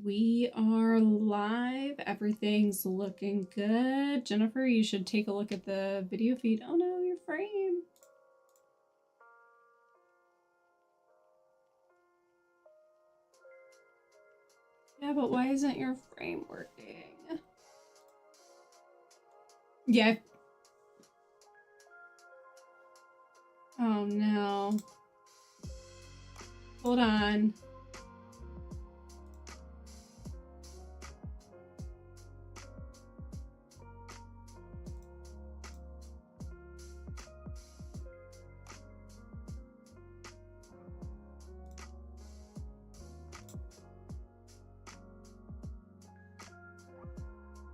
we are live. Everything's looking good. Jennifer, you should take a look at the video feed. Oh no, your frame. Yeah, but why isn't your frame working? Yeah. Oh no. Hold on.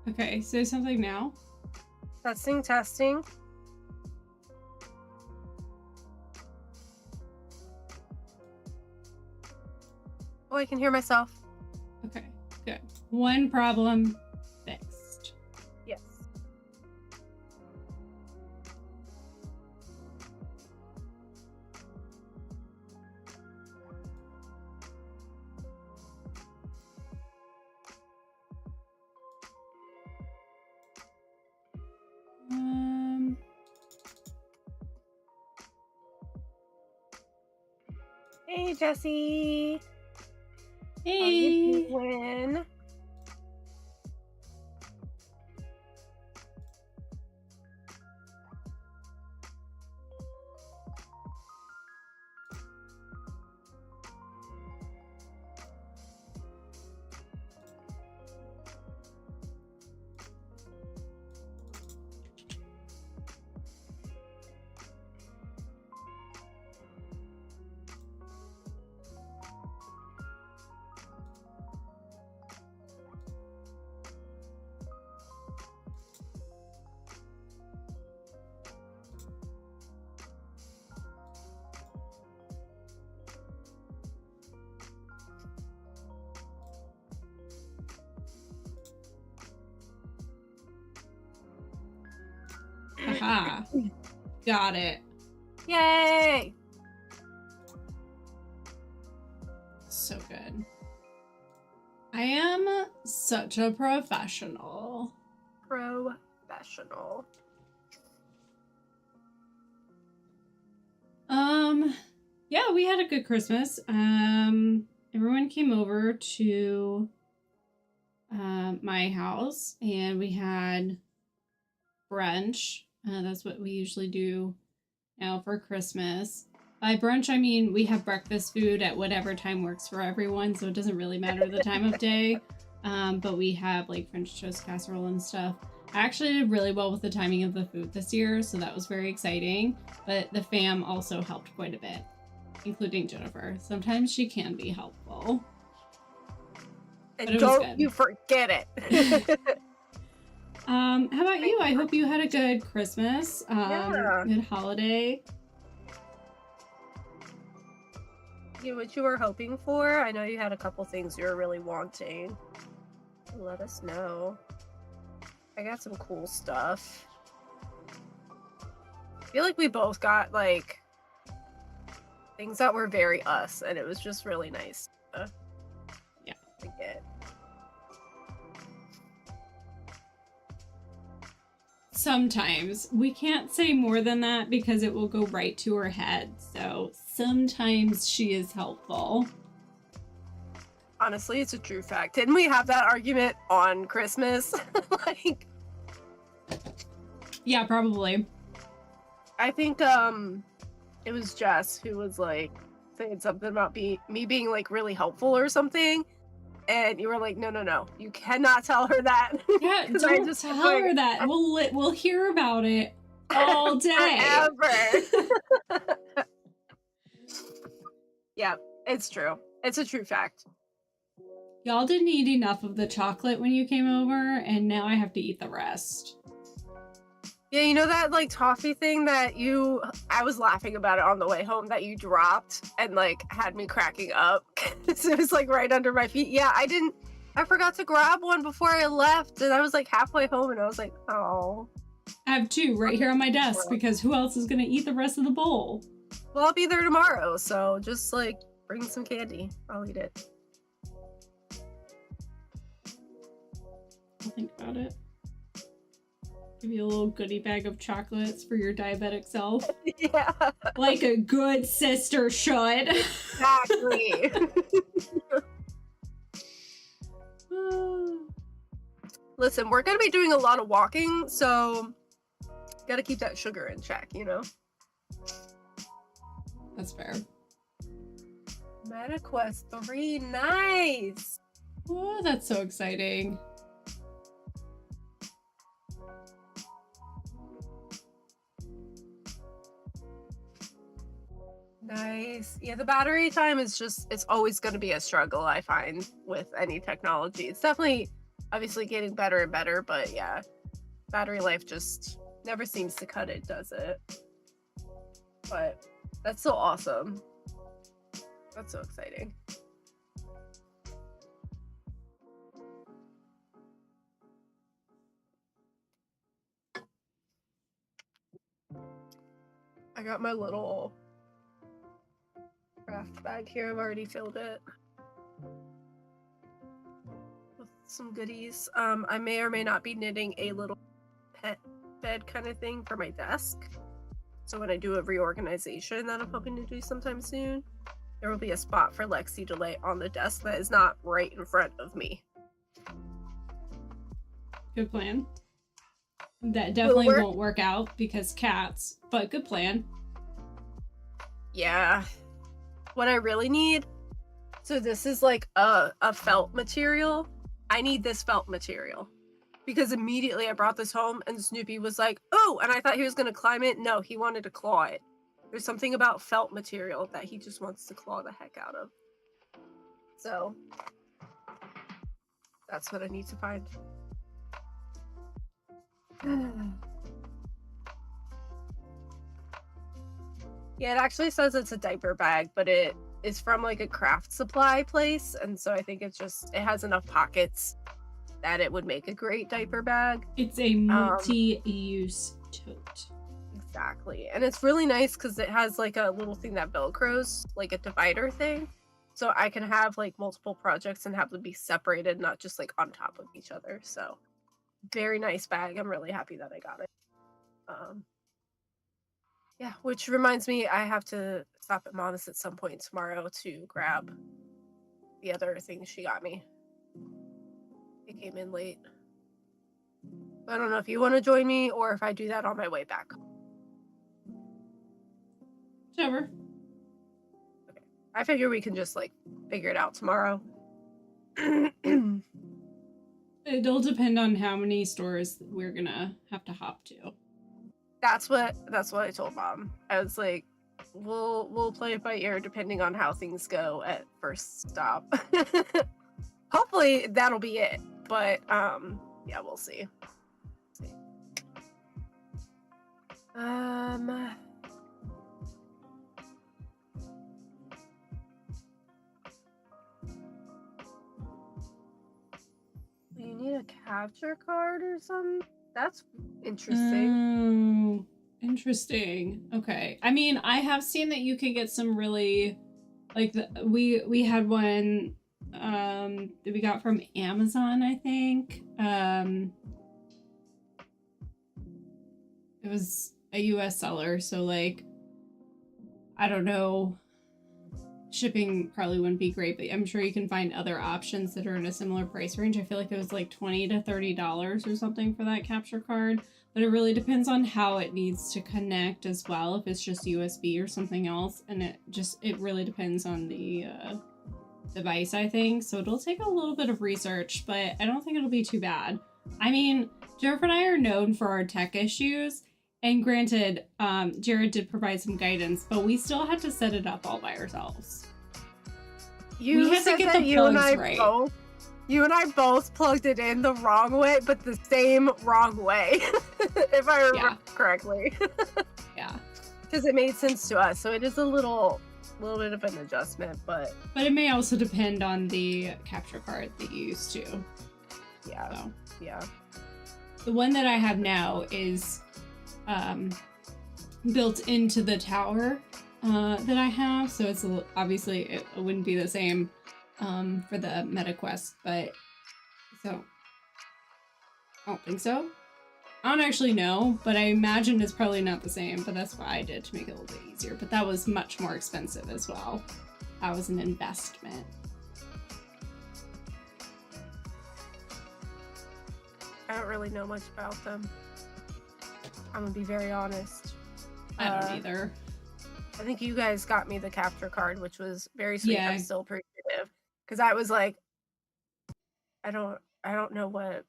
Okay, say something now. Testing, testing. Oh, I can hear myself. Okay, good. One problem fixed. Yes. Hey, Jessie. Hey. How you doing? Aha. Got it. Yay! So good. I am such a professional. Professional. Yeah, we had a good Christmas. Everyone came over to my house and we had brunch. That's what we usually do now for Christmas. By brunch, I mean we have breakfast food at whatever time works for everyone, so it doesn't really matter the time of day. But we have like French toast casserole and stuff. I actually did really well with the timing of the food this year, so that was very exciting. But the fam also helped quite a bit, including Jennifer. Sometimes she can be helpful. And don't you forget it. How about you? I hope you had a good Christmas. Yeah. Good holiday. What you were hoping for? I know you had a couple things you were really wanting. Let us know. I got some cool stuff. I feel like we both got like things that were very us, and it was just really nice to get. Sometimes. We can't say more than that because it will go right to her head. So sometimes she is helpful. Honestly, it's a true fact. Didn't we have that argument on Christmas? Like, yeah, probably. I think it was Jess who was like saying something about me being like really helpful or something. And you were like, no, you cannot tell her that. Yeah, don't tell her that. We'll hear about it all day. Forever. Yeah, it's true. It's a true fact. Y'all didn't eat enough of the chocolate when you came over, and now I have to eat the rest. Yeah, you know that like toffee thing that I was laughing about it on the way home that you dropped and like had me cracking up. So it was like right under my feet. Yeah, I forgot to grab one before I left and I was like halfway home and I was like, oh. I have two right here on my desk because who else is gonna eat the rest of the bowl? Well, I'll be there tomorrow, so just like bring some candy. I'll eat it. I'll think about it. Give you a little goodie bag of chocolates for your diabetic self. Yeah. Like a good sister should. Exactly. Listen, we're going to be doing a lot of walking, so got to keep that sugar in check, you know? That's fair. MetaQuest 3, nice! Oh, that's so exciting. Nice. Yeah, the battery time is just, it's always going to be a struggle, I find, with any technology. It's definitely, obviously, getting better and better, but yeah, battery life just never seems to cut it, does it? But that's so awesome. That's so exciting. I got my little craft bag here. I've already filled it with some goodies. I may or may not be knitting a little pet bed kind of thing for my desk. So when I do a reorganization that I'm hoping to do sometime soon, there will be a spot for Lexi to lay on the desk that is not right in front of me. Good plan. That definitely won't work out because cats, but good plan. Yeah. What I really need, so this is like a felt material. I need this felt material because immediately I brought this home and Snoopy was like, oh, and I thought he was going to climb it. No, he wanted to claw it. There's something about felt material that he just wants to claw the heck out of. So that's what I need to find. Yeah, it actually says it's a diaper bag, but it is from like a craft supply place, and so I think it has enough pockets that it would make a great diaper bag. It's a multi-use tote. Exactly. And it's really nice because it has like a little thing that velcros, like a divider thing. So I can have like multiple projects and have them be separated, not just like on top of each other. So very nice bag. I'm really happy that I got it. Yeah, which reminds me, I have to stop at Mom's at some point tomorrow to grab the other thing she got me. It came in late. I don't know if you want to join me or if I do that on my way back. Whichever. Okay. I figure we can just like figure it out tomorrow. It'll depend on how many stores we're gonna have to hop to. That's what I told Mom. I was like, we'll play it by ear depending on how things go at first stop. Hopefully that'll be it. But yeah, we'll see. You need a capture card or something? That's interesting. Interesting. Okay. I mean, I have seen that you can get some really, like, we had one that we got from Amazon, I think. It was a US seller, so like, I don't know. Shipping probably wouldn't be great, but I'm sure you can find other options that are in a similar price range. I feel like it was like $20 to $30 or something for that capture card, but it really depends on how it needs to connect as well, if it's just USB or something else, and it really depends on the device, I think. So it'll take a little bit of research, but I don't think it'll be too bad. I mean, Jennifer and I are known for our tech issues. And granted, Jared did provide some guidance, but we still had to set it up all by ourselves. You had to get the plugs right. You and I both plugged it in the wrong way, but the same wrong way, if I remember correctly. Yeah. Because it made sense to us, so it is a little bit of an adjustment, but it may also depend on the capture card that you use too. Yeah. So. Yeah. The one that I have now is built into the tower that I have, so it's obviously it wouldn't be the same for the MetaQuest, but so I don't think so. I don't actually know, but I imagine it's probably not the same, but that's what I did to make it a little bit easier. But that was much more expensive as well. That was an investment. I don't really know much about them. I'm gonna be very honest. I don't either. I think you guys got me the capture card, which was very sweet. Yeah. I'm still appreciative because I was like, I don't know what.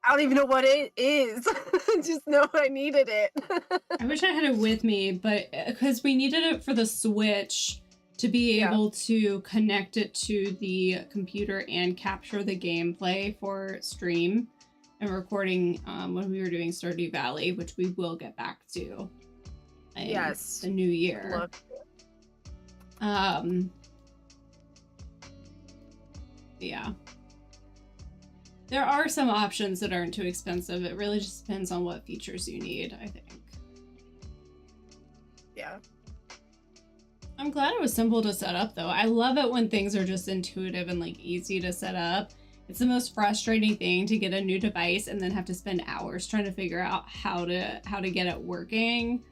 I don't even know what it is. Just know I needed it. I wish I had it with me, but because we needed it for the Switch to be able to connect it to the computer and capture the gameplay for stream and recording when we were doing Stardew Valley, which we will get back to in the new year. Yeah. There are some options that aren't too expensive. It really just depends on what features you need, I think. Yeah. I'm glad it was simple to set up, though. I love it when things are just intuitive and like easy to set up. It's the most frustrating thing to get a new device and then have to spend hours trying to figure out how to get it working.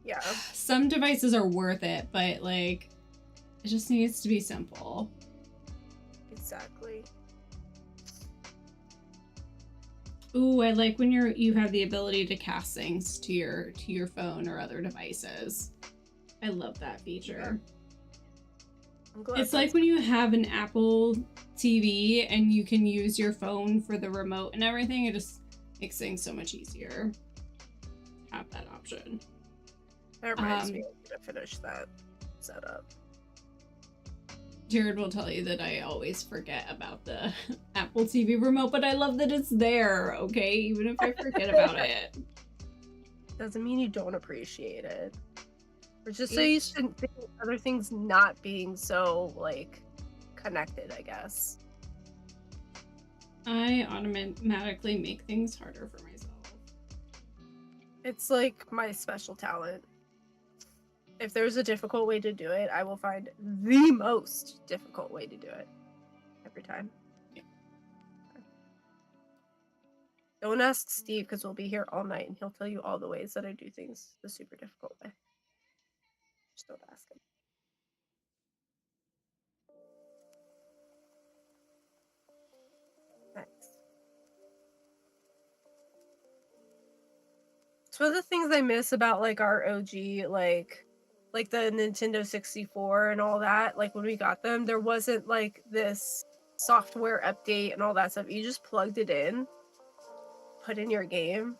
Yeah. Some devices are worth it, but like it just needs to be simple. Exactly. Ooh, I like when you have the ability to cast things to your phone or other devices. I love that feature. Yeah. It's like when you have an Apple TV and you can use your phone for the remote and everything. It just makes things so much easier to have that option. That reminds me to finish that setup. Jared will tell you that I always forget about the Apple TV remote, but I love that it's there, okay? Even if I forget about it. Doesn't mean you don't appreciate it. Or just so you shouldn't think other things not being so, like, connected, I guess. I automatically make things harder for myself. It's like my special talent. If there's a difficult way to do it, I will find the most difficult way to do it. Every time. Yeah. Don't ask Steve, because we'll be here all night, and he'll tell you all the ways that I do things the super difficult way. Just don't ask him. Nice. It's one of the things I miss about like our OG, like the Nintendo 64 and all that. Like when we got them, there wasn't like this software update and all that stuff. You just plugged it in, put in your game,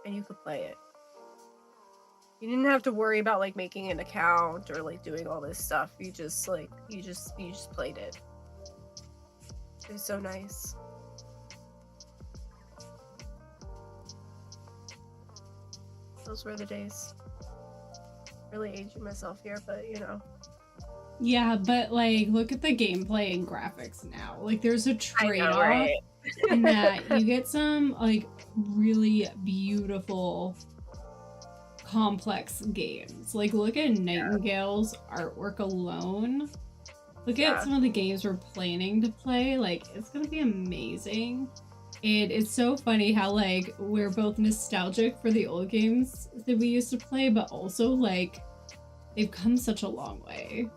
and you could play it. You didn't have to worry about like making an account or like doing all this stuff. You just played it. It was so nice. Those were the days. Really aging myself here, but you know. Yeah, but like look at the gameplay and graphics now. Like there's a trade-off right? in that you get some like really beautiful complex games. Like look at Nightingale's artwork alone. Look at some of the games we're planning to play. Like it's gonna be amazing. And it's so funny how like we're both nostalgic for the old games that we used to play, but also like they've come such a long way.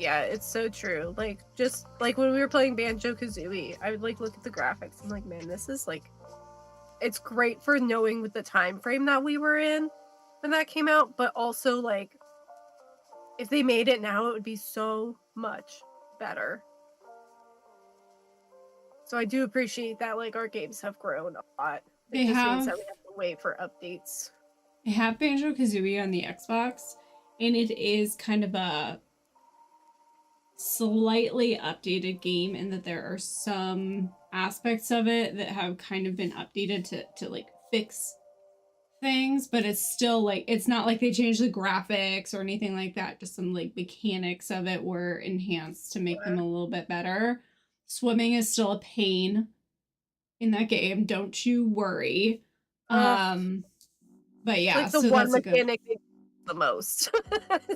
Yeah, it's so true. Like just like when we were playing Banjo-Kazooie, I would like look at the graphics and like, man, this is like, it's great for knowing with the time frame that we were in when that came out, but also like if they made it now, it would be so much better. So I do appreciate that like our games have grown a lot. It just means that we have to wait for updates. I have Banjo-Kazooie on the Xbox, and it is kind of a slightly updated game in that there are some aspects of it that have kind of been updated to like fix things, but it's still like, it's not like they changed the graphics or anything like that. Just some like mechanics of it were enhanced to make them a little bit better. Swimming is still a pain in that game, don't you worry. But yeah, like the so one that's mechanic the most.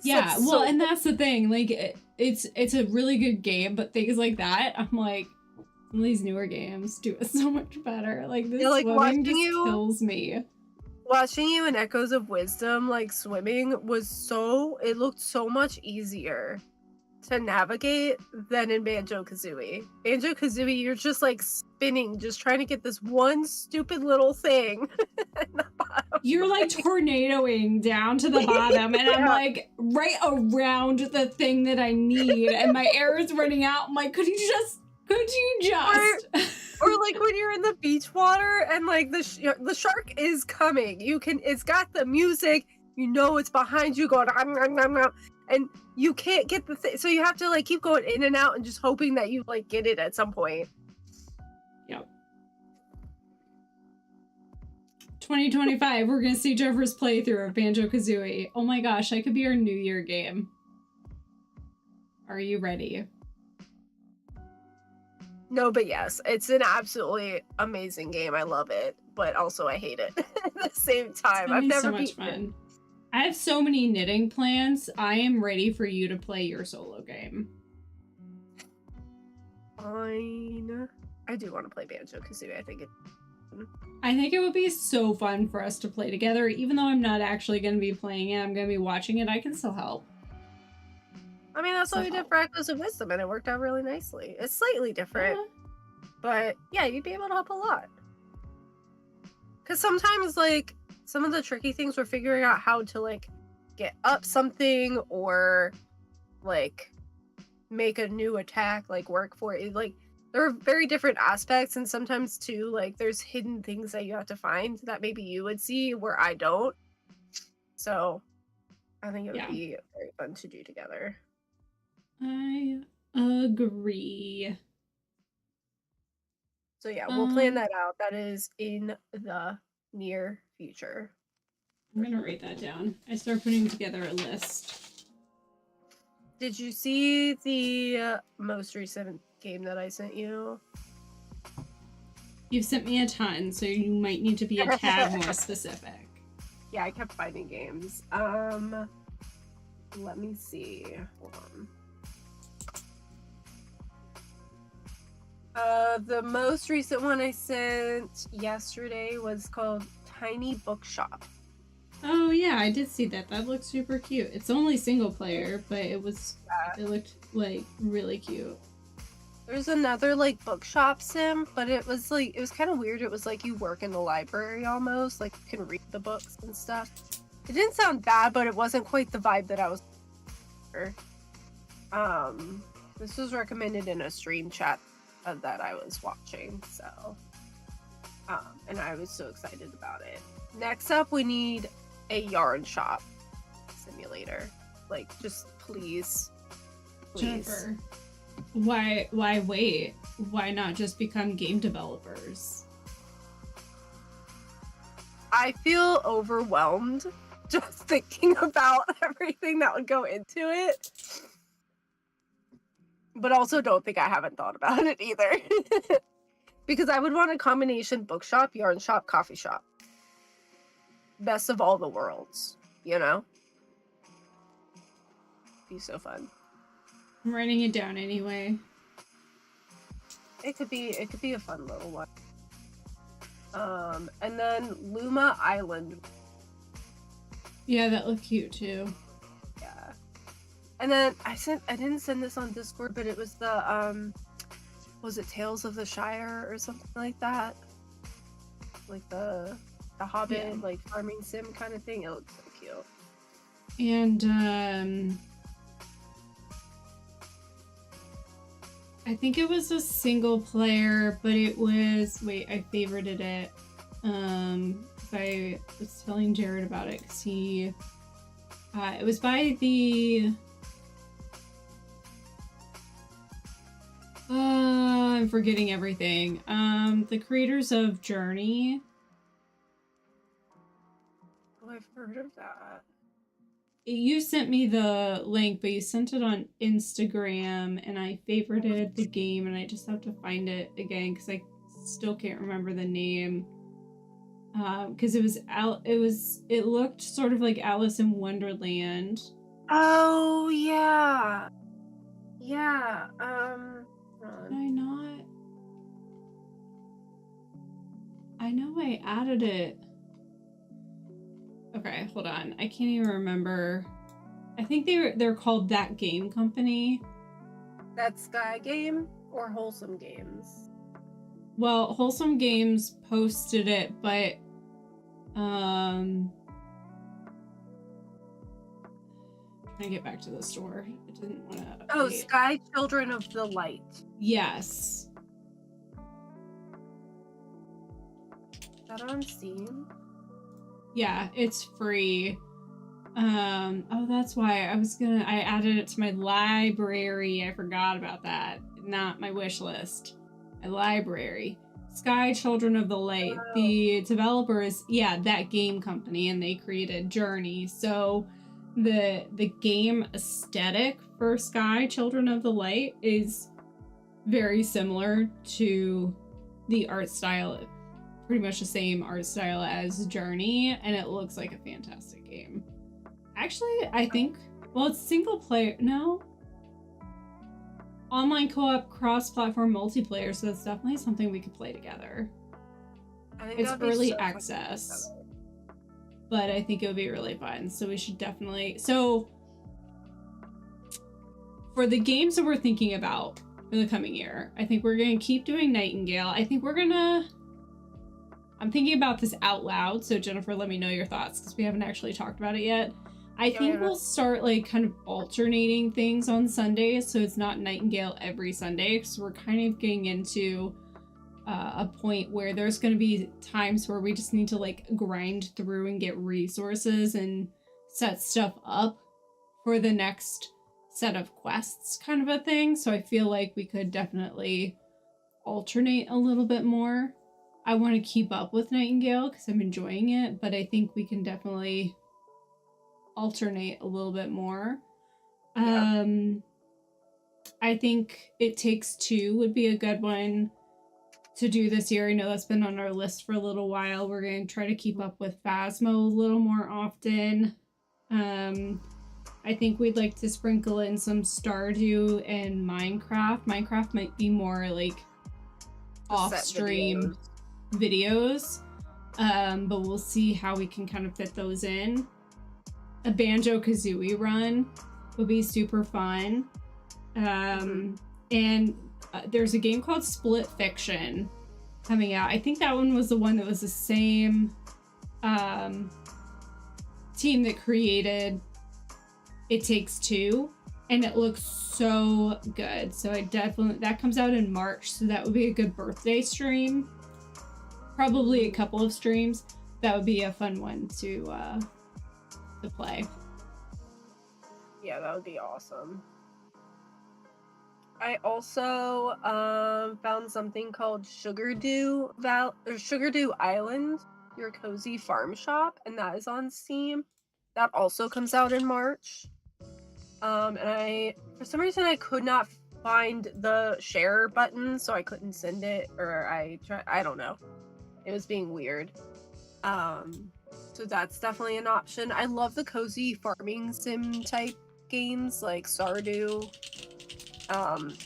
Yeah, well, and that's the thing. Like it's a really good game, but things like that, I'm like, Some of these newer games do it so much better. Like this Yeah, like, swimming just watching you- kills me. Watching you in Echoes of Wisdom, like swimming, it looked so much easier to navigate than in Banjo-Kazooie. Banjo-Kazooie, you're just like spinning, just trying to get this one stupid little thing. You're like tornadoing down to the bottom, and I'm like right around the thing that I need, and my air is running out. I'm like, could you just? Or like when you're in the beach water and like the shark is coming. It's got the music. You know it's behind you going and you can't get the thing. So you have to like keep going in and out and just hoping that you like get it at some point. Yep. 2025, we're gonna see Jeffrey's playthrough of Banjo-Kazooie. Oh my gosh, that could be our New Year game. Are you ready? No, but yes, it's an absolutely amazing game. I love it, but also I hate it at the same time. I've never so much fun. I have so many knitting plans. I am ready for you to play your solo game. Fine. I do want to play Banjo-Kazooie. I think it would be so fun for us to play together. Even though I'm not actually going to be playing it, I'm going to be watching it. I can still help. I mean, that's what we did for Echoes of Wisdom, and it worked out really nicely. It's slightly different, but yeah, you'd be able to help a lot. Because sometimes, like, some of the tricky things we're figuring out how to, like, get up something or, like, make a new attack, like, work for it. Like, there are very different aspects, and sometimes, too, like, there's hidden things that you have to find that maybe you would see where I don't. So, I think it would be very fun to do together. I agree. So yeah, we'll plan that out. That is in the near future. I'm gonna write that down. I start putting together a list. Did you see the most recent game that I sent you? You've sent me a ton, so you might need to be a tad more specific. Yeah, I kept finding games. Let me see. Hold on. The most recent one I sent yesterday was called Tiny Bookshop. Oh yeah, I did see that. That looked super cute. It's only single player, but it looked like really cute. There's another like bookshop sim, but it was kind of weird. It was like you work in the library almost, like you can read the books and stuff. It didn't sound bad, but it wasn't quite the vibe that I was for. This was recommended in a stream chat that I was watching, so and I was so excited about it. Next up, we need a yarn shop simulator. Like, just please. Jennifer, why wait? Why not just become game developers? I feel overwhelmed just thinking about everything that would go into it. But also don't think I haven't thought about it either. Because I would want a combination bookshop, yarn shop, coffee shop. Best of all the worlds, you know? Be so fun. I'm writing it down anyway. It could be a fun little one. And then Luma Island. Yeah, that looked cute too. Yeah. And then I didn't send this on Discord, but it was the was it Tales of the Shire or something like that? Like the Hobbit, like farming sim kind of thing. It looks so cute. And I think it was a single player, but it was I favorited it. I was telling Jared about it because it was by the I'm forgetting everything. The creators of Journey. Oh, I've heard of that. You sent me the link, but you sent it on Instagram, and I favorited the game, and I just have to find it again because I still can't remember the name. Because it looked sort of like Alice in Wonderland. Oh yeah, yeah. Did I not? I know I added it. Okay, hold on. I can't even remember. I think they're called That Game Company. That's Sky Game or Wholesome Games? Well, Wholesome Games posted it, but trying to get back to the store. I didn't want to. Oh, Sky Children of the Light. Yes. Is that on Steam? Yeah, it's free. Oh, that's why I added it to my library. I forgot about that. Not my wish list. My library. Sky Children of the Light. Oh. The developer is, That Game Company, and they created Journey. So the game aesthetic for Sky Children of the Light is very similar to the art style, pretty much the same art style as Journey, and it looks like a fantastic game. Actually, I think, well, it's single player, no? Online co-op, cross-platform multiplayer, so that's definitely something we could play together. It's early access, but I think it would be really fun, so we should definitely... So, for the games that we're thinking about for the coming year, I think we're going to keep doing Nightingale. I think we're going to... I'm thinking about this out loud, so Jennifer, let me know your thoughts, because we haven't actually talked about it yet. I think we'll start, like, kind of alternating things on Sundays, so it's not Nightingale every Sunday, because we're kind of getting into a point where there's going to be times where we just need to, like, grind through and get resources and set stuff up for the next set of quests, kind of a thing. So I feel like we could definitely alternate a little bit more. I want to keep up with Nightingale because I'm enjoying it, but I think we can definitely alternate a little bit more. Yeah. I think It Takes Two would be a good one to do this year. I know that's been on our list for a little while. We're going to try to keep up with Phasmo a little more often. I think we'd like to sprinkle in some Stardew and Minecraft. Minecraft might be more like off-stream videos, but we'll see how we can kind of fit those in. A Banjo-Kazooie run would be super fun. And there's a game called Split Fiction coming out. I think that one was the one that was the same team that created It Takes Two, and it looks so good. So that comes out in March, so that would be a good birthday stream. Probably a couple of streams. That would be a fun one to play. Yeah, that would be awesome. I also found something called Sugardew Island, your cozy farm shop, and that is on Steam. That also comes out in March. And for some reason, I could not find the share button, so I couldn't send it, or I don't know. It was being weird. So that's definitely an option. I love the cozy farming sim type games like Stardew.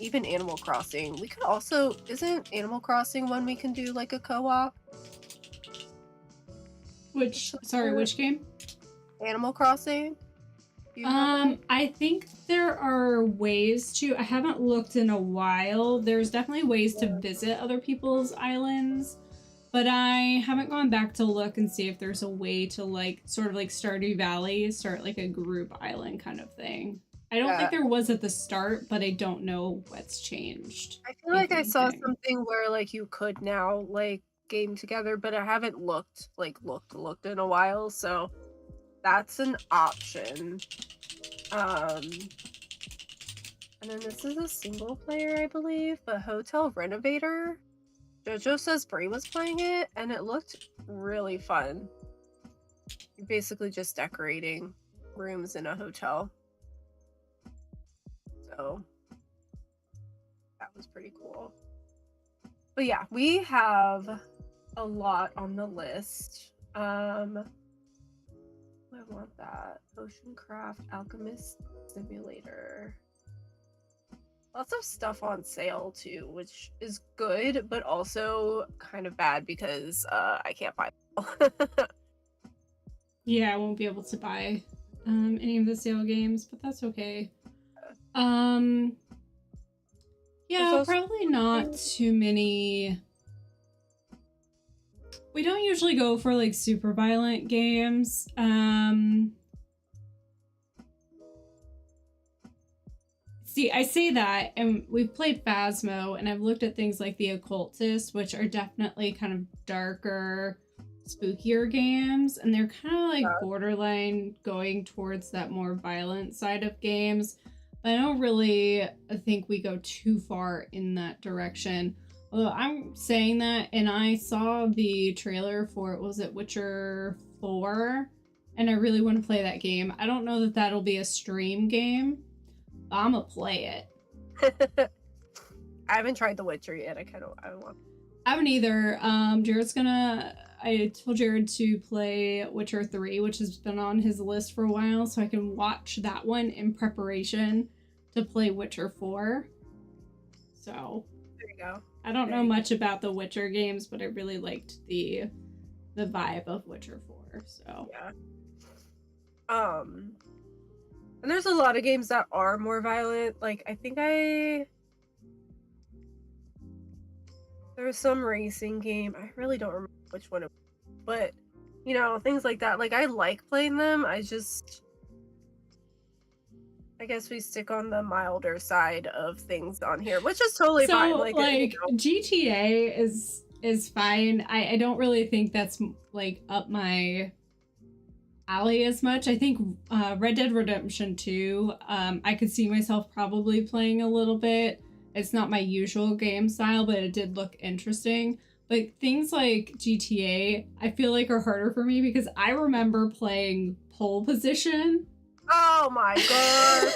Even Animal Crossing. We could also, isn't Animal Crossing one we can do like a co-op? Which game? Animal Crossing. I think there are ways to, I haven't looked in a while. There's definitely ways to visit other people's islands, but I haven't gone back to look and see if there's a way to like, sort of like Stardew Valley, start like a group island kind of thing. I don't think there was at the start, but I don't know what's changed. I feel like I saw something where like you could now like game together, but I haven't looked in a while, so that's an option. And then this is a single player, I believe, but Hotel Renovator. Jojo says Brie was playing it, and it looked really fun. You're basically just decorating rooms in a hotel. So that was pretty cool. But yeah, we have a lot on the list. I want that. Oceancraft Alchemist Simulator. lots of stuff on sale too, which is good, but also kind of bad because I can't buy them. Yeah, I won't be able to buy any of the sale games, but that's okay. Yeah, probably not too many. We don't usually go for like super violent games. See, I say that, and we've played Phasmo, and I've looked at things like The Occultist, which are definitely kind of darker, spookier games, and they're kind of like borderline going towards that more violent side of games. But I don't really think we go too far in that direction. Although I'm saying that, and I saw the trailer for, was it Witcher 4? And I really want to play that game. I don't know that that'll be a stream game. I'm gonna play it. I haven't tried The Witcher yet. I want. I haven't either. I told Jared to play Witcher 3, which has been on his list for a while, so I can watch that one in preparation to play Witcher 4. So there you go. I don't know much about the Witcher games, but I really liked the vibe of Witcher 4. So yeah. And there's a lot of games that are more violent. Like, I think there's some racing game. I really don't remember which one it was. But, you know, things like that. Like, I like playing them. I guess we stick on the milder side of things on here, which is totally fine. Like you know. GTA is fine. I don't really think that's, like, up my alley as much. I think Red Dead Redemption 2, I could see myself probably playing a little bit. It's not my usual game style, but it did look interesting. But things like GTA, I feel like are harder for me because I remember playing Pole Position. Oh my god.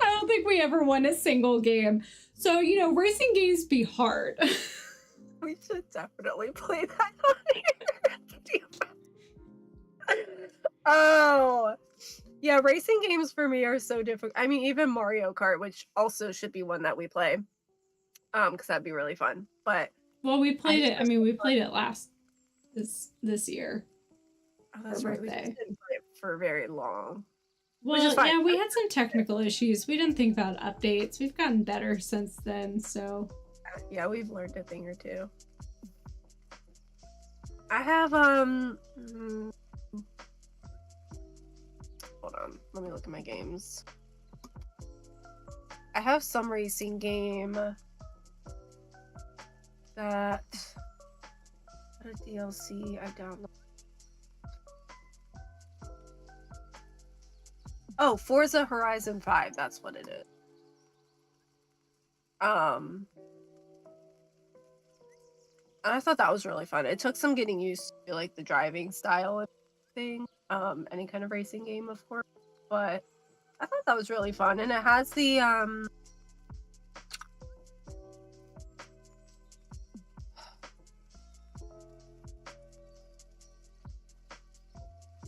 I don't think we ever won a single game. So, you know, racing games be hard. We should definitely play that on here. Oh, yeah, racing games for me are so difficult. I mean, even Mario Kart, which also should be one that we play, because that'd be really fun. But well, we played it. I mean, we played it this year. Oh, that's right. We just didn't play it for very long. Well, yeah, we had some technical issues. We didn't think about updates. We've gotten better since then, so yeah, we've learned a thing or two. I have hold on, let me look at my games. I have some racing game that a DLC I downloaded. Oh, Forza Horizon 5, that's what it is. I thought that was really fun. It took some getting used to like the driving style and thing. Any kind of racing game, of course. But I thought that was really fun. And it has the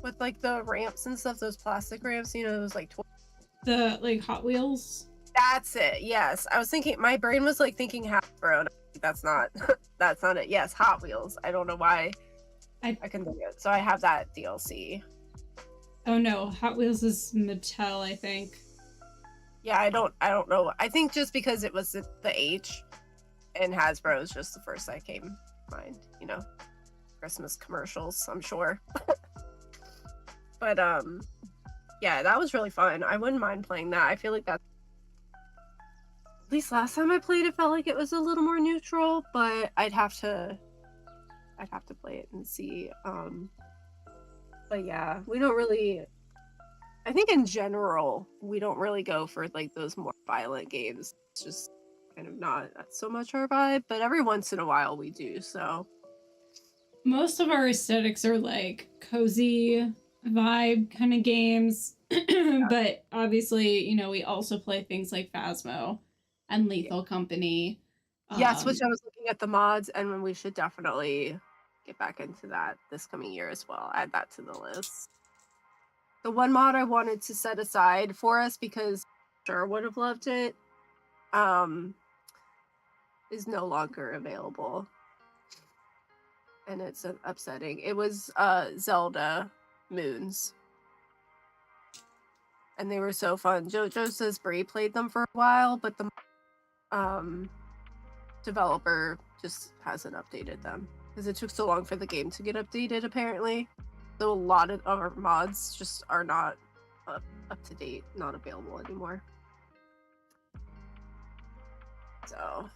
with like the ramps and stuff, those plastic ramps, you know, those like the like Hot Wheels. That's it. Yes, I was thinking. My brain was like thinking Hasbro. That's not. That's not it. Yes, Hot Wheels. I don't know why. I can think it. So I have that DLC. Oh no, Hot Wheels is Mattel, I think. Yeah, I don't know. I think just because it was the H, and Hasbro is just the first that came to mind. You know, Christmas commercials. I'm sure. But yeah, that was really fun. I wouldn't mind playing that. I feel like that. At least last time I played, it felt like it was a little more neutral. But I'd have to play it and see. But yeah, we don't really. I think in general, we don't really go for like those more violent games. It's just kind of not so much our vibe. But every once in a while, we do. So most of our aesthetics are like cozy vibe kind of games. Yeah. But obviously, you know, we also play things like Phasmo and Lethal Company. Yes, which I was looking at the mods, and when we should definitely get back into that this coming year as well. Add that to the list. The one mod I wanted to set aside for us because sure would have loved it is no longer available. And it's upsetting. It was Zelda Moons. And they were so fun. JoJo says Brie played them for a while, but the developer just hasn't updated them because it took so long for the game to get updated, apparently. So a lot of our mods just are not up to date, not available anymore. So,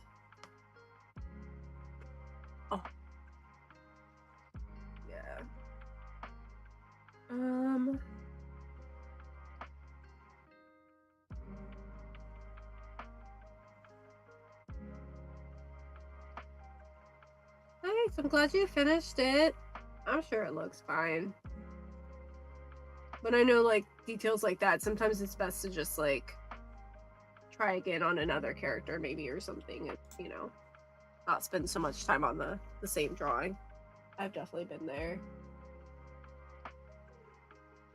oh, yeah. Nice. I'm glad you finished it. I'm sure it looks fine. But I know, like, details like that, sometimes it's best to just, like, try again on another character, maybe, or something, and, you know, not spend so much time on the same drawing. I've definitely been there.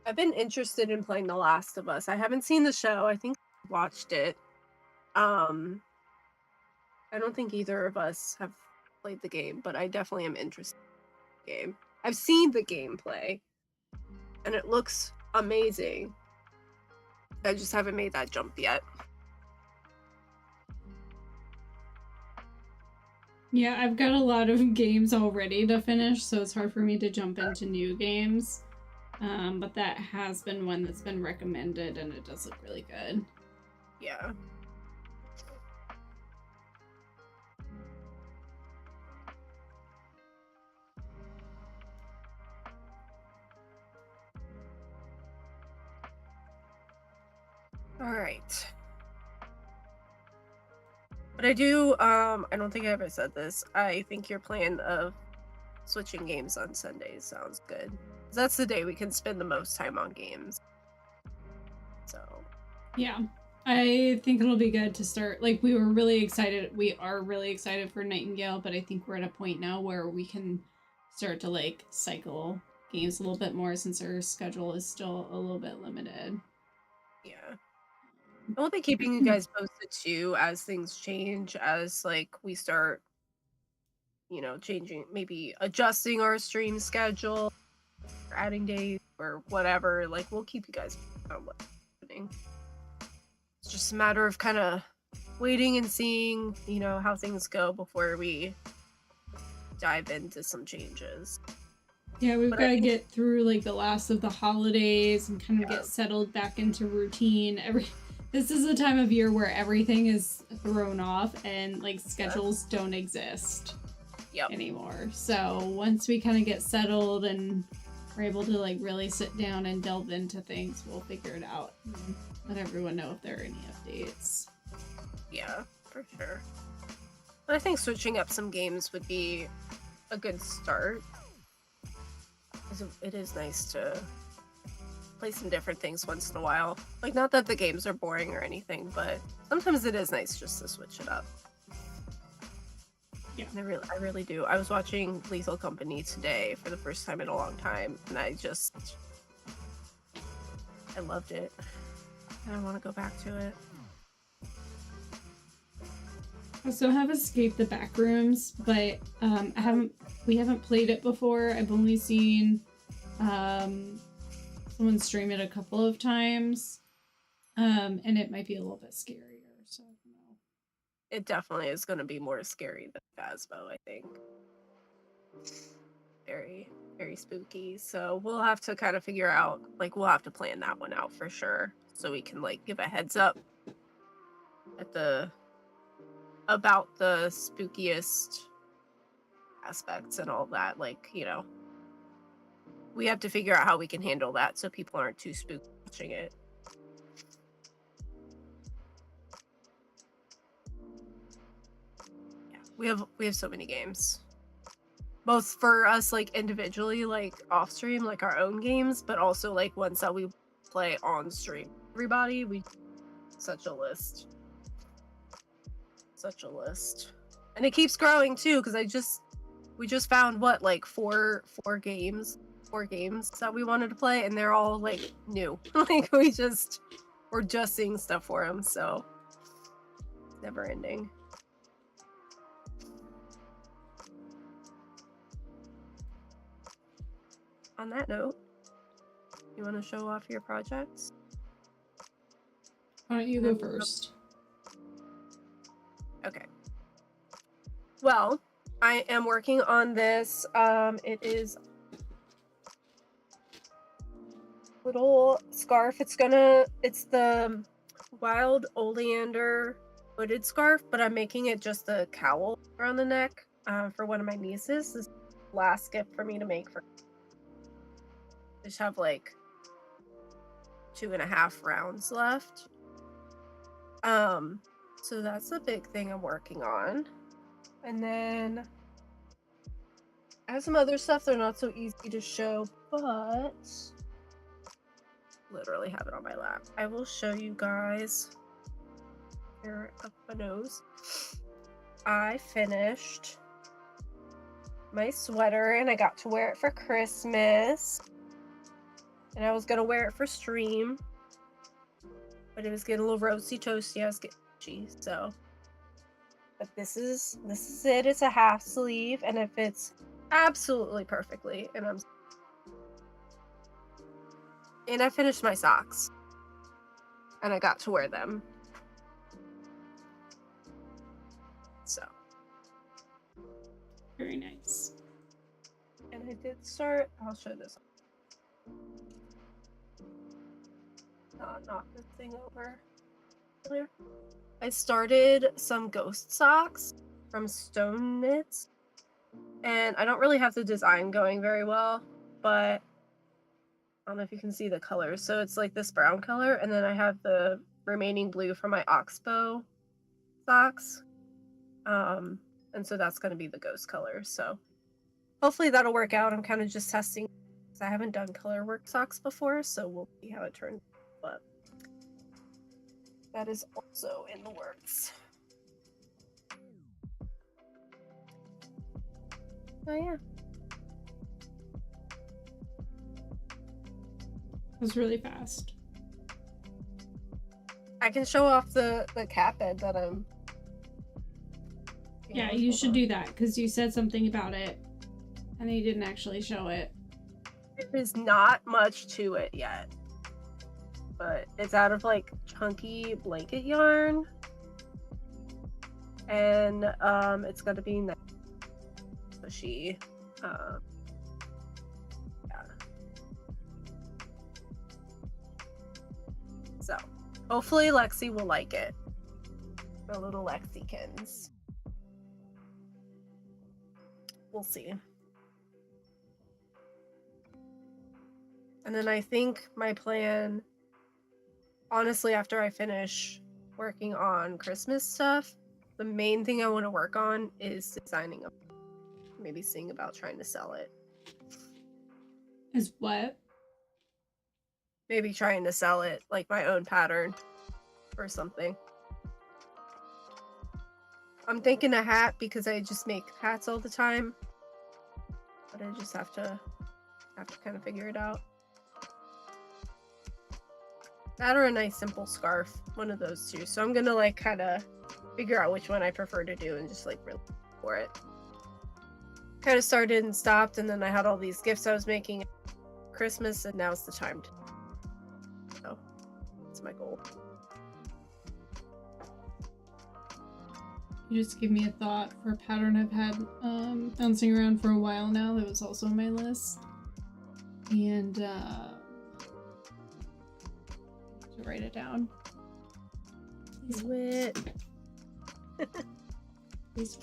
I've been interested in playing The Last of Us. I haven't seen the show. I think I watched it. I don't think either of us have played the game, but I definitely am interested in the game. I've seen the gameplay, and it looks amazing. I just haven't made that jump yet. Yeah, I've got a lot of games already to finish, so it's hard for me to jump into new games. But that has been one that's been recommended, and it does look really good. Yeah. All right. But I do, I don't think I ever said this. I think your plan of switching games on Sundays sounds good. That's the day we can spend the most time on games. So. Yeah. I think it'll be good to start. Like, we are really excited for Nightingale, but I think we're at a point now where we can start to, like, cycle games a little bit more since our schedule is still a little bit limited. Yeah. I'll be keeping you guys posted too as things change, as like we start, you know, changing, maybe adjusting our stream schedule, or adding days or whatever. Like, we'll keep you guys posted on what's happening. It's just a matter of kind of waiting and seeing, you know, how things go before we dive into some changes. Yeah, we've got to get through like the last of the holidays and kind of get settled back into routine. This is a time of year where everything is thrown off and like schedules don't exist anymore. So once we kind of get settled and we're able to like really sit down and delve into things, we'll figure it out and let everyone know if there are any updates. Yeah, for sure. But I think switching up some games would be a good start. It is nice to play some different things once in a while. Like, not that the games are boring or anything, but sometimes it is nice just to switch it up. Yeah. I really do. I was watching Lethal Company today for the first time in a long time, and I loved it. And I want to go back to it. I also have escaped the Backrooms, but we haven't played it before. I've only seen someone stream it a couple of times, and it might be a little bit scarier, so I don't know. It definitely is going to be more scary than Phasmo, I think. Very, very spooky. So we'll have to kind of figure out, like, we'll have to plan that one out for sure, so we can like give a heads up about the spookiest aspects and all that. Like, you know, we have to figure out how we can handle that so people aren't too spooked watching it. Yeah, we have so many games, both for us like individually, like off stream, like our own games, but also like ones that we play on stream. Everybody, such a list. And it keeps growing too, because we just found what, like four games that we wanted to play, and they're all like new. Like we're just seeing stuff for them, so never ending. On that note, you want to show off your projects? Why don't you go first? Okay. Well, I am working on this. It is little scarf. It's the wild oleander hooded scarf, but I'm making it just a cowl around the neck for one of my nieces. This is the last gift for me to make for. I just have like 2.5 rounds left. So that's the big thing I'm working on. And then I have some other stuff that are not so easy to show, but literally have it on my lap. I will show you guys here up my nose. I finished my sweater and I got to wear it for Christmas. And I was gonna wear it for stream, but it was getting a little roasty toasty. I was getting itchy, so. But this is it. It's a half sleeve and it fits absolutely perfectly. And I finished my socks. And I got to wear them. So. Very nice. And I did start, I'll show this. Knock this thing over. There. I started some ghost socks from Stone Knits. And I don't really have the design going very well, but I don't know if you can see the colors. So it's like this brown color, and then I have the remaining blue from my Oxbow socks. And so that's going to be the ghost color. So hopefully that'll work out. I'm kind of just testing because I haven't done color work socks before, so we'll see how it turns. But that is also in the works. Oh yeah. It was really fast. I can show off the cat bed that I'm. Yeah, you should do that because you said something about it and you didn't actually show it. There's not much to it yet, but it's out of like chunky blanket yarn, and it's gonna be nice. Squishy. Yeah. So hopefully Lexi will like it. The little Lexikins. We'll see. And then I think my plan, honestly, after I finish working on Christmas stuff, the main thing I want to work on is designing a, maybe seeing about trying to sell it. Is what? Maybe trying to sell it, like my own pattern or something. I'm thinking a hat because I just make hats all the time. But I just have to kind of figure it out. That or a nice simple scarf, one of those two. So I'm gonna like kind of figure out which one I prefer to do and just like really for it. Kind of started and stopped, and then I had all these gifts I was making at Christmas, and now's the time to. So that's my goal. You just gave me a thought for a pattern I've had bouncing around for a while now that was also on my list. And to write it down. Please Quit. Please.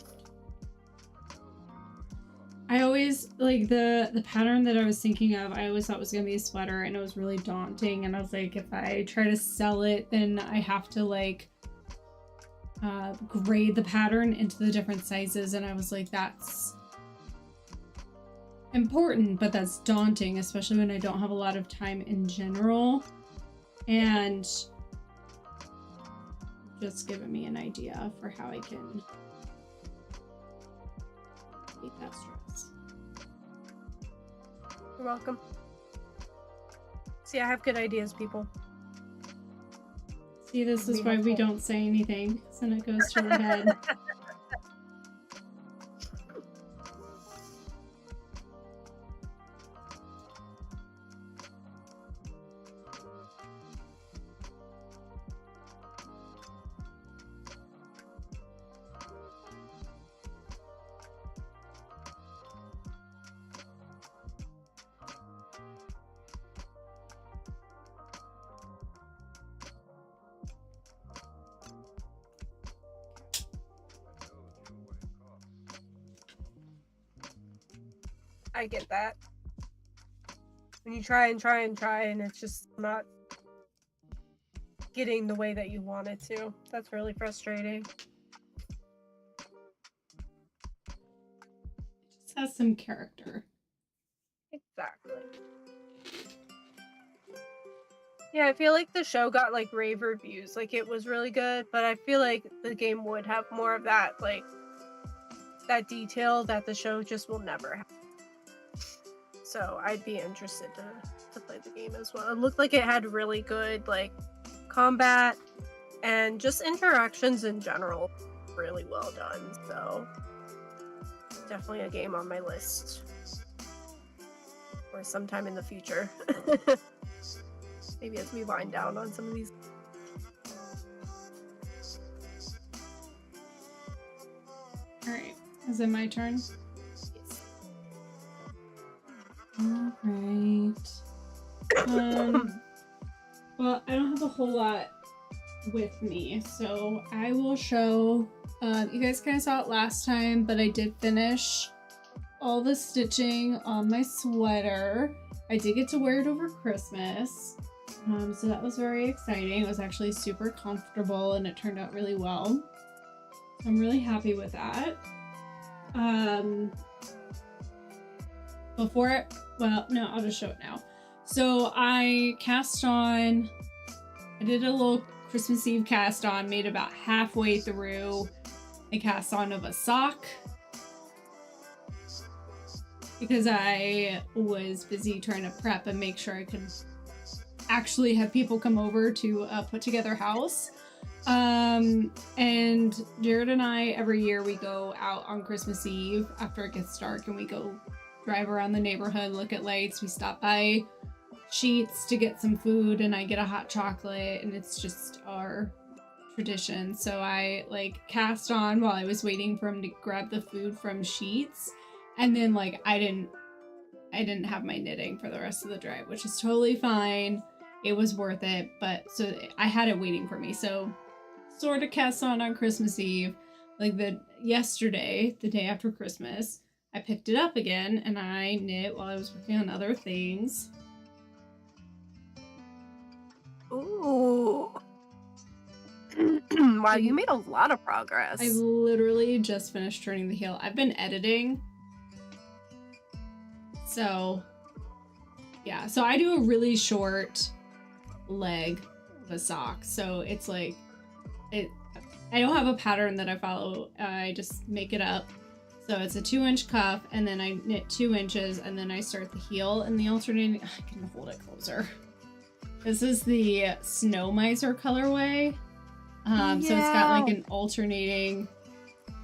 I always like the pattern that I was thinking of. I always thought was gonna be a sweater, and it was really daunting. And I was like, if I try to sell it, then I have to like grade the pattern into the different sizes. And I was like, that's important, but that's daunting, especially when I don't have a lot of time in general. And just giving me an idea for how I can beat that stress. You're welcome. See, I have good ideas, people. See, this is why we don't say anything, because then it goes to our head. I get that. When you try and try and try and it's just not getting the way that you want it to. That's really frustrating. It just has some character. Exactly. Yeah, I feel like the show got like rave reviews. Like it was really good, but I feel like the game would have more of that, like that detail that the show just will never have. So I'd be interested to play the game as well. It looked like it had really good like combat and just interactions in general. Really well done. So definitely a game on my list. Or sometime in the future. Maybe as we wind down on some of these. Alright, is it my turn? Yes. Alright. Well, I don't have a whole lot with me, so I will show. You guys kind of saw it last time, but I did finish all the stitching on my sweater. I did get to wear it over Christmas, so that was very exciting. It was actually super comfortable and it turned out really well. So I'm really happy with that. Well, no, I'll just show it now. So I did a little Christmas Eve cast on, made about halfway through. I cast on of a sock because I was busy trying to prep and make sure I could actually have people come over to put together house. And Jared and I, every year we go out on Christmas Eve after it gets dark and we go drive around the neighborhood, look at lights. We stop by Sheets to get some food and I get a hot chocolate, and it's just our tradition. So I like cast on while I was waiting for him to grab the food from Sheets, and then like I didn't have my knitting for the rest of the drive, which is totally fine. It was worth it, but so I had it waiting for me. So sort of cast on Christmas Eve, like yesterday, the day after Christmas, I picked it up again and I knit while I was working on other things. Ooh. Wow, you made a lot of progress. I literally just finished turning the heel. I've been editing. So, yeah. So I do a really short leg of a sock. So it's like, I don't have a pattern that I follow. I just make it up. So it's a 2-inch cuff, and then I knit 2 inches, and then I start the heel in the alternating. I can hold it closer. This is the Snow Miser colorway. So it's got like an alternating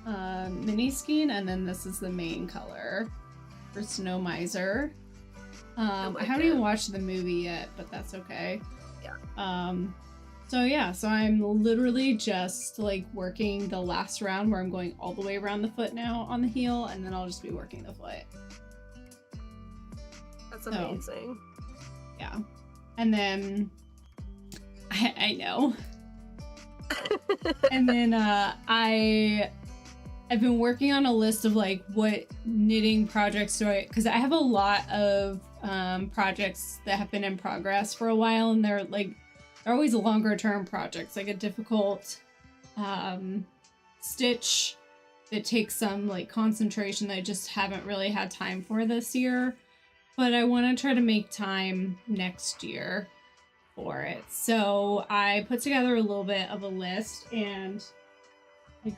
mini skein, and then this is the main color for Snow Miser. I haven't even watched the movie yet, but that's okay. Yeah. So yeah, so I'm literally just like working the last round where I'm going all the way around the foot now on the heel, and then I'll just be working the foot. That's amazing. Yeah. And then I know. And then I've been working on a list of like what knitting projects do I, because I have a lot of projects that have been in progress for a while, and they're always longer term projects, like a difficult stitch that takes some like concentration that I just haven't really had time for this year. But I want to try to make time next year for it. So I put together a little bit of a list, and I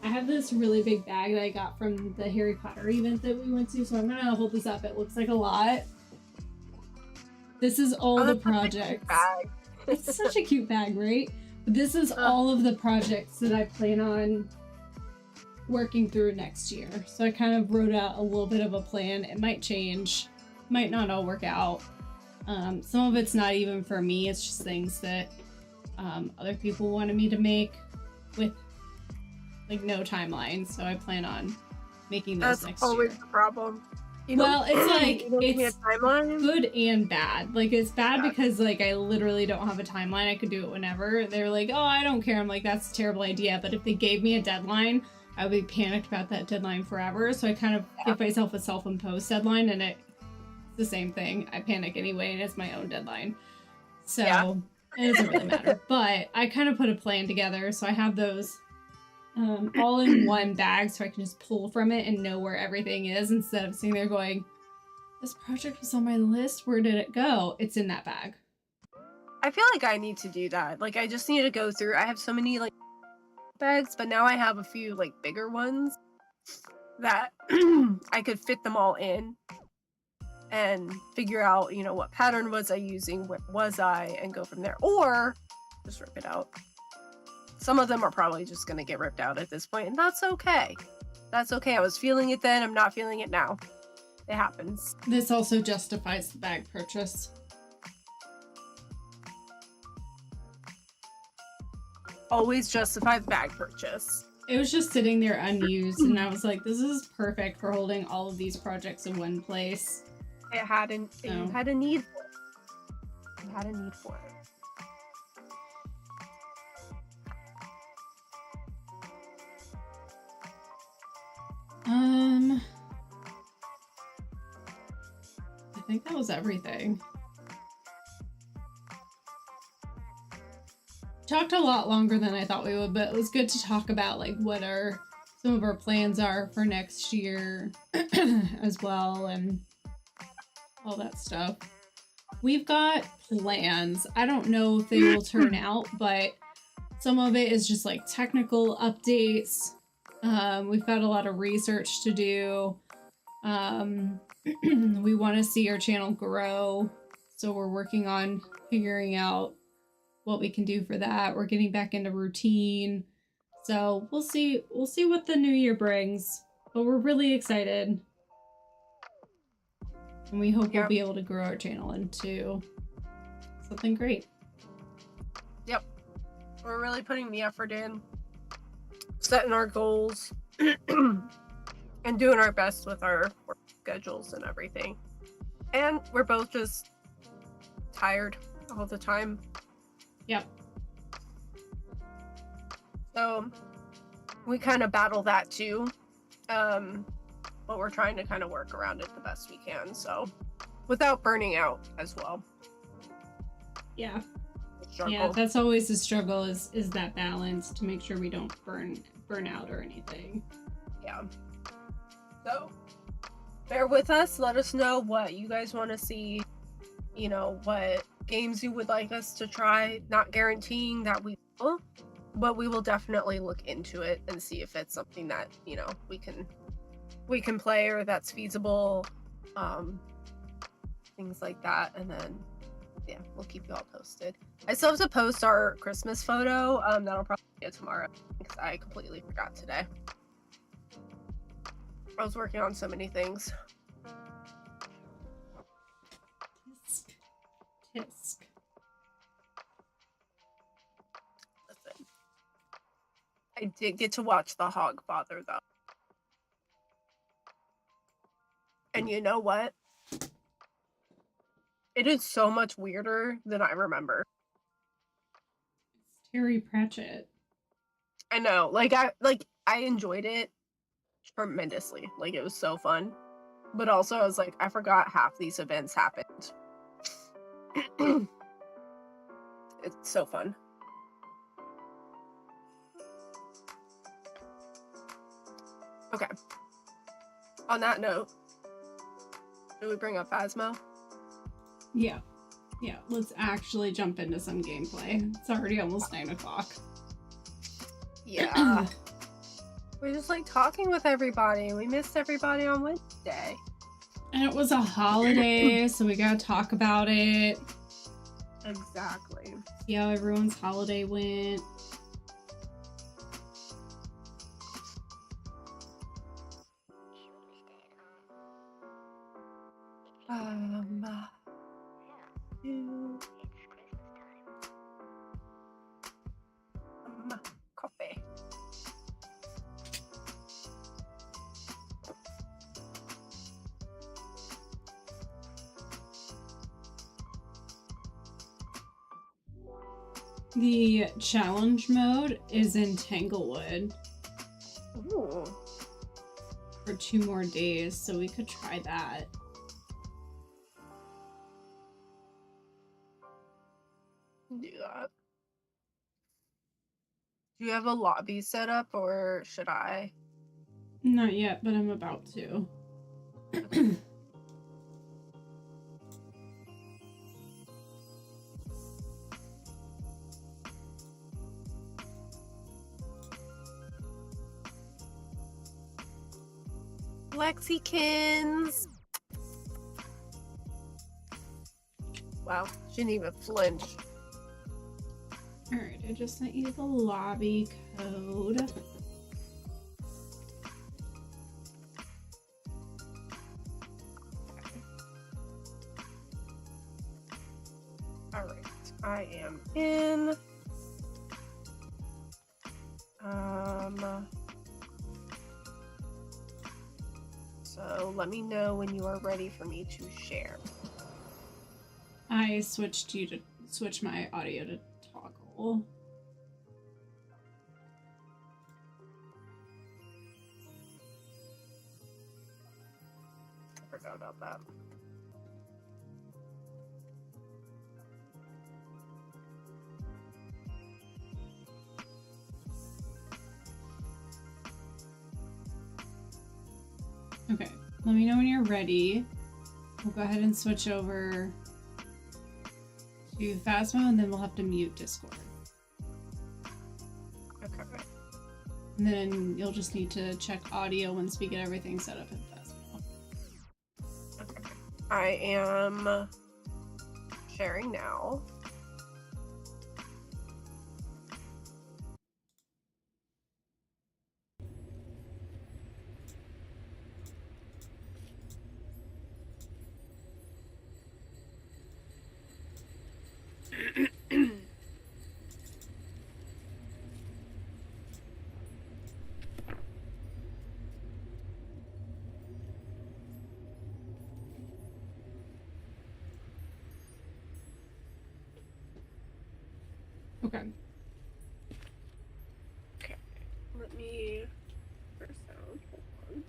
have this really big bag that I got from the Harry Potter event that we went to. So I'm gonna hold this up. It looks like a lot. This is all the projects. It's such a cute bag, right? But this is all of the projects that I plan on working through next year. So I kind of wrote out a little bit of a plan. It might change, might not all work out. Some of it's not even for me. It's just things that other people wanted me to make with like no timeline. So I plan on making those next year. That's always the problem. Well, it's like it's good and bad. Like it's bad because like I literally don't have a timeline. I could do it whenever. They're like, oh, I don't care. I'm like, that's a terrible idea. But if they gave me a deadline, I would be panicked about that deadline forever. So I kind of give myself a self-imposed deadline, and it's the same thing. I panic anyway, and it's my own deadline. So it doesn't really matter. But I kind of put a plan together. So I have those all in one bag so I can just pull from it and know where everything is instead of sitting there going, this project was on my list, where did it go? It's in that bag. I feel like I need to do that. Like I just need to go through. I have so many like bags, but now I have a few like bigger ones that I could fit them all in and figure out, you know, what pattern was I using, where was I, and go from there. Or just rip it out. Some of them are probably just going to get ripped out at this point, and that's okay. That's okay. I was feeling it then. I'm not feeling it now. It happens. This also justifies the bag purchase. Always justify the bag purchase. It was just sitting there unused, and I was like, this is perfect for holding all of these projects in one place. It hadn't. So. You had a need for it. You had a need for it. I think that was everything. Talked a lot longer than I thought we would, but it was good to talk about like what some of our plans are for next year as well, and all that stuff. We've got plans. I don't know if they will turn out, but some of it is just like technical updates. We've got a lot of research to do. We want to see our channel grow, so we're working on figuring out what we can do for that. We're getting back into routine, so we'll see what the new year brings, but we're really excited, and we hope we'll be able to grow our channel into something great. Yep, we're really putting the effort in, setting our goals and doing our best with our work schedules and everything. And we're both just tired all the time. Yep. So we kind of battle that too. But we're trying to kind of work around it the best we can, so without burning out as well. Yeah. Yeah, that's always the struggle, is that balance to make sure we don't burn out or anything. Yeah. So bear with us. Let us know what you guys want to see, you know, what games you would like us to try. Not guaranteeing that we will, but we will definitely look into it and see if it's something that, you know, we can play or that's feasible, things like that. And then yeah, we'll keep you all posted. I still have to post our Christmas photo. That'll probably be tomorrow because I completely forgot today. I was working on so many things. Tisk. Listen, I did get to watch The Hogfather though. And you know what? It is so much weirder than I remember. It's Terry Pratchett. I know. I enjoyed it tremendously. Like, it was so fun. But also, I was like, I forgot half these events happened. It's so fun. Okay. On that note, should we bring up Phasmo? Yeah. Yeah, let's actually jump into some gameplay. It's already almost 9 o'clock. Yeah. We're just like talking with everybody. We missed everybody on Wednesday. And it was a holiday, so we gotta talk about it. Exactly. See how everyone's holiday went. Coffee. The challenge mode is in Tanglewood. Ooh. For 2 more days, so we could try that. Do that. Do you have a lobby set up, or should I? Not yet, but I'm about to. Lexikins. Wow, she didn't even flinch. Alright, I just sent you the lobby code. Alright, I am in. So let me know when you are ready for me to share. I switched my audio to toggle. I forgot about that. Okay, let me know when you're ready. We'll go ahead and switch over to Phasmo, and then we'll have to mute Discord. Okay. And then you'll just need to check audio once we get everything set up in Phasmo. Okay. I am sharing now. Okay. Okay. Let me first sound. Hold on.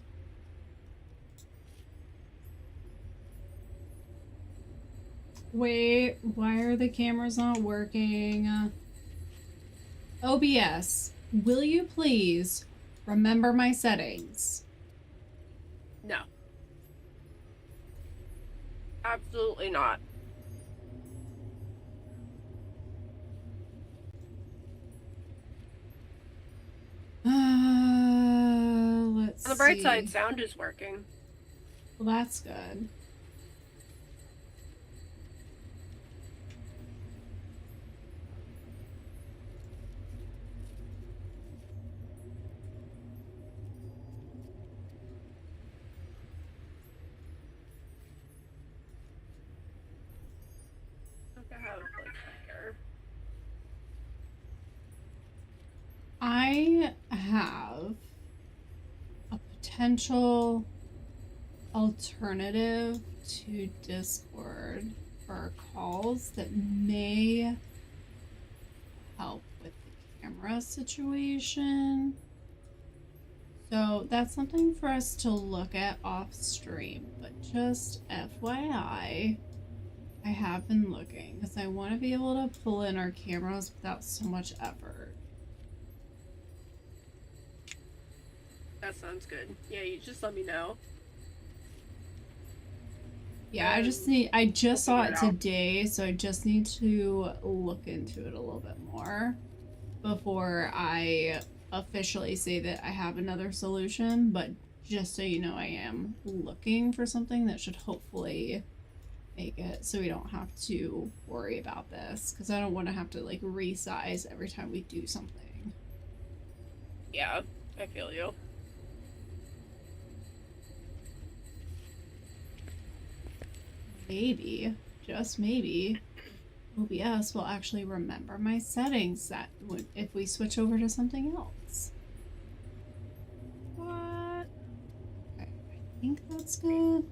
Wait, why are the cameras not working? OBS, will you please remember my settings? No. Absolutely not. Let's see. On the bright side, sound is working. Well, that's good. I have a potential alternative to Discord for calls that may help with the camera situation. So that's something for us to look at off stream, but just FYI, I have been looking because I want to be able to pull in our cameras without so much effort. That sounds good. Yeah, you just let me know. Yeah, I just saw it today, so I just need to look into it a little bit more before I officially say that I have another solution, but just so you know, I am looking for something that should hopefully make it so we don't have to worry about this, because I don't want to have to like resize every time we do something. Yeah, I feel you. Maybe, just maybe, OBS will actually remember my settings that would if we switch over to something else. What? Okay, I think that's good.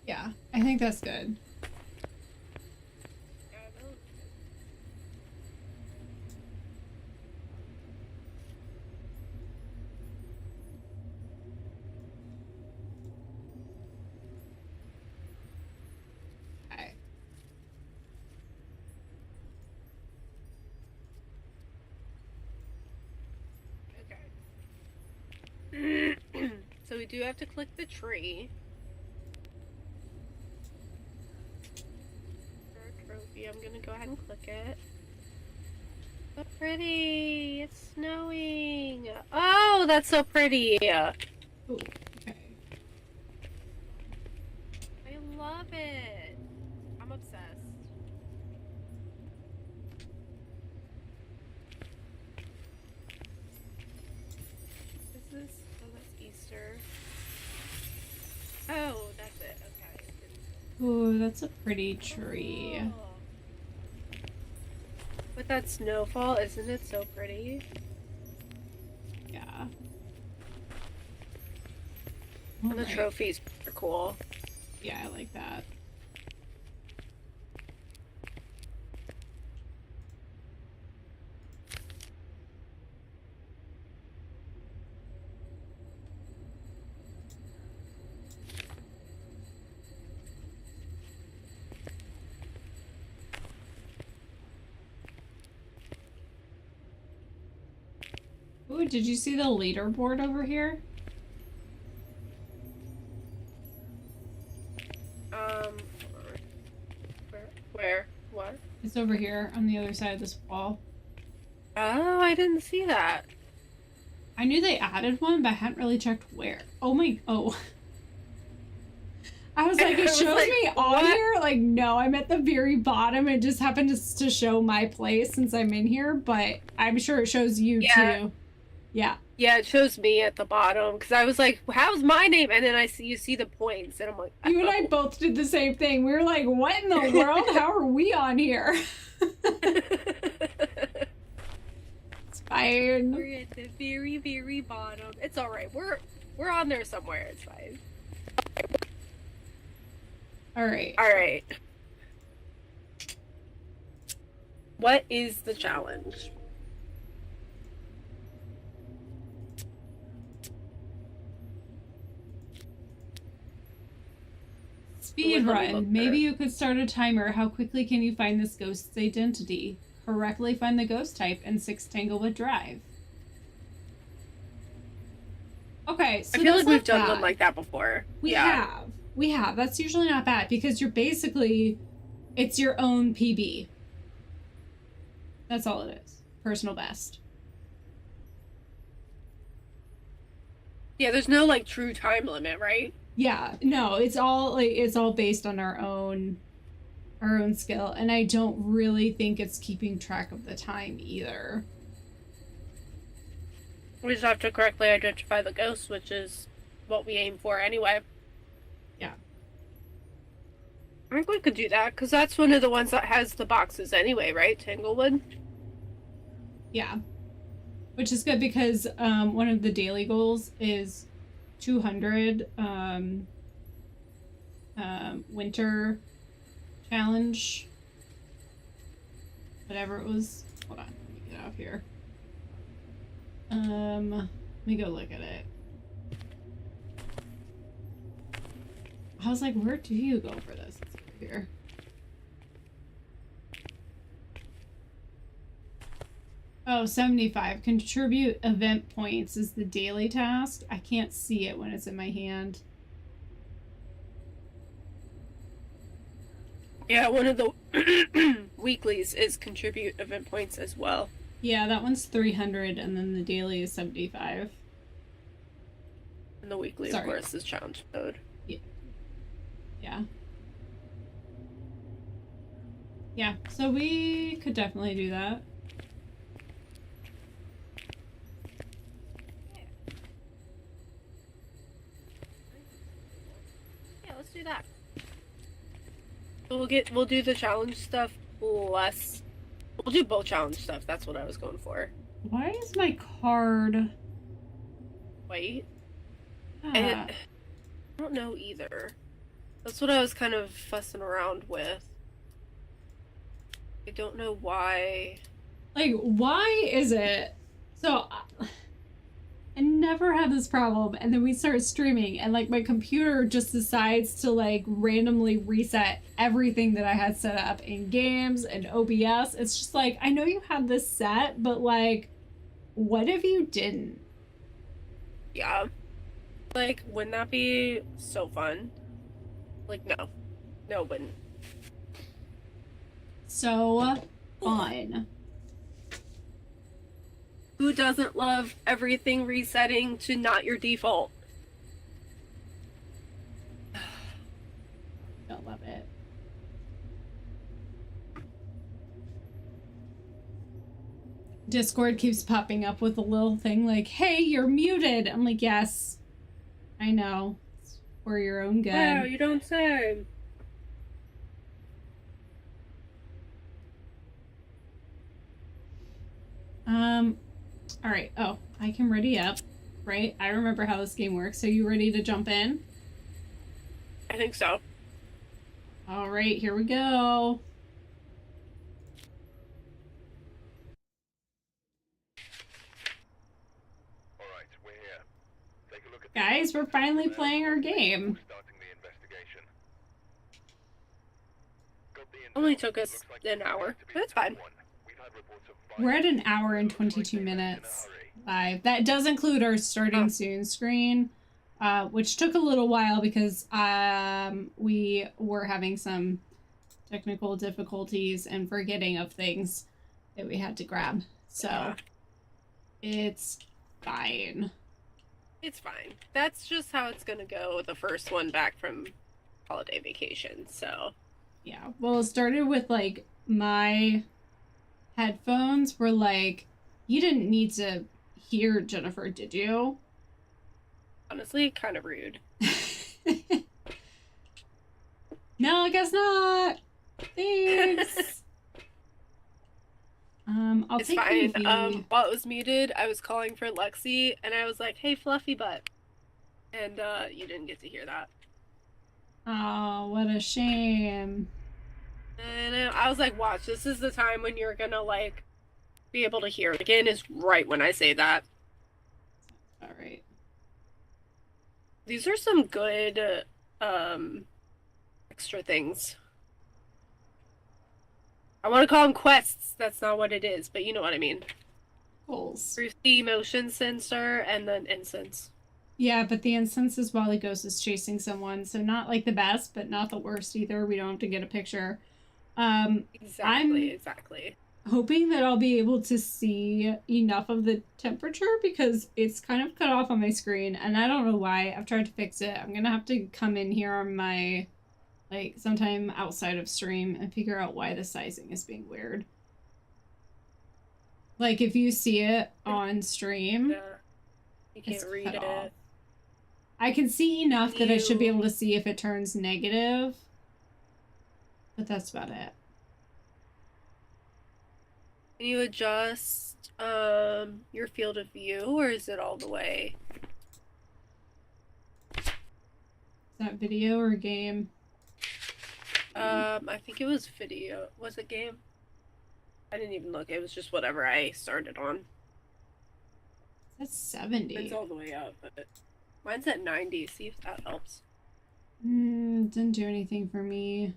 Yeah, I think that's good. Okay. Okay. So we do have to click the tree. Trophy. I'm gonna go ahead and click it. So pretty! It's snowing! Oh, that's so pretty! Ooh, okay. I love it! I'm obsessed. Is this? Oh, that's Easter. Oh, that's it. Okay. Ooh, that's a pretty tree. Oh. With that snowfall, isn't it so pretty? Yeah. And the Alright. trophies are cool. Yeah, I like that. Ooh, did you see the leaderboard over here? Where? What? It's over here on the other side of this wall. Oh, I didn't see that. I knew they added one, but I hadn't really checked where. Oh my, oh. I was like, it shows me on here? Like, no, I'm at the very bottom. It just happened to show my place since I'm in here, but I'm sure it shows you too. Yeah. Yeah, it shows me at the bottom because I was like, "How's my name?" And then you see the points, and I'm like, You and I both did the same thing. We were like, "What in the world? How are we on here?" It's fine. We're at the very, very bottom. It's all right. We're on there somewhere. It's fine. All right. All right. What is the challenge? Speed run. Maybe you could start a timer. How quickly can you find this ghost's identity? Correctly find the ghost type and 6 Tanglewood Drive. Okay, so I feel like we've done one like that before. We have. That's usually not bad because you're basically, it's your own PB. That's all it is. Personal best. Yeah, there's no like true time limit, right? Yeah, no, it's all based on our own skill, and I don't really think it's keeping track of the time either. We just have to correctly identify the ghost, which is what we aim for anyway. Yeah. I think we could do that, because that's one of the ones that has the boxes anyway, right? Tanglewood? Yeah. Which is good because one of the daily goals is 200 winter challenge. Whatever it was. Hold on, let me get out of here. Let me go look at it. I was like, where do you go for this? It's over here. Oh, 75. Contribute event points is the daily task. I can't see it when it's in my hand. Yeah, one of the weeklies is contribute event points as well. Yeah, that one's 300, and then the daily is 75. And the weekly, Sorry. of course, is challenge mode. Yeah. Yeah, so we could definitely do that. Yeah, let's do that. We'll do the challenge stuff plus we'll do both challenge stuff. That's what I was going for. Why is my card Wait. ah. I don't know either. That's what I was kind of fussing around with. I don't know why. Like, why is it? So, I never had this problem, and then we start streaming, and like my computer just decides to like randomly reset everything that I had set up in games and OBS. It's just like, I know you had this set, but like, what if you didn't? Yeah. Like, wouldn't that be so fun? Like, no. No, it wouldn't. So fun. Who doesn't love everything resetting to not your default? Don't love it. Discord keeps popping up with a little thing like, hey, you're muted. I'm like, yes, I know. It's for your own good. Wow, you don't say. All right. Oh, I can ready up, right? I remember how this game works. So you ready to jump in? I think so. All right, here we go. All right, we're here. Take a look at Guys, we're finally playing our game. starting the investigation. Only took us an hour. That's fine. We're at an hour and 22 minutes live. That does include our starting soon screen, which took a little while because we were having some technical difficulties and forgetting of things that we had to grab. So it's fine. It's fine. That's just how it's gonna go the first one back from holiday vacation, so. Yeah, well, it started with like my headphones were like, you didn't need to hear Jennifer, did you? Honestly, kind of rude. No, I guess not. Thanks. I'll It's take fine. the While it was muted, I was calling for Lexi, and I was like, "Hey, fluffy butt," and you didn't get to hear that. Oh, what a shame. And I was like, "Watch, this is the time when you're gonna like be able to hear it again." Is right when I say that. All right. These are some good extra things. I want to call them quests. That's not what it is, but you know what I mean. Goals. There's the motion sensor and then incense. Yeah, but the incense is while the ghost is chasing someone, so not like the best, but not the worst either. We don't have to get a picture. Exactly. Hoping that I'll be able to see enough of the temperature because it's kind of cut off on my screen, and I don't know why. I've tried to fix it. I'm gonna have to come in here on my, like, sometime outside of stream and figure out why the sizing is being weird. Like, if you see it on stream, Yeah. You can't read it. off. I can see enough that I should be able to see if it turns negative, but that's about it. Can you adjust your field of view, or is it all the way? Is that video or game? I think it was video. Was it game? I didn't even look. It was just whatever I started on. That's 70. It's all the way up, but mine's at 90. See if that helps. Didn't do anything for me.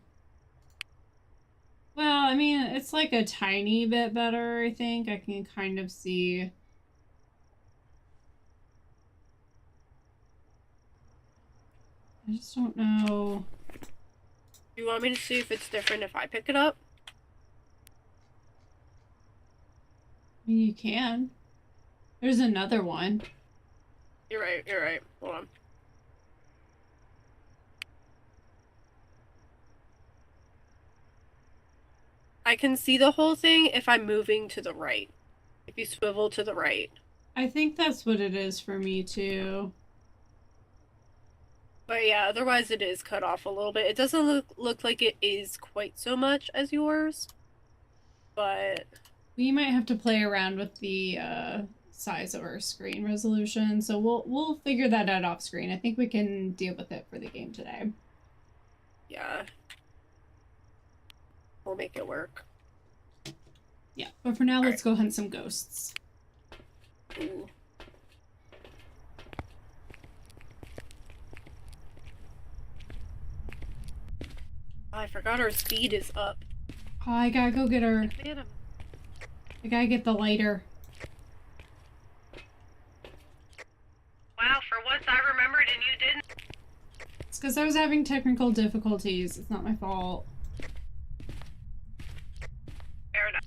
Well, I mean, it's like a tiny bit better, I think. I can kind of see. I just don't know. Do you want me to see if it's different if I pick it up? I mean, you can. There's another one. You're right, you're right. Hold on. I can see the whole thing if I'm moving to the right. If you swivel to the right. I think that's what it is for me too. But yeah, otherwise it is cut off a little bit. It doesn't look like it is quite so much as yours. But We might have to play around with the size of our screen resolution, so we'll figure that out off screen. I think we can deal with it for the game today. yeah. We'll make it work. Yeah, but for now, let's go hunt some ghosts. Ooh. Oh, I forgot our speed is up. Oh, I gotta go get her. Man, I gotta get the lighter. Wow, for once I remembered and you didn't. It's because I was having technical difficulties. It's not my fault. Fair enough.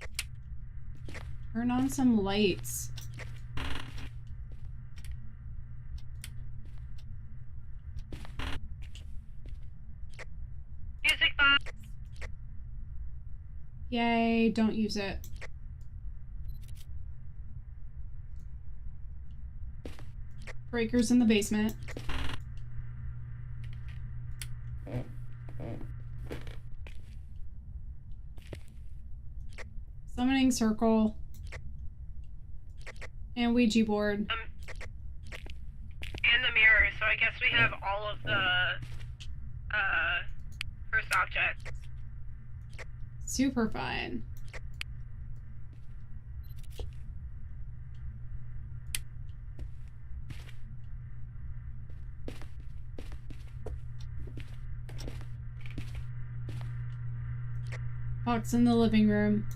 Turn on some lights. Music box. Yay, don't use it. Breakers in the basement. Summoning circle. And Ouija board. And the mirror, so I guess we have all of the first objects. Super fun. Box in the living room.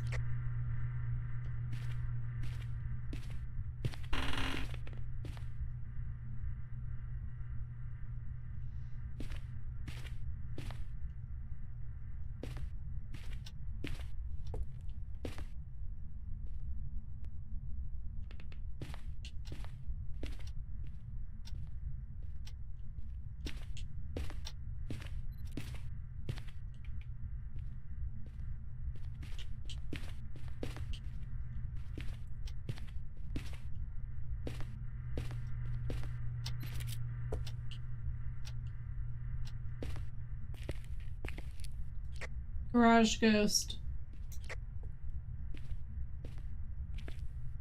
Garage ghost.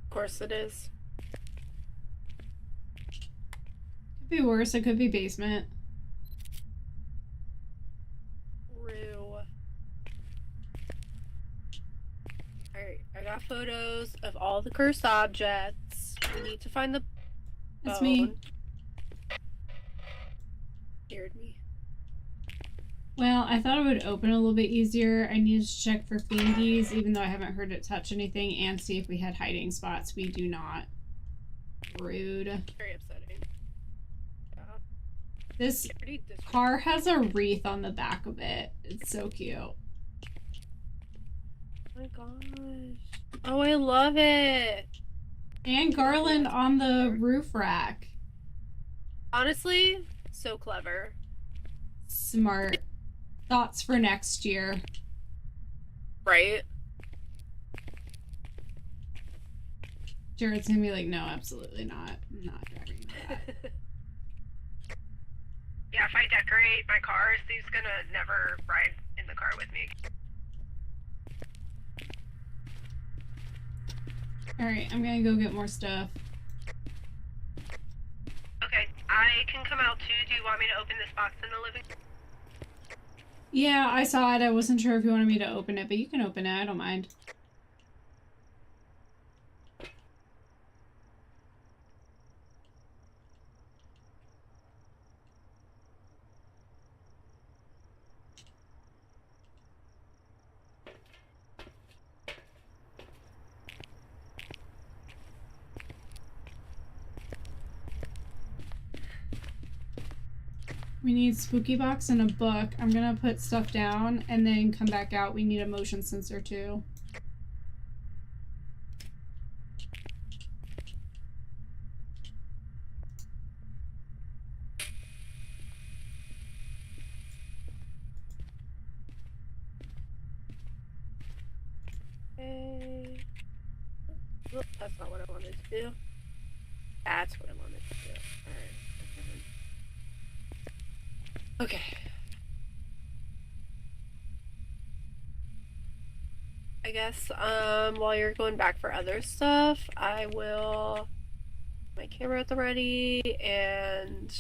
of course it is. Could be worse. It could be basement. Rue. Alright, I got photos of all the cursed objects. We need to find the That's bone. me. Scared me. Well, I thought it would open a little bit easier. I needed to check for fingies, even though I haven't heard it touch anything, and see if we had hiding spots. We do not. Rude. Very upsetting. Yeah. This car has a wreath on the back of it. It's so cute. Oh my gosh. Oh, I love it. And garland on the roof rack. Honestly, so clever. Smart. Thoughts for next year. Right? Jared's gonna be like, no, absolutely not. I'm not driving that. Yeah, if I decorate my car, Steve's gonna never ride in the car with me. Alright, I'm gonna go get more stuff. Okay, I can come out too. Do you want me to open this box in the living room? Yeah, I saw it. I wasn't sure if you wanted me to open it, but you can open it. I don't mind. We need spooky box and a book. I'm gonna put stuff down and then come back out. We need a motion sensor too. Oh, that's not what I wanted to do. That's what I wanted to do. Alright. Okay. I guess, while you're going back for other stuff, I will my camera at the ready, and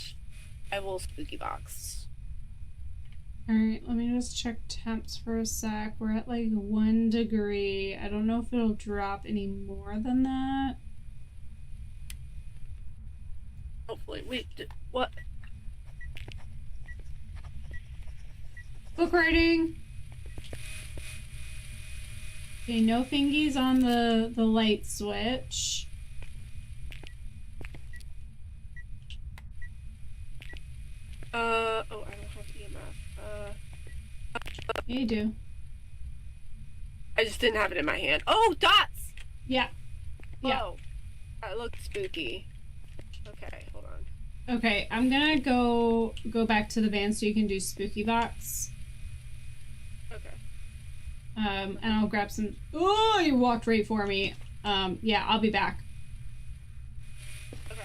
I will spooky box. Alright, let me just check temps for a sec. We're at like 1 degree. I don't know if it'll drop any more than that. Hopefully. Wait, what? Book writing! Okay, no fingies on the light switch. Oh, I don't have EMF. Yeah, you do. I just didn't have it in my hand. Oh, dots! Yeah. Yeah. Oh, that looked spooky. Okay, hold on. Okay, I'm gonna go back to the van so you can do spooky box. Okay. And I'll grab some. Oh, you walked right for me. Yeah, I'll be back. Okay.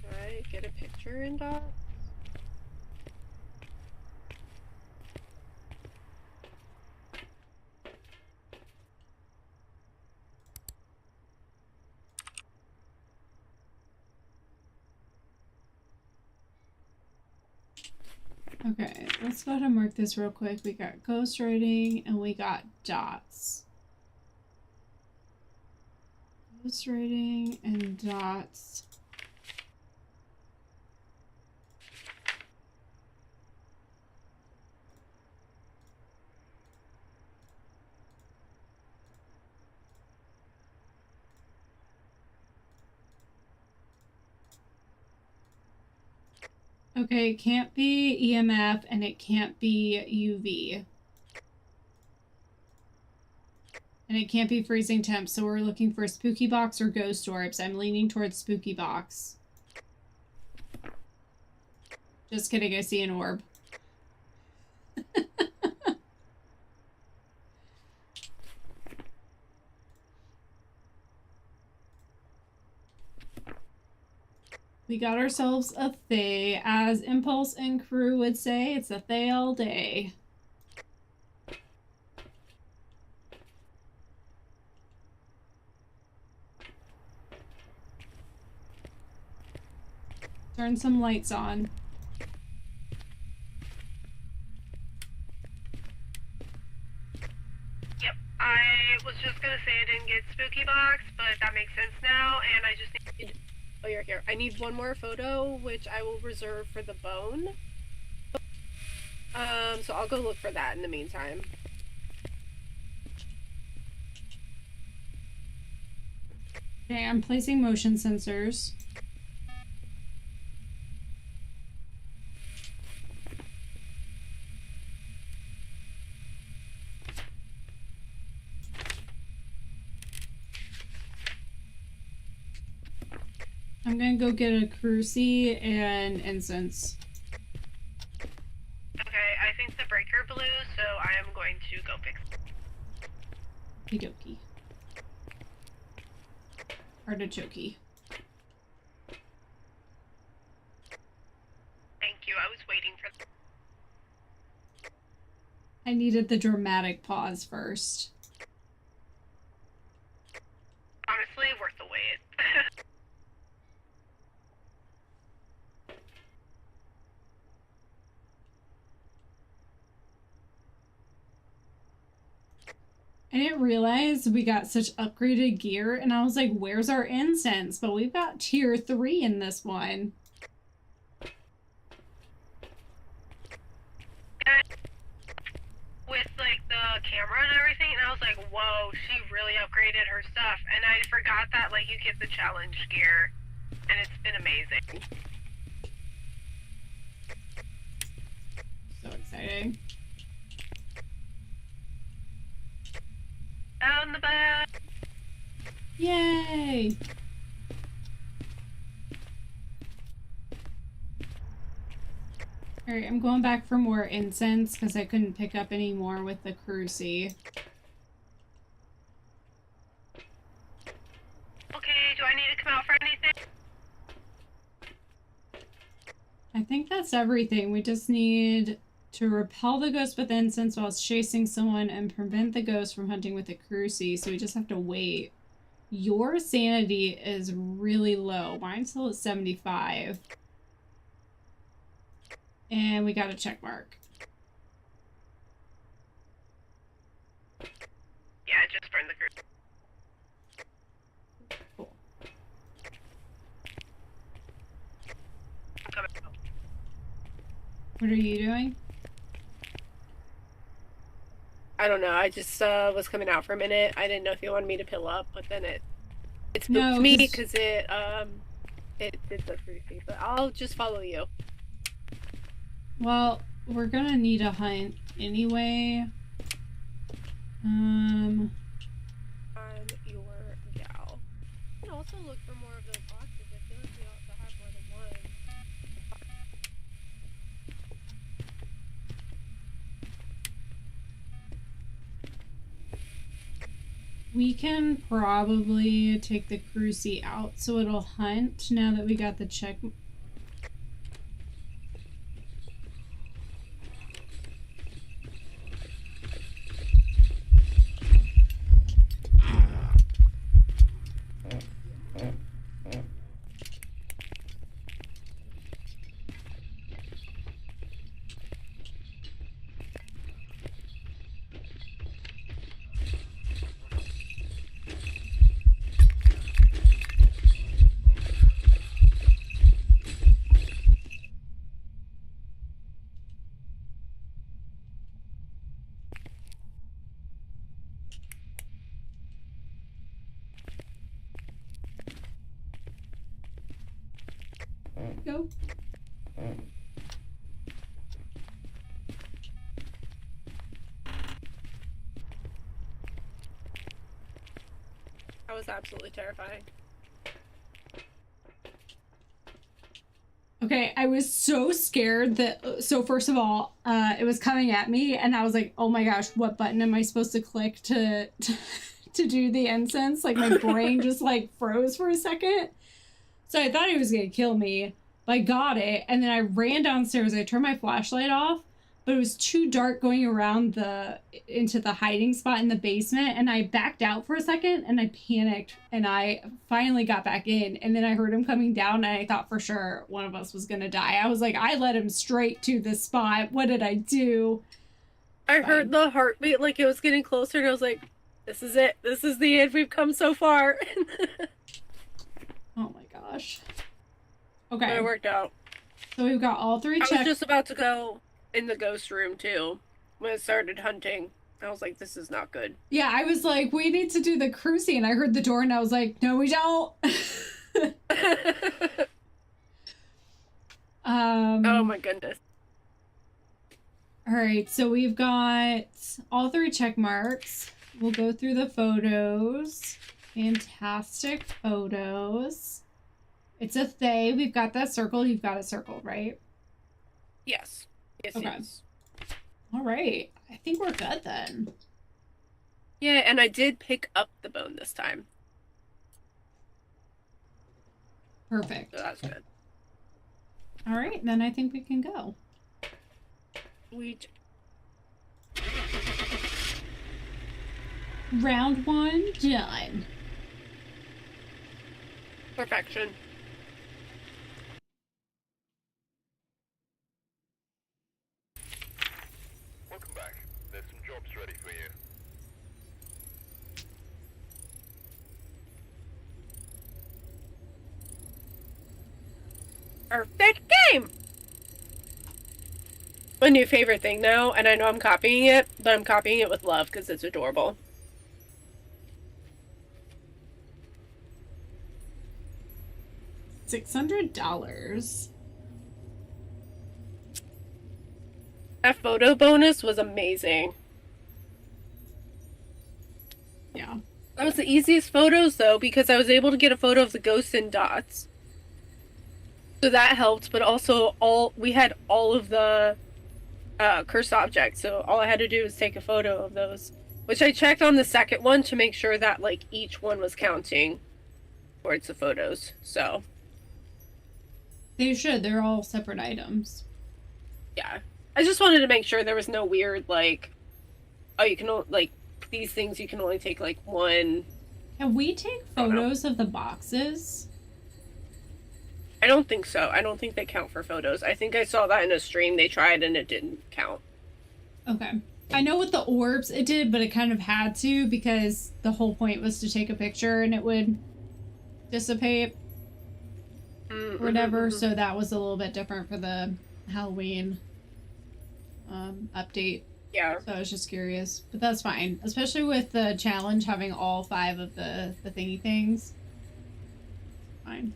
Can I get a picture in dots? Okay, let's go ahead and mark this real quick. We got ghostwriting and we got dots. Ghostwriting and dots. Okay, it can't be EMF and it can't be UV. And it can't be freezing temp, so we're looking for spooky box or ghost orbs. I'm leaning towards spooky box. Just kidding, I see an orb. We got ourselves a Thay. As Impulse and crew would say, it's a Thay all day. Turn some lights on. Yep. I was just gonna say I didn't get spooky box, but that makes sense now, and I just need... Oh, you're here. I need one more photo, which I will reserve for the bone. So I'll go look for that in the meantime. Okay, I'm placing motion sensors. I'm gonna go get a cruci and incense. Okay, I think the breaker blew, so I am going to go fix it. Okie dokie. Artichoke. Thank you, I was waiting for... I needed the dramatic pause first. Honestly, worth the wait. I didn't realize we got such upgraded gear, and I was like, where's our incense? But we've got tier 3 in this one. With like the camera and everything, and I was like, whoa, she really upgraded her stuff. And I forgot that like you get the challenge gear, and it's been amazing. So exciting. Down the back. Yay! Alright, I'm going back for more incense because I couldn't pick up any more with the cruci. I think that's everything. We just need to repel the ghost with incense while it's chasing someone and prevent the ghost from hunting with a cruci. So we just have to wait. Your sanity is really low. Mine's still at 75. And we got a check mark. Yeah, just burn the group. Cool. I'm coming out. What are you doing? I don't know. I just was coming out for a minute. I didn't know if you wanted me to pill up, but then it spooked No, me 'cause- because it did the creepy. But I'll just follow you. Well, we're gonna need a hunt anyway. I'm your gal. You can also look for more of those boxes. I feel like we also have more than one. We can probably take the cruci out so it'll hunt now that we got the check. Go. That was absolutely terrifying. Okay, I was so scared that, so first of all, it was coming at me and I was like, oh my gosh, what button am I supposed to click to do the incense? Like my brain just like froze for a second. So I thought he was gonna kill me, but I got it. And then I ran downstairs, I turned my flashlight off, but it was too dark going around into the hiding spot in the basement. And I backed out for a second and I panicked and I finally got back in. And then I heard him coming down and I thought for sure one of us was gonna die. I was like, I led him straight to the spot. What did I do? I heard the heartbeat like it was getting closer and I was like, this is it. This is the end. We've come so far. Oh my gosh. But Okay, it worked out. so we've got all three I was checks. just about to go in the ghost room too when it started hunting. I was like, this is not good. Yeah, I was like, we need to do the cruci, and I heard the door and I was like, no, we don't. Oh my goodness. All right, so we've got all three check marks. We'll go through the photos. Fantastic photos. It's a they. We've got that circle. You've got it circled, right? Yes. Yes, Okay. yes. All right. I think we're good then. Yeah, and I did pick up the bone this time. Perfect. So that's good. All right, then I think we can go. Round one done. Perfection. Welcome back. There's some jobs ready for you. Perfect game! My new favorite thing now, and I know I'm copying it, but I'm copying it with love because it's adorable. $600. That photo bonus was amazing. Yeah. That was the easiest photos though, because I was able to get a photo of the ghosts and dots. So that helped, but also we had all of the cursed objects, so all I had to do was take a photo of those. Which I checked on the second one to make sure that like each one was counting towards the photos. So They should. They're all separate items. Yeah. I just wanted to make sure there was no weird, like, oh, you can only, like, these things you can only take, like, one. Can we take photos of the boxes? I don't think so. I don't think they count for photos. I think I saw that in a stream. They tried and it didn't count. Okay. I know with the orbs it did, but it kind of had to because the whole point was to take a picture and it would dissipate or whatever. So that was a little bit different for the Halloween update. Yeah. So I was just curious, but that's fine, especially with the challenge having all 5 of the thingy things. Fine.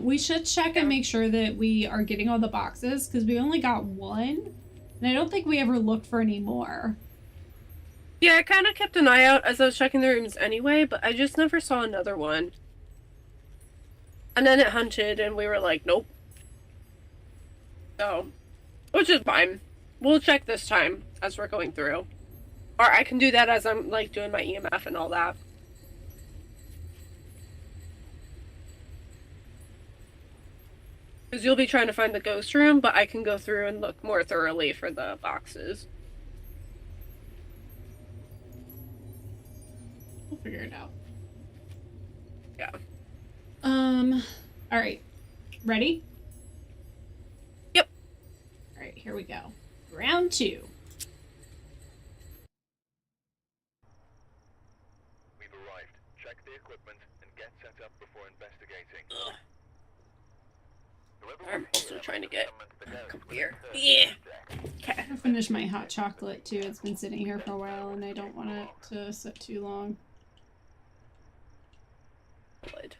We should check and make sure that we are getting all the boxes because we only got 1, and I don't think we ever looked for any more. Yeah, I kind of kept an eye out as I was checking the rooms anyway, but I just never saw another one. And then it hunted, and we were like, nope. So, which is fine. We'll check this time as we're going through. Or I can do that as I'm, like, doing my EMF and all that. Because you'll be trying to find the ghost room, but I can go through and look more thoroughly for the boxes. We'll figure it out. Yeah. All right. Ready? Yep. All right, here we go. Round 2. We've arrived. Check the equipment and get set up before investigating. Ugh. Whoever I'm was also here trying to must get come into the garage come with here. the Yeah. deck. I finished my hot chocolate too. It's been sitting here for a while and I don't want it to sit too long. Good.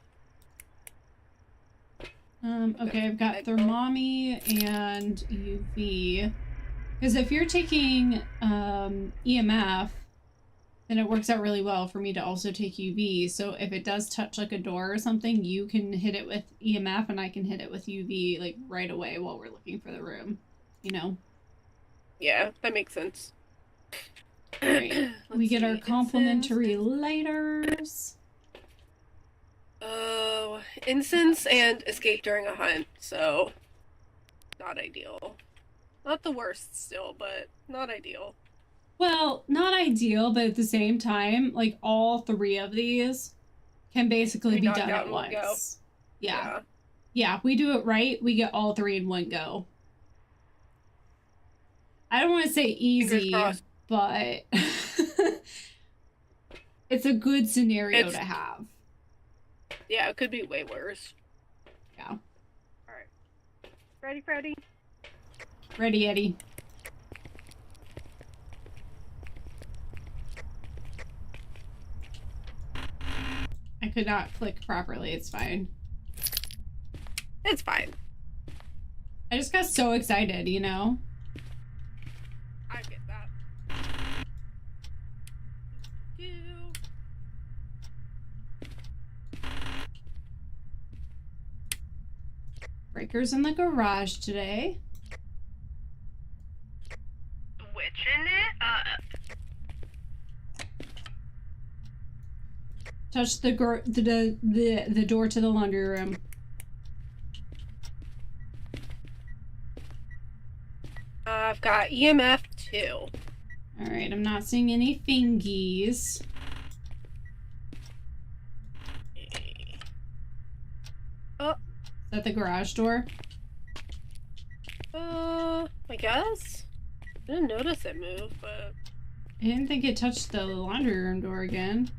Okay, I've got thermomy and UV. Because if you're taking EMF, then it works out really well for me to also take UV. So if it does touch like a door or something, you can hit it with EMF and I can hit it with UV like right away while we're looking for the room. You know? Yeah, that makes sense. Alright. We get our see. complimentary lighters. Oh, incense and escape during a hunt, so not ideal. Not the worst still, but not ideal. Well, not ideal, but at the same time, like all 3 of these can basically be done at once. Yeah. Yeah, if we do it right, we get all 3 in one go. I don't want to say easy, but it's a good scenario to have. Yeah, it could be way worse. Yeah. Alright. Ready, Freddy? Ready, Eddie. I could not click properly, it's fine. It's fine. I just got so excited, you know? I get that. Breaker's in the garage today. Switching it up. Touch the door to the laundry room. I've got EMF 2. Alright, I'm not seeing any fingies. Oh. Is that the garage door? I guess? I didn't notice it move, but... I didn't think it touched the laundry room door again.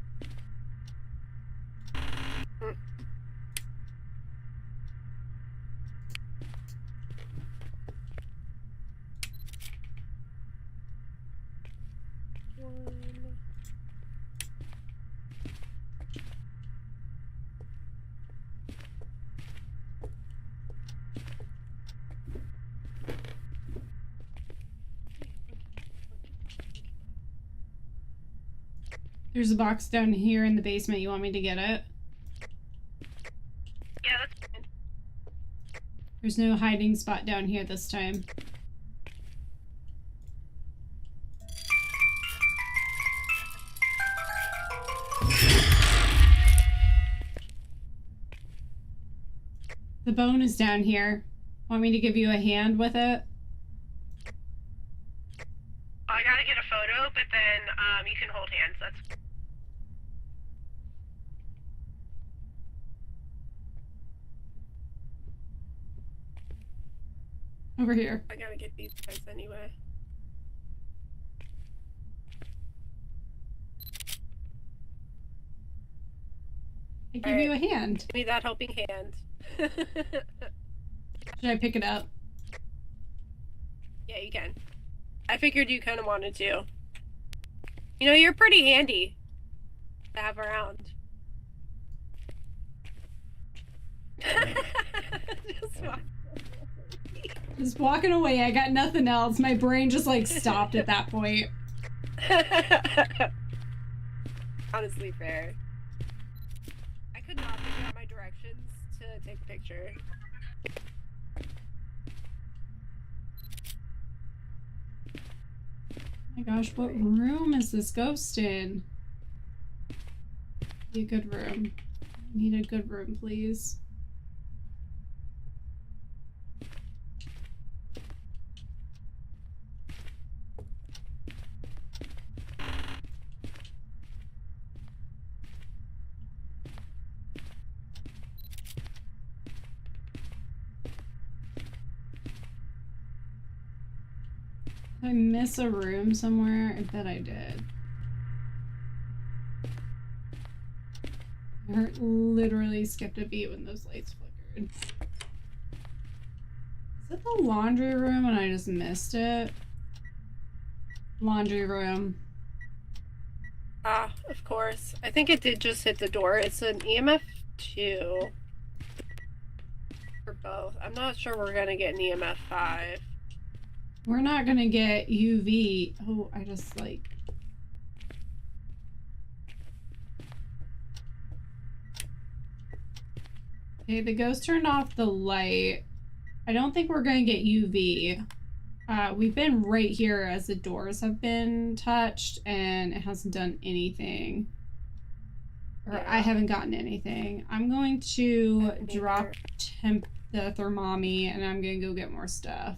There's a box down here in the basement. You want me to get it? Yeah, that's fine. There's no hiding spot down here this time. The bone is down here. Want me to give you a hand with it? I gotta get a photo, but then you can hold hands. That's Over here. I gotta get these guys anyway. I give you a hand. Give me that helping hand. Should I pick it up? Yeah, you can. I figured you kind of wanted to. You know, you're pretty handy to have around. Just walking away. I got nothing else. My brain just like stopped at that point. Honestly fair. I could not figure out my directions to take a picture. Oh my gosh, what room is this ghost in? Be a good room. I need a good room, please. Did I miss a room somewhere? I bet I did. I literally skipped a beat when those lights flickered. Is it the laundry room and I just missed it? Laundry room. Ah, of course. I think it did just hit the door. It's an EMF 2. For both. I'm not sure we're gonna get an EMF 5. We're not gonna get UV. Oh, I just like... Okay, the ghost turned off the light. I don't think we're gonna get UV. We've been right here as the doors have been touched and it hasn't done anything. Or Yeah. I haven't gotten anything. I'm going to drop the thermometer and I'm gonna go get more stuff.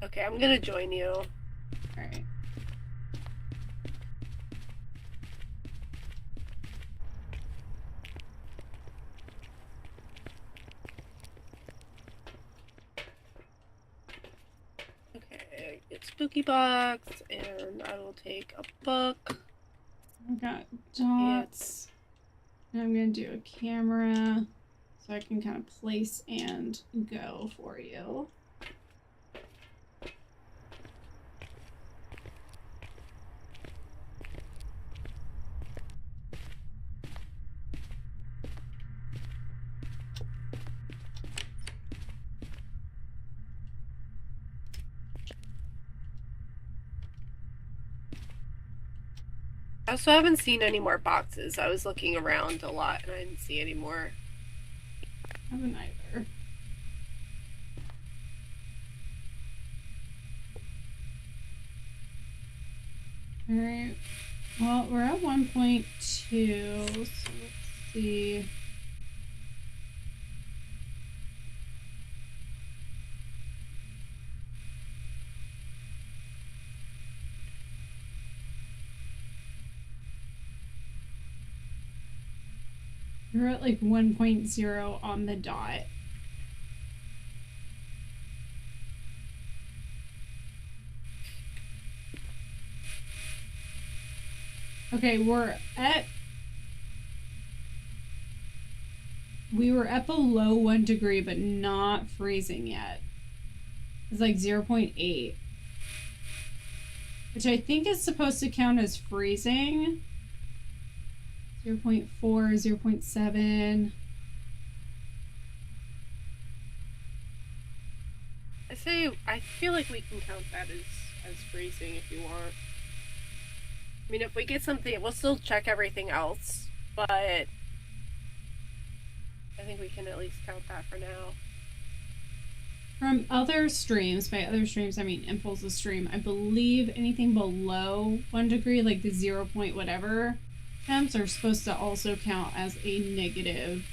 Okay, I'm gonna join you. Alright. Okay, get spooky box, and I will take a book. I've got dots. And I'm gonna do a camera so I can kind of place and go for you. I also haven't seen any more boxes. I was looking around a lot and I didn't see any more. I haven't either. Alright. Well, we're at 1.2, so let's see. We're at like 1.0 on the dot. Okay, we were at below 1 degree, but not freezing yet. It's like 0.8. Which I think is supposed to count as freezing. 0.4, 0.7. I feel like we can count that as freezing if you want. I mean, if we get something, we'll still check everything else, but I think we can at least count that for now. From other streams, by other streams I mean Impulse's stream, I believe anything below 1 degree, like the 0 point whatever temps, are supposed to also count as a negative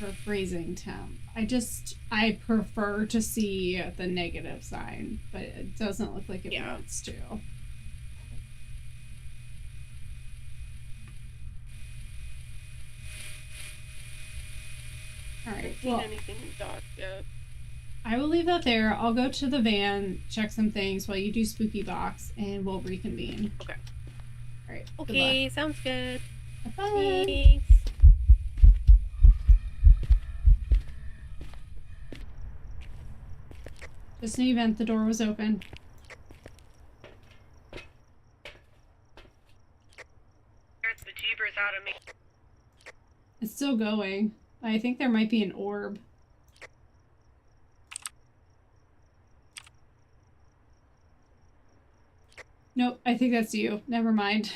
or freezing temp. I prefer to see the negative sign, but it doesn't look like it wants to. Alright, well, anything in dots yet. I will leave that there. I'll go to the van, check some things while you do Spooky Box, and we'll reconvene. Okay. Alright. Okay, sounds good. Bye. Thanks. Just an event, the door was open. Scared the jeebers out of me. It's still going. I think there might be an orb. Nope, I think that's you. Never mind.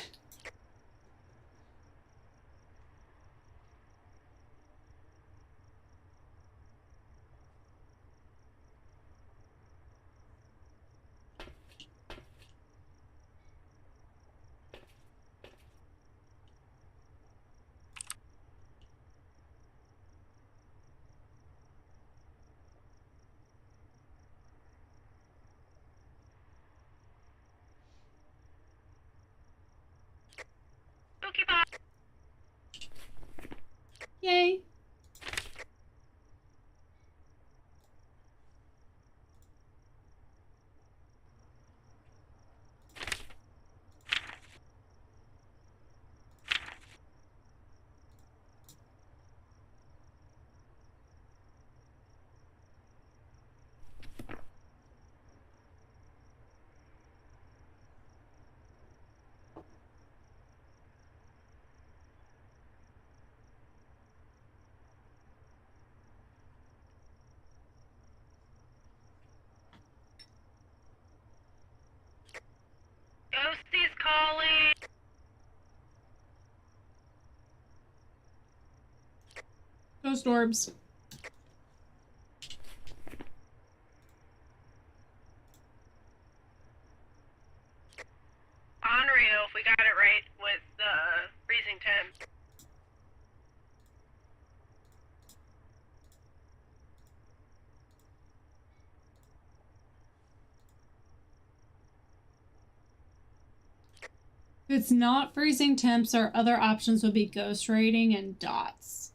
Spooky box. Yay! Ghosties calling. Ghost orbs. Onryo, if we got it right with the freezing temp. If it's not freezing temps, our other options would be ghost rating and dots.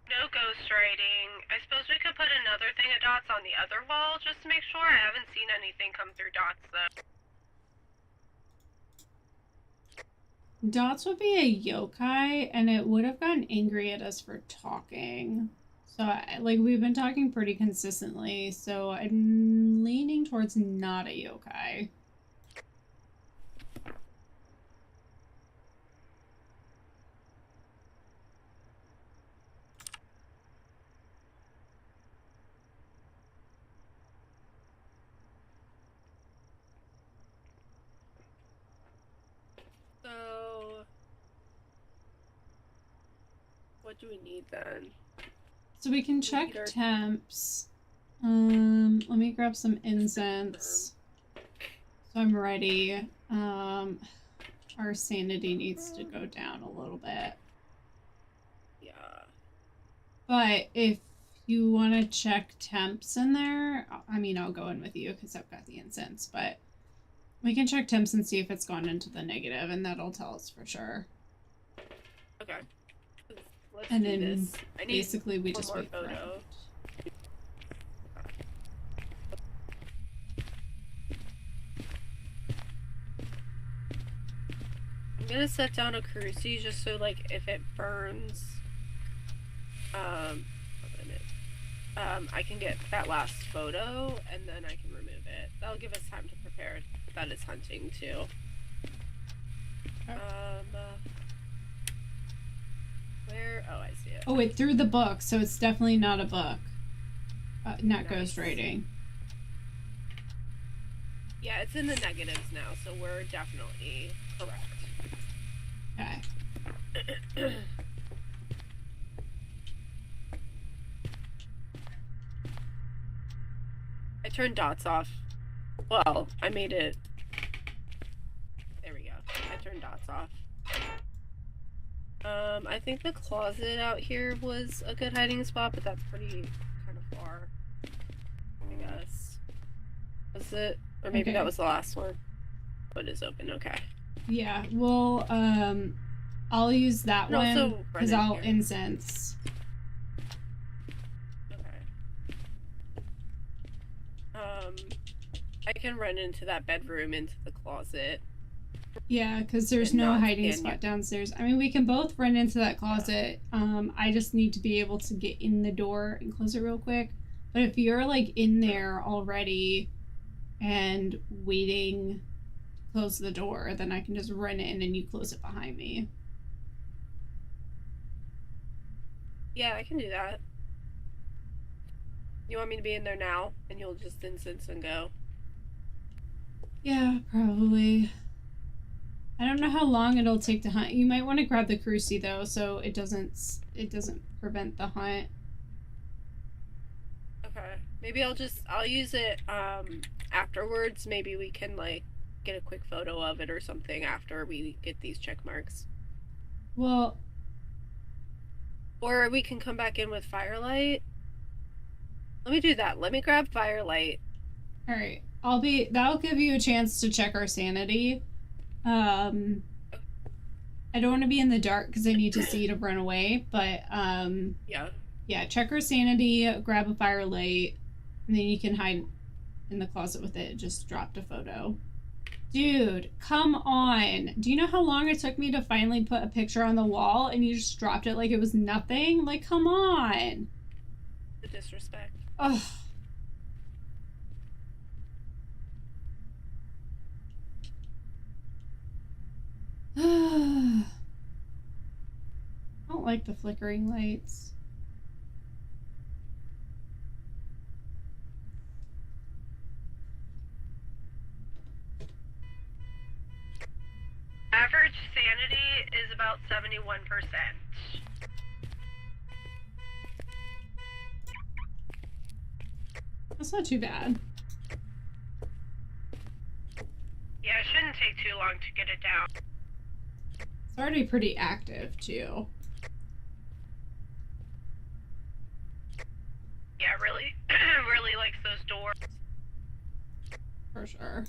No ghost writing. I suppose we could put another thing of dots on the other wall just to make sure. I haven't seen anything come through dots though. Dots would be a yokai, and it would have gotten angry at us for talking. So, like, we've been talking pretty consistently, so I'm leaning towards not a yokai. So, what do we need then? So we can check Meter. temps. Let me grab some incense. So I'm ready. Our sanity needs to go down a little bit. Yeah. But if you want to check temps in there, I mean, I'll go in with you because I've got the incense, but we can check temps and see if it's gone into the negative, and that'll tell us for sure. Okay. Let's And do then this. I need basically we one just more wait for it. photo. I'm gonna set down a cruci just so, like, if it burns, I can get that last photo and then I can remove it. That'll give us time to prepare that it's hunting too. Okay. Where? Oh, I see it. Oh, it threw the book, so it's definitely not a book. Not Nice. ghost rating. Yeah, it's in the negatives now, so we're definitely correct. Okay. I turned dots off. Well, I made it. There we go. I turned dots off. I think the closet out here was a good hiding spot, but that's pretty kind of far, I guess. Was it? Or maybe Okay. that was the last one. Oh, it is open, okay. Yeah, well, I'll use that And also one run because in I'll here. incense. Okay. I can run into that bedroom, into the closet. Yeah, because there's And no not hiding stand spot downstairs. I mean, we can both run into that closet. I just need to be able to get in the door and close it real quick. But if you're like in there already and waiting to close the door, then I can just run in and you close it behind me. Yeah, I can do that. You want me to be in there now? And you'll just incense and go? Yeah, probably. I don't know how long it'll take to hunt. You might want to grab the cruci though, so it doesn't prevent the hunt. Okay. Maybe I'll use it afterwards. Maybe we can like get a quick photo of it or something after we get these check marks. Well, or we can come back in with firelight. Let me do that. Let me grab firelight. all right. That'll give you a chance to check our sanity. I don't want to be in the dark because I need to see to run away, but yeah, check our sanity, grab a firelight, and then you can hide in the closet with it. Just dropped a photo. Dude, come on. Do you know how long it took me to finally put a picture on the wall and you just dropped it like it was nothing? Like, come on. The disrespect. Ugh. I don't like the flickering lights. Average sanity is about 71%. That's not too bad. Yeah, it shouldn't take too long to get it down. It's already pretty active, too. Yeah, really, really likes those doors. For sure.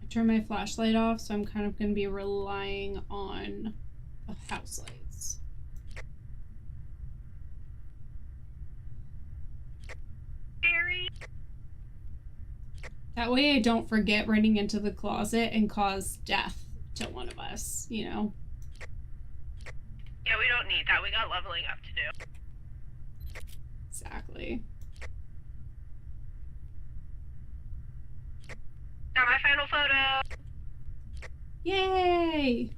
Turn my flashlight off, so I'm kind of going to be relying on the house lights. Scary. That way I don't forget running into the closet and cause death to one of us, you know? Yeah, we don't need that. We got leveling up to do. Exactly. Got my final photo. Yay!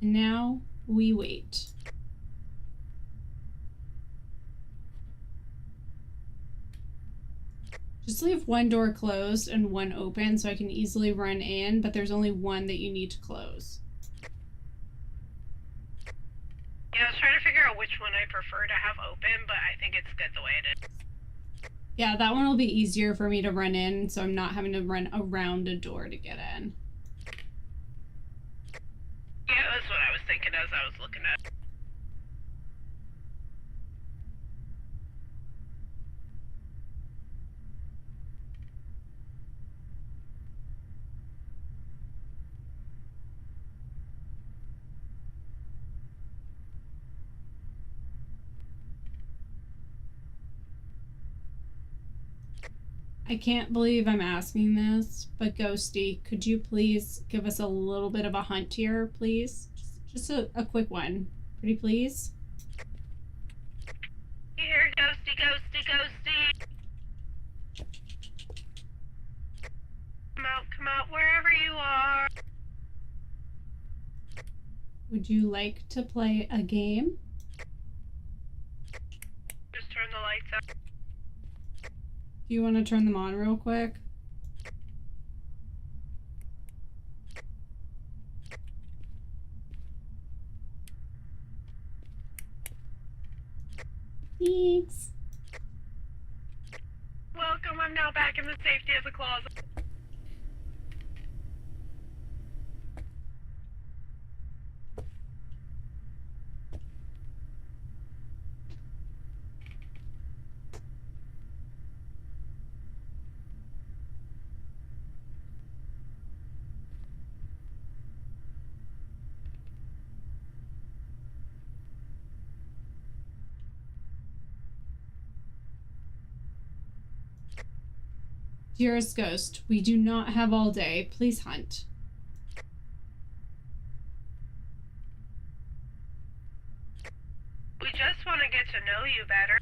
And now we wait. Just leave one door closed and one open so I can easily run in, but there's only one that you need to close. Yeah, I was trying to figure out which one I prefer to have open, but I think it's good the way it is. Yeah, that one will be easier for me to run in, so I'm not having to run around a door to get in. Yeah, that's what I was thinking as I was looking at. I can't believe I'm asking this, but Ghosty, could you please give us a little bit of a hunt here, please? Just a quick one. Pretty please? Here, ghosty, ghosty, ghosty. Come out, wherever you are. Would you like to play a game? Just turn turn the lights up. Do you want to turn them on real quick? Thanks. Welcome, I'm now back in the safety of the closet. Dearest Ghost, we do not have all day. Please hunt. We just want to get to know you better.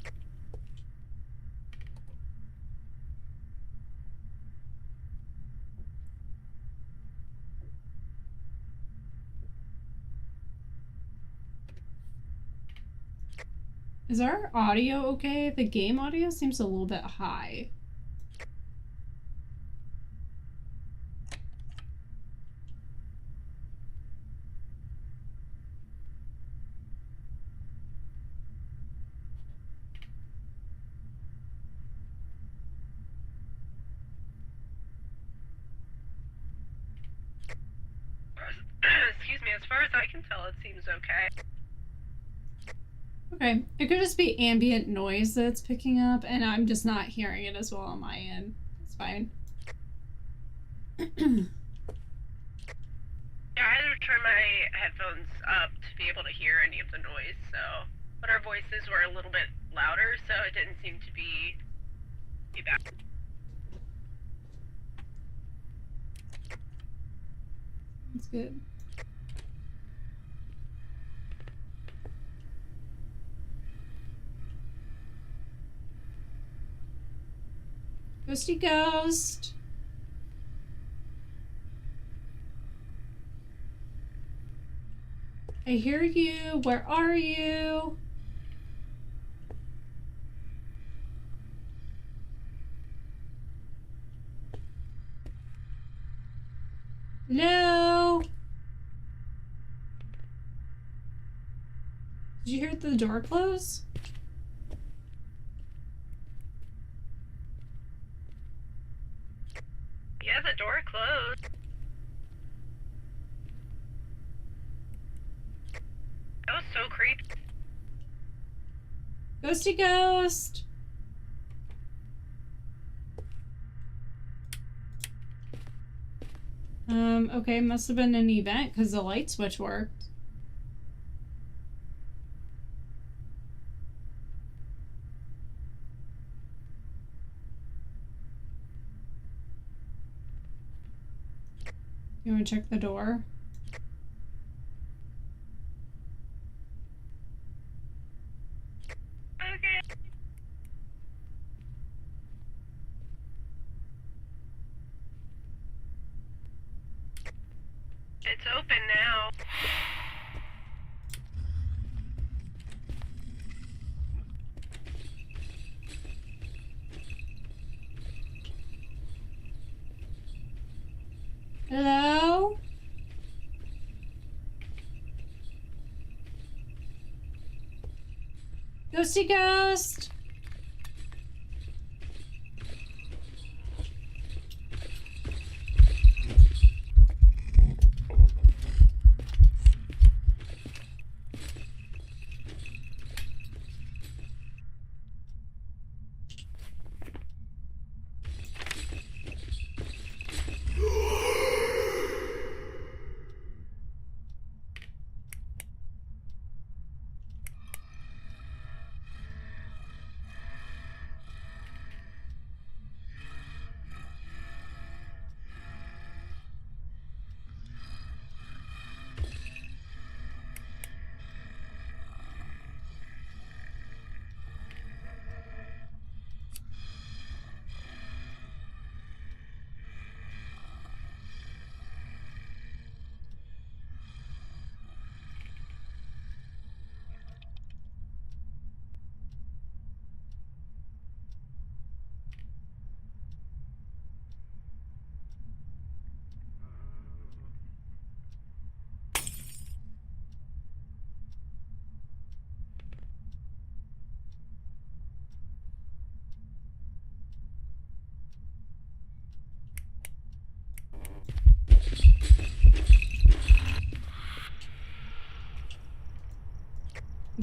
Is our audio okay? The game audio seems a little bit high. Excuse me, as far as I can tell, it seems okay. Okay, it could just be ambient noise that it's picking up, and I'm just not hearing it as well on my end. It's fine. Yeah, I had to turn my headphones up to be able to hear any of the noise, so... But our voices were a little bit louder, so it didn't seem to be bad. That's good. Ghosty ghost. I hear you. Where are you? Hello? Did you hear the door close? Yeah, the door closed. That was so creepy. Ghosty ghost. Okay, must have been an event because the light switch worked. You want to check the door? Okay. It's open now. Hello? Ghosty ghost?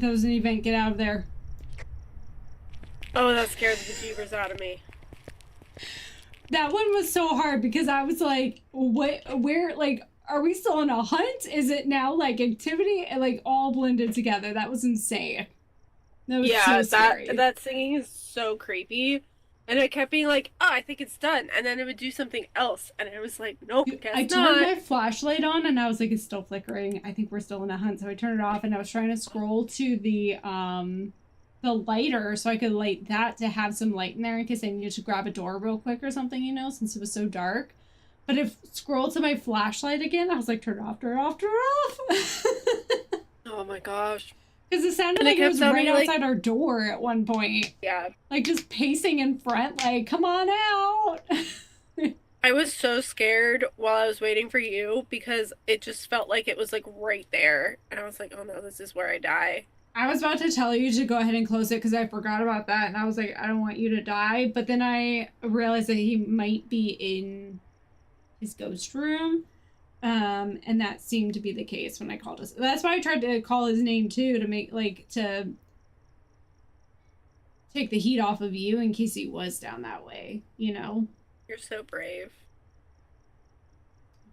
That was an event. Get out of there. Oh, that scared the bejeebers out of me. That one was so hard because I was like, what, where, like, are we still on a hunt? Is it now like activity? And like all blended together. That was insane. That was so scary. that singing is so creepy. And it kept being like, oh, I think it's done. And then it would do something else. And it was like, nope, guess I not. turned my flashlight on and I was like, it's still flickering. I think we're still in a hunt. So I turned it off and I was trying to scroll to the lighter so I could light that to have some light in there in case I needed to grab a door real quick or something, you know, since it was so dark. But if scroll to my flashlight again, I was like, turn it off, turn it off, turn it off. Oh my gosh. Because it sounded And like it was right like, outside our door at one point. Yeah. Like just pacing in front, like, come on out. I was so scared while I was waiting for you because it just felt like it was like right there. And I was like, oh no, this is where I die. I was about to tell you to go ahead and close it because I forgot about that. And I was like, I don't want you to die. But then I realized that he might be in his ghost room. And that seemed to be the case when I called us. That's why I tried to call his name too, to make, like, to take the heat off of you in case he was down that way, you know? You're so brave.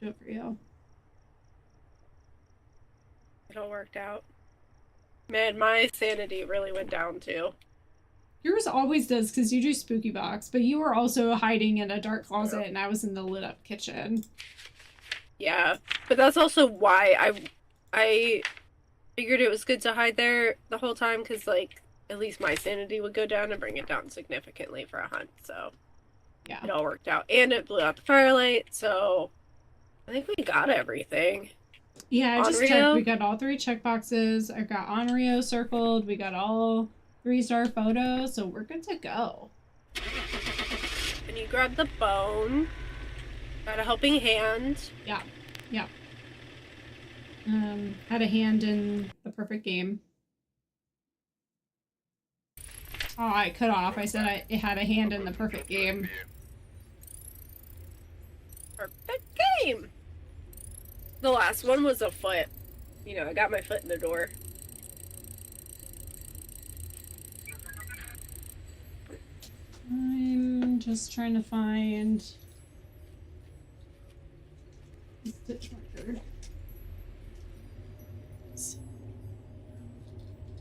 Do it for you. It all worked out. Man, my sanity really went down too. Yours always does because you do Spooky Box, but you were also hiding in a dark closet and I was in the lit up kitchen. Yeah, but that's also why I figured it was good to hide there the whole time because, like, at least my sanity would go down and bring it down significantly for a hunt, so yeah, it all worked out. And it blew out the firelight, so I think we got everything. Yeah, I just Onryo? checked. We got all 3 checkboxes. I got Onryo circled. We got all 3-star photos, so we're good to go. And you grabbed the bone. Got a helping hand. Yeah, yeah. Had a hand in the perfect game. Oh, I cut off. I said it had a hand in the perfect game. Perfect game! The last one was a foot. You know, I got my foot in the door. I'm just trying to find a stitch marker.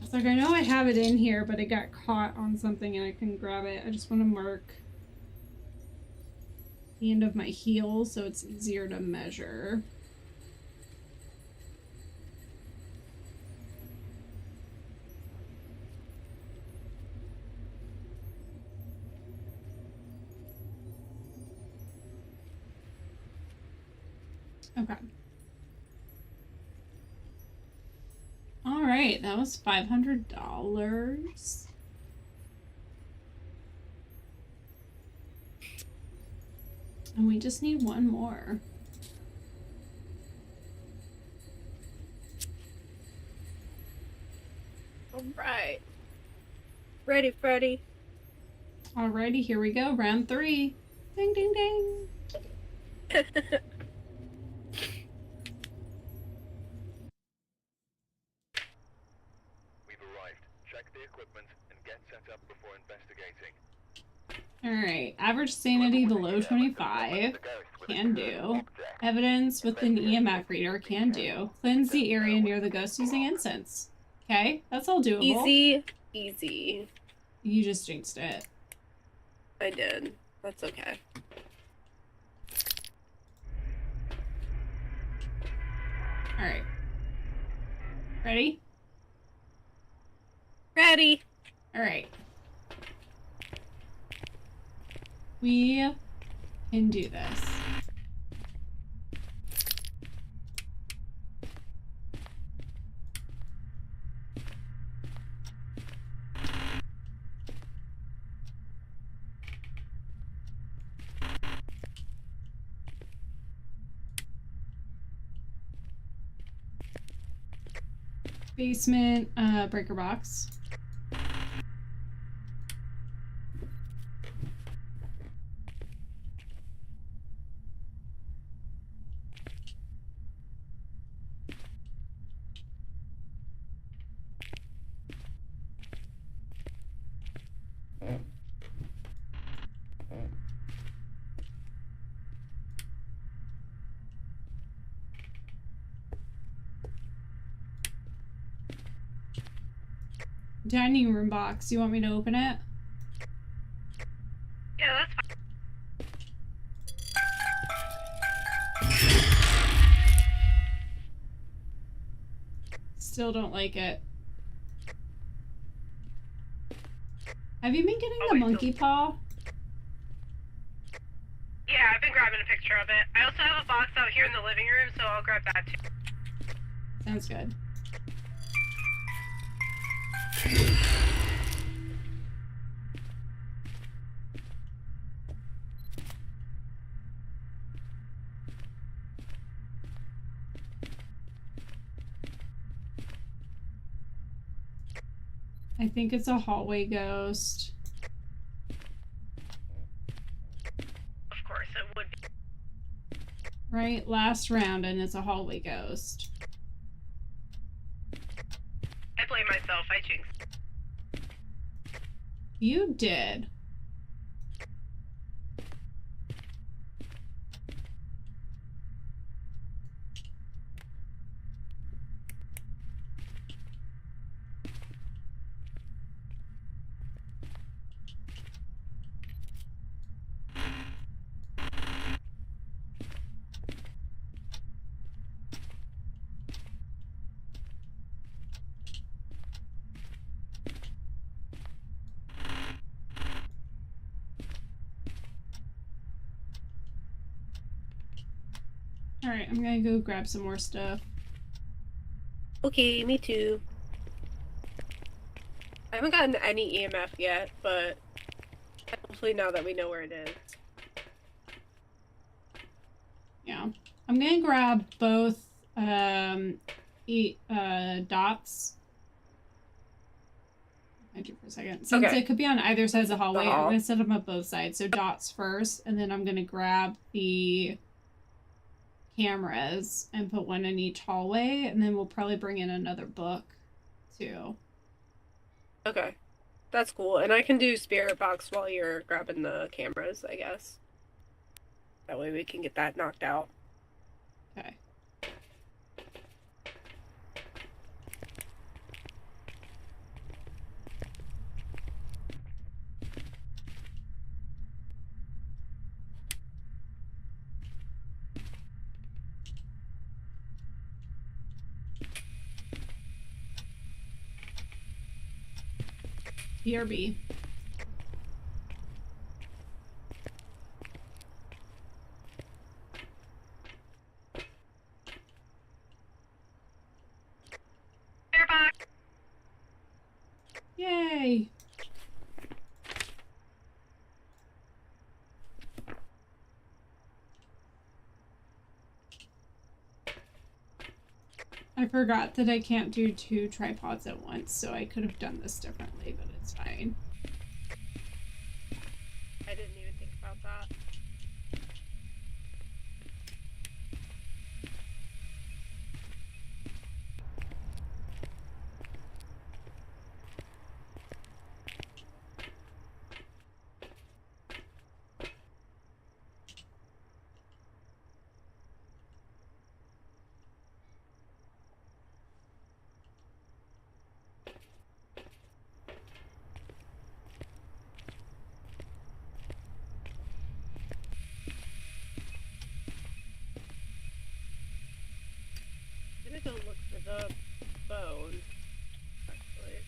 I was like, I know I have it in here, but it got caught on something and I couldn't grab it. I just want to mark the end of my heel so it's easier to measure. Okay. All right, that was $500. And we just need one more. All right. Ready, Freddy? Alrighty, here we go. Round 3. Ding, ding, ding. We've arrived. Check the equipment and get set up before investigating. Alright, average sanity below 25. Can do. Evidence with an EMF reader. Can do. Cleanse the area near the ghost using incense. Okay, that's all doable. Easy, easy. You just jinxed it. I did. That's okay. Alright. Ready? Ready. Alright. We can do this. Basement, breaker box. dining room box. You want me to open it? Yeah, that's fine. Still don't like it. Have you been getting Oh, the wait, monkey paw? Yeah, I've been grabbing a picture of it. I also have a box out here in the living room, so I'll grab that too. Sounds good. I think it's a hallway ghost. Of course, it would be. Right? Last round, and it's a hallway ghost. I blame myself. I jinxed. You did. Alright, I'm gonna go grab some more stuff. Okay, me too. I haven't gotten any EMF yet, but hopefully now that we know where it is. Yeah. I'm gonna grab both dots. I do for a second. Since Okay. it could be on either side of the hallway, I'm Uh-huh. gonna set them up both sides. So dots first, and then I'm gonna grab the cameras and put one in each hallway, and then we'll probably bring in another book too. Okay. That's cool. And I can do spirit box while you're grabbing the cameras, I guess. That way we can get that knocked out. Okay. BRB. Spirit box! Yay! I forgot that I can't do 2 tripods at once, so I could have done this differently, but it's fine. I didn't even think about that. I'm gonna go look for the bone, actually.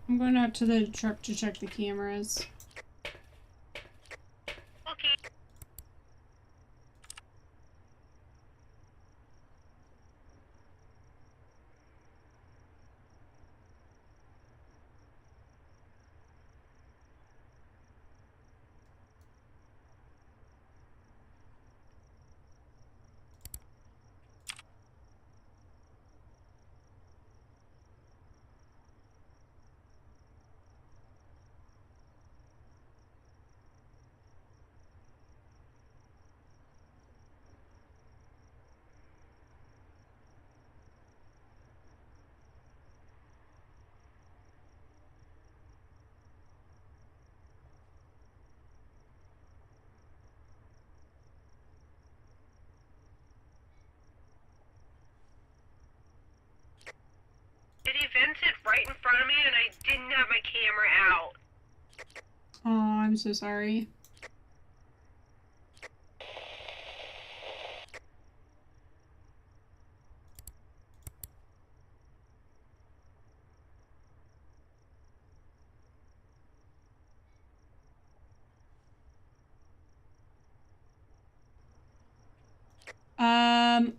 I'm going out to the truck to check the cameras. Okay. vented right in front of me and I didn't have my camera out. Oh, I'm so sorry.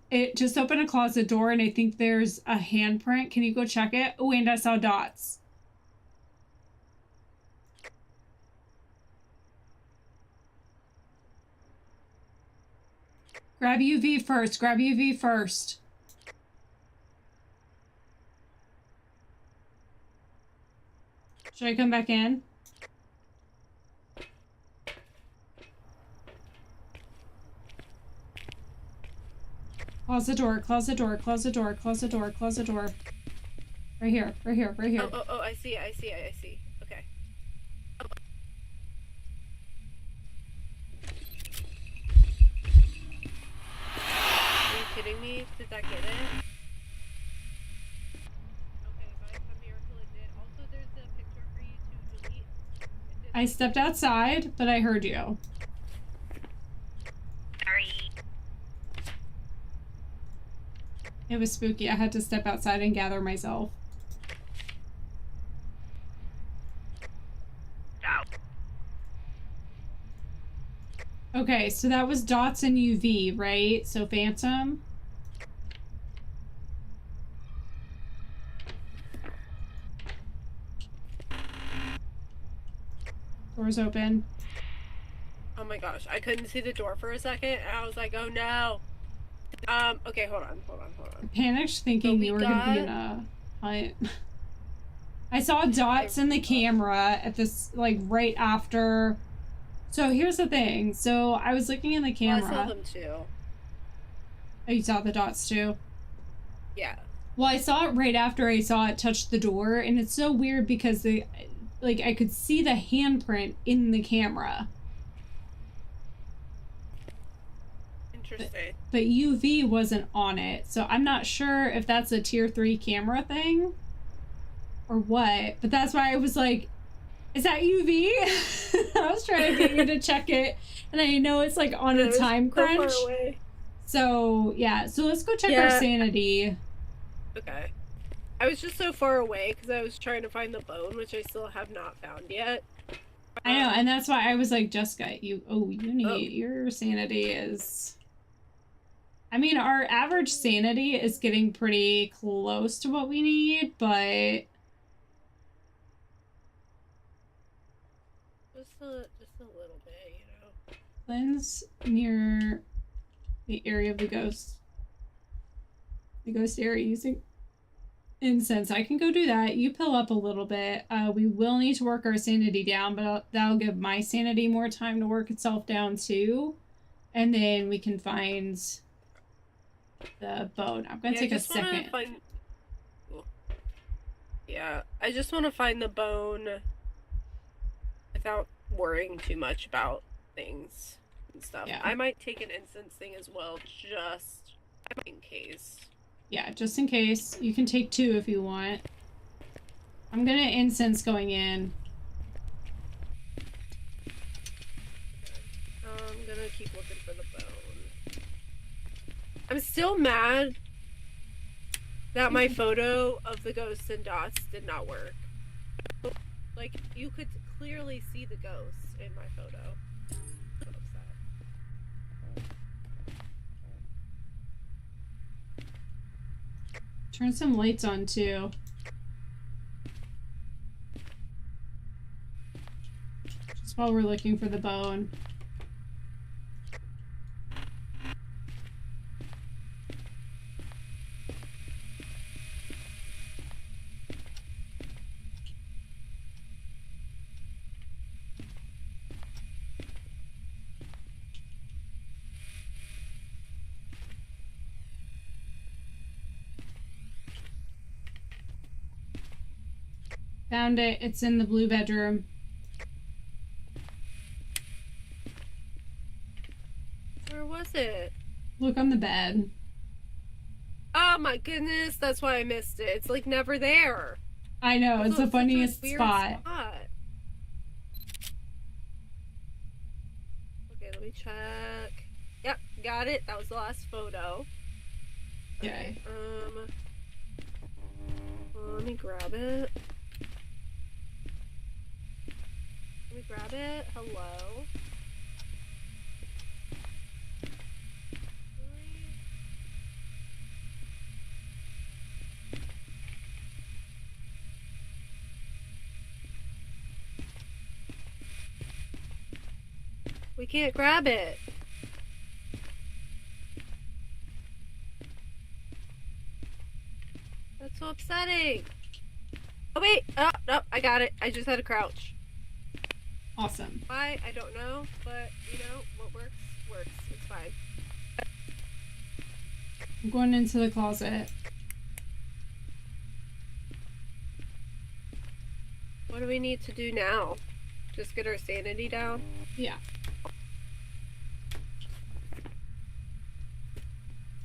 It just opened a closet door and I think there's a handprint. Can you go check it? Oh, and I saw dots. Grab UV first. Grab UV first. Should I come back in? Close the door, close the door, close the door, close the door, close the door. Right here, right here, right here. Oh, I see. Okay. Are you kidding me? Did that get it? Okay, by some miracle it did. Also, there's a picture for you to delete. I stepped outside, but I heard you. Sorry. It was spooky. I had to step outside and gather myself. Okay, so that was dots and UV, right? So Phantom. Door's open. Oh my gosh, I couldn't see the door for a second, and I was like, oh no. Okay, hold on. Panicked thinking you were gonna be in a hunt. I saw dots in the camera at this, like, right after. So here's the thing. So I was looking in the camera. Well, I saw them too. Oh, you saw the dots too? Yeah. Well, I saw it right after I saw it touch the door, and it's so weird because I could see the handprint in the camera. Interesting. But UV wasn't on it, so I'm not sure if that's a tier 3 camera thing or what, but that's why I was like, is that UV? I was trying to get you to check it, and I know it's like on a time crunch. So far away. So yeah, so let's go check our sanity. Okay. I was just so far away because I was trying to find the bone, which I still have not found yet. I know, and that's why I was like, Jessica, your sanity is... I mean, our average sanity is getting pretty close to what we need, but... Just a little bit, you know. Cleanse near the area of the ghost. The ghost area using incense. I can go do that. You pill up a little bit. We will need to work our sanity down, but that'll give my sanity more time to work itself down too. And then we can find the bone. I'm gonna take a second. Yeah, I just want to find the bone without worrying too much about things and stuff. Yeah. I might take an incense thing as well, just in case. Yeah, just in case. You can take 2 if you want. I'm gonna incense going in. I'm gonna keep looking for the bone. I'm still mad that my photo of the ghosts and dots did not work. Like, you could clearly see the ghosts in my photo. So upset. Turn some lights on too. Just while we're looking for the bone. Found it. It's in the blue bedroom. Where was it? Look on the bed. Oh, Oh my goodness, that's why I missed it. It's like never there. I know, it's the such a funniest weird spot. Okay, let me check. Yep, got it. That was the last photo. Okay. Let me grab it. Let me grab it. Hello. We can't grab it. That's so upsetting. Oh wait, oh, no, I got it. I just had to crouch. Awesome. Why? I don't know, but you know, what works, works. It's fine. I'm going into the closet. What do we need to do now? Just get our sanity down? Yeah.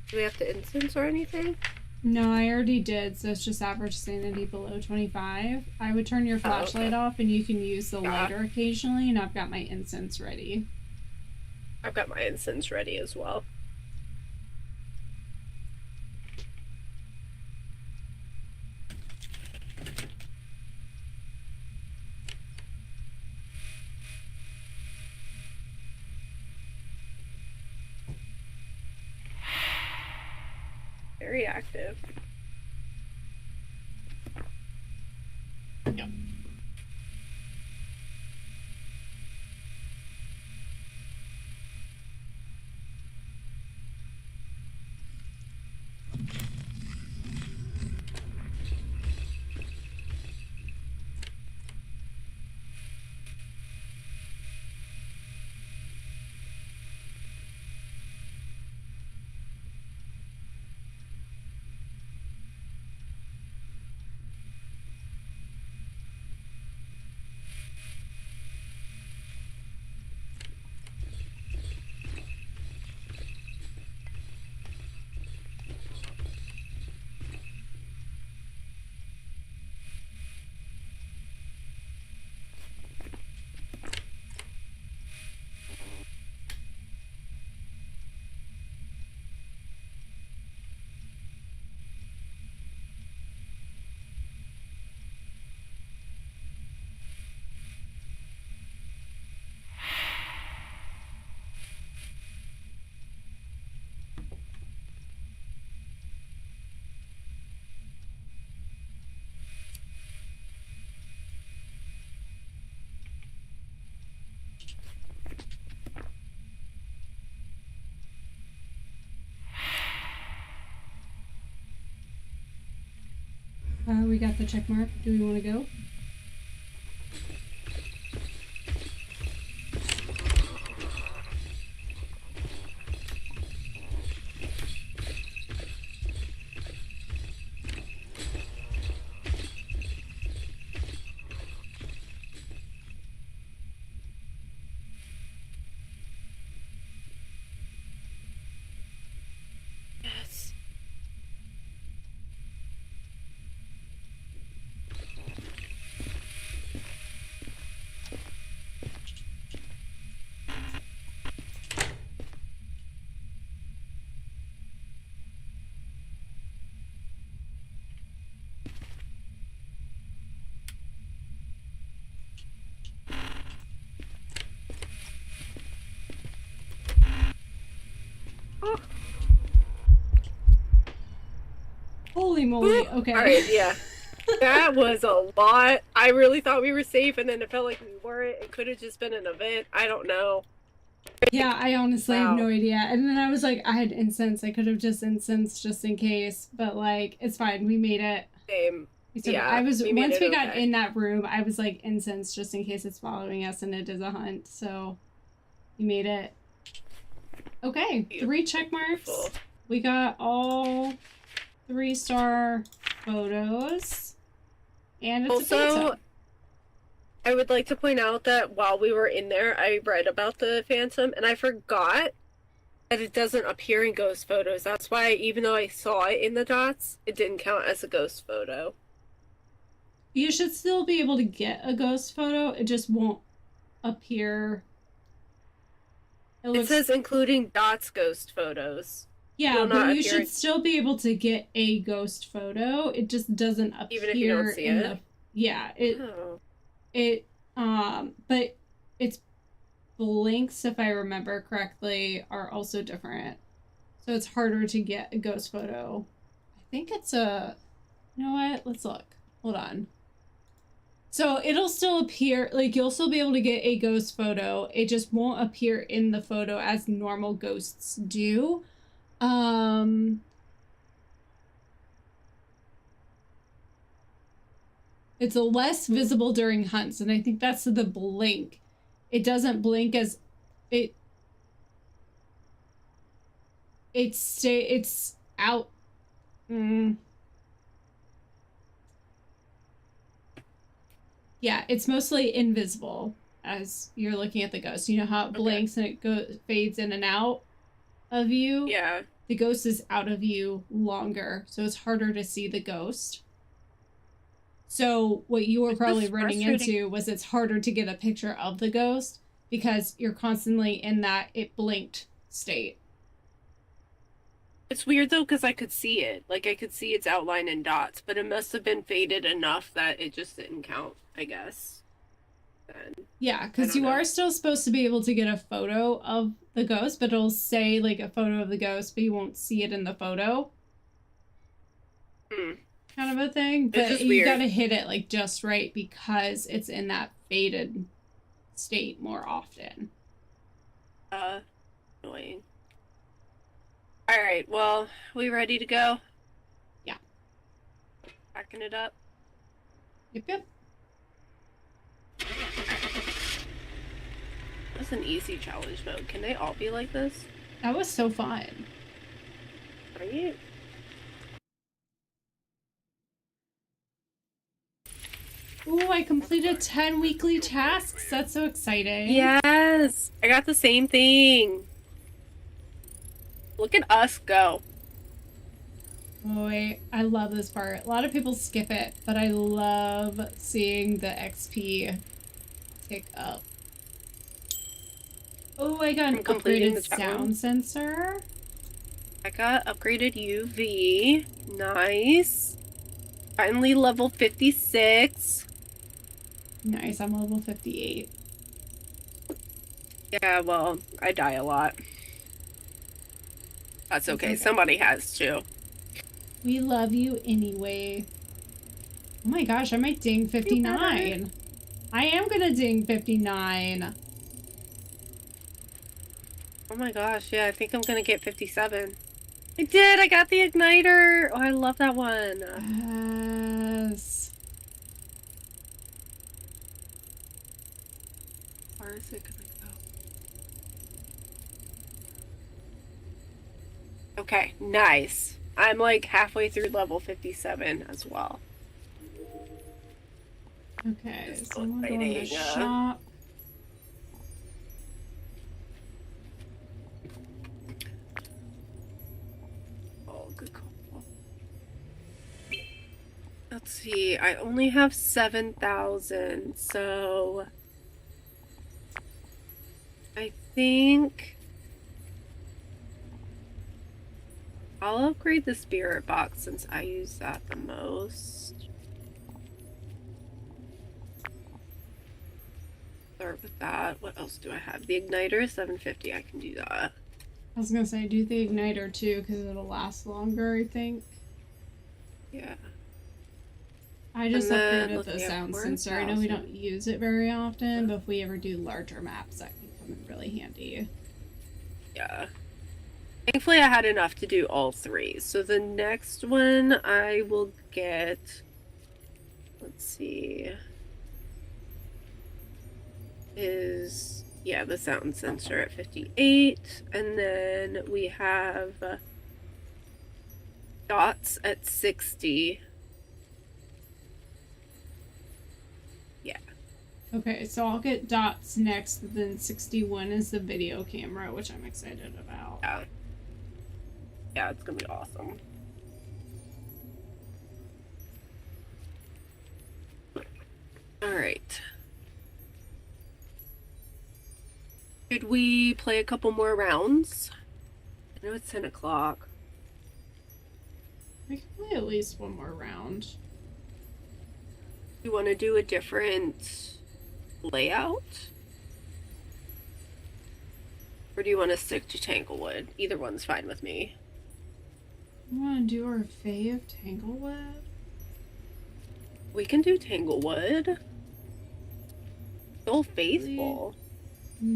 Do we have to incense or anything? No, I already did, so it's just average sanity below 25. I would turn your flashlight off and you can use the lighter occasionally, and I've got my incense ready. I've got my incense ready as well. Very active. Yep. We got the check mark. Do we want to go? Yes. Holy moly. Okay. Alright, yeah. That was a lot. I really thought we were safe, and then it felt like we weren't. It could have just been an event. I don't know. Yeah, I honestly have no idea. And then I was like, I had incense. I could have just incensed just in case. But, like, it's fine. We made it. Same. Yeah, once we got in that room, I was like, incense just in case it's following us and it is a hunt. So, we made it. Okay, 3 check marks. We got all 3-star photos. And it's a pizza. I would like to point out that while we were in there, I read about the Phantom, and I forgot But it doesn't appear in ghost photos. That's why, even though I saw it in the dots, it didn't count as a ghost photo. You should still be able to get a ghost photo. It just won't appear. It says including dots ghost photos. Yeah, but you should still be able to get a ghost photo. It just doesn't appear even if you don't see it. But its blinks, if I remember correctly, are also different. So it's harder to get a ghost photo. I think it's a... You know what? Let's look. Hold on. So it'll still appear, like, you'll still be able to get a ghost photo. It just won't appear in the photo as normal ghosts do. It's less visible during hunts, and I think that's the blink. It doesn't blink as it's out. Yeah, it's mostly invisible as you're looking at the ghost. You know how it blinks and it fades in and out of you? Yeah. The ghost is out of you longer, so it's harder to see the ghost. So what you were probably running into was it's harder to get a picture of the ghost because you're constantly in that it blinked state. It's weird though because I could see it. Like I could see its outline in dots, but it must have been faded enough that it just didn't count, I guess. Then. Yeah, because you are still supposed to be able to get a photo of the ghost, but it'll say like a photo of the ghost, but you won't see it in the photo. Kind of a thing. But you gotta hit it like just right because it's in that faded state more often. Annoying. Alright, well, we ready to go? Yeah. Backing it up? Yep. That's an easy challenge mode. Can they all be like this? That was so fun. Right? Ooh, I completed 10 weekly tasks. That's so exciting. Yes! I got the same thing. Look at us go. Boy, I love this part. A lot of people skip it, but I love seeing the XP tick up. Oh, I got an upgraded sound sensor. I got upgraded UV. Nice. Finally level 56. Nice, I'm level 58. Yeah, well, I die a lot. That's okay. Somebody has to. We love you anyway. Oh my gosh, I might ding 59. I am gonna ding 59. Oh my gosh, yeah, I think I'm gonna get 57. I did! I got the igniter! Oh, I love that one. Yes. Where is it gonna go? Okay, nice. I'm like halfway through level 57 as well. Okay, so I'm gonna go to the shop. Oh, good call. Let's see, I only have 7,000, so I think I'll upgrade the spirit box since I use that the most. Start with that. What else do I have? The igniter is 750. I can do that. I was gonna say do the igniter too because it'll last longer, I think. Yeah. I just upgraded the sound sensor. I know we don't use it very often, but if we ever do larger maps, that can come in really handy. Yeah. Thankfully, I had enough to do all three. So the next one I will get... Let's see... is... yeah, the sound sensor at 58. And then we have... dots at 60. Yeah. Okay, so I'll get dots next, then 61 is the video camera, which I'm excited about. Yeah. Yeah, it's gonna be awesome. Alright. Should we play a couple more rounds? I know it's 10 o'clock. We can play at least one more round. You want to do a different layout? Or do you want to stick to Tanglewood? Either one's fine with me. You want to do our Fae of Tanglewood? We can do Tanglewood. So faithful.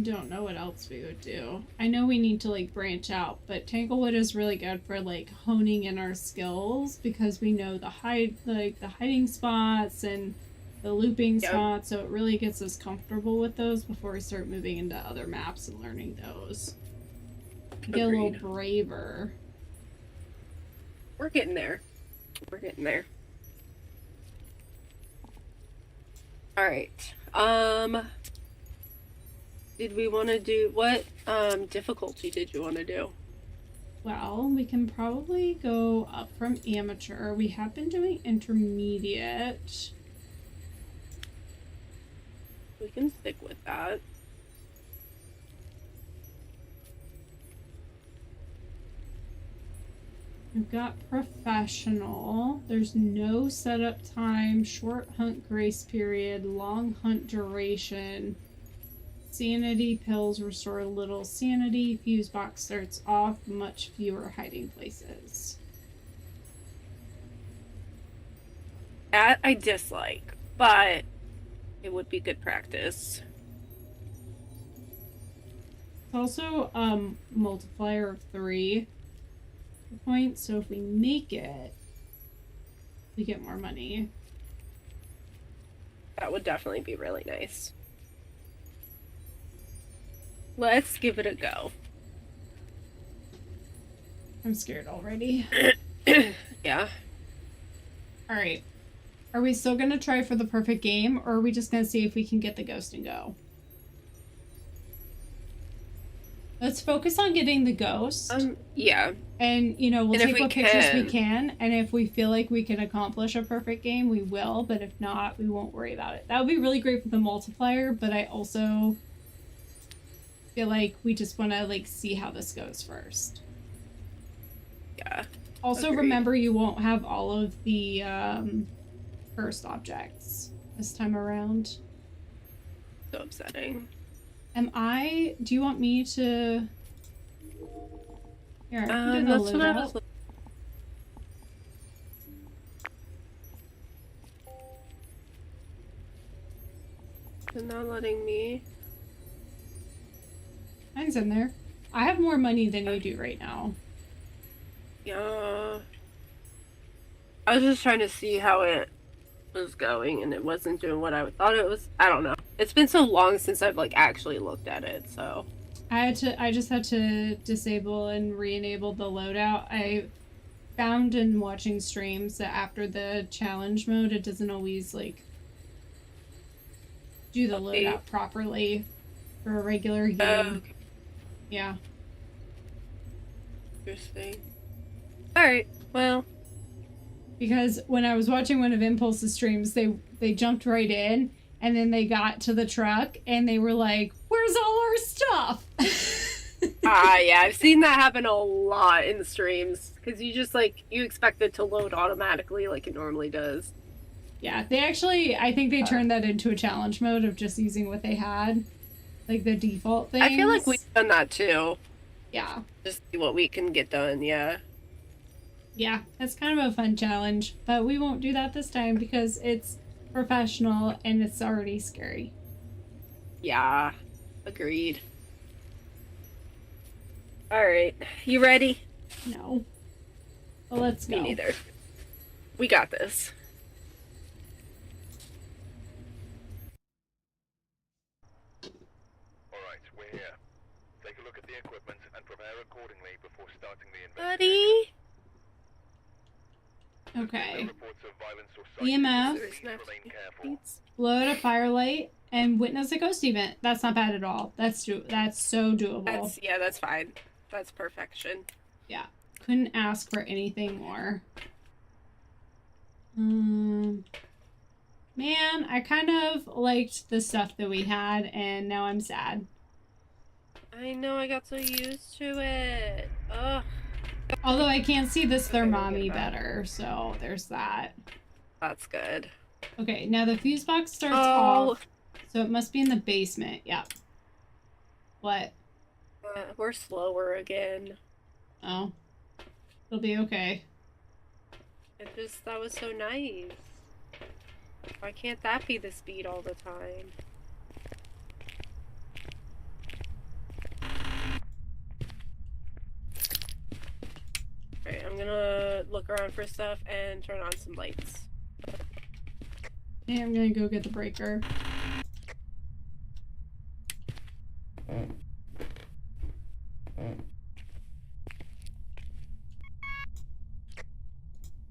Don't know what else we would do. I know we need to like branch out, but Tanglewood is really good for like honing in our skills because we know the hiding spots and the looping spots, so it really gets us comfortable with those before we start moving into other maps and learning those. Get a little braver. We're getting there. We're getting there. Alright. Did we want to do... What difficulty did you want to do? Well, we can probably go up from amateur. We have been doing intermediate. We can stick with that. We've got professional. There's no setup time, short hunt grace period, long hunt duration. Sanity pills restore a little sanity. Fuse box starts off, much fewer hiding places. That I dislike, but it would be good practice. It's also multiplier of 3 points, so if we make it, we get more money. That would definitely be really nice. Let's give it a go. I'm scared already. Yeah. Alright. Are we still going to try for the perfect game, or are we just going to see if we can get the ghost and go? Let's focus on getting the ghost. Yeah. And, you know, we'll And take what pictures we can, and if we feel like we can accomplish a perfect game, we will, but if not, we won't worry about it. That would be really great for the multiplier, but I also feel like we just want to, like, see how this goes first. Yeah. Also, Agreed. remember, you won't have all of the, first objects this time around. So upsetting. Do you want me to... Here, I put in a That's what I loadout. was... They're not letting me... Mine's in there. I have more money than you do right now. Yeah. I was just trying to see how it was going, and it wasn't doing what I thought it was. I don't know. It's been so long since I've, like, actually looked at it, so... I just had to disable and re-enable the loadout. I found in watching streams that after the challenge mode, it doesn't always, like, do the loadout properly for a regular game. Okay. Yeah. Interesting. Alright, well... Because when I was watching one of Impulse's streams, they jumped right in, and then they got to the truck, and they were like, "Where's all our stuff?" Yeah, I've seen that happen a lot in the streams. Because you just, like, you expect it to load automatically like it normally does. Yeah, they actually, I think they turned that into a challenge mode of just using what they had. Like, the default things. I feel like we've done that, too. Yeah. Just see what we can get done, yeah. Yeah, that's kind of a fun challenge, but we won't do that this time because it's professional and it's already scary. Yeah, agreed. Alright, you ready? No. Well, let's go. Me neither. We got this. Alright, we're here. Take a look at the equipment and prepare accordingly before starting the investigation. Buddy? Okay. Reports of violence or sightings. EMF, There's no Remain careful. blow out a firelight, and witness a ghost event. That's not bad at all. That's so doable. That's fine. That's perfection. Yeah. Couldn't ask for anything more. Man, I kind of liked the stuff that we had, and now I'm sad. I know, I got so used to it. Ugh. Although I can't see this Okay, we'll get thermometer it back. better, so there's that. That's good. Okay, now the fuse box starts Oh. off, so it must be in the basement. Yep. What? We're slower again. Oh. It'll be okay. That was so nice. Why can't that be the speed all the time? Alright, I'm gonna look around for stuff and turn on some lights. Okay, I'm gonna go get the breaker.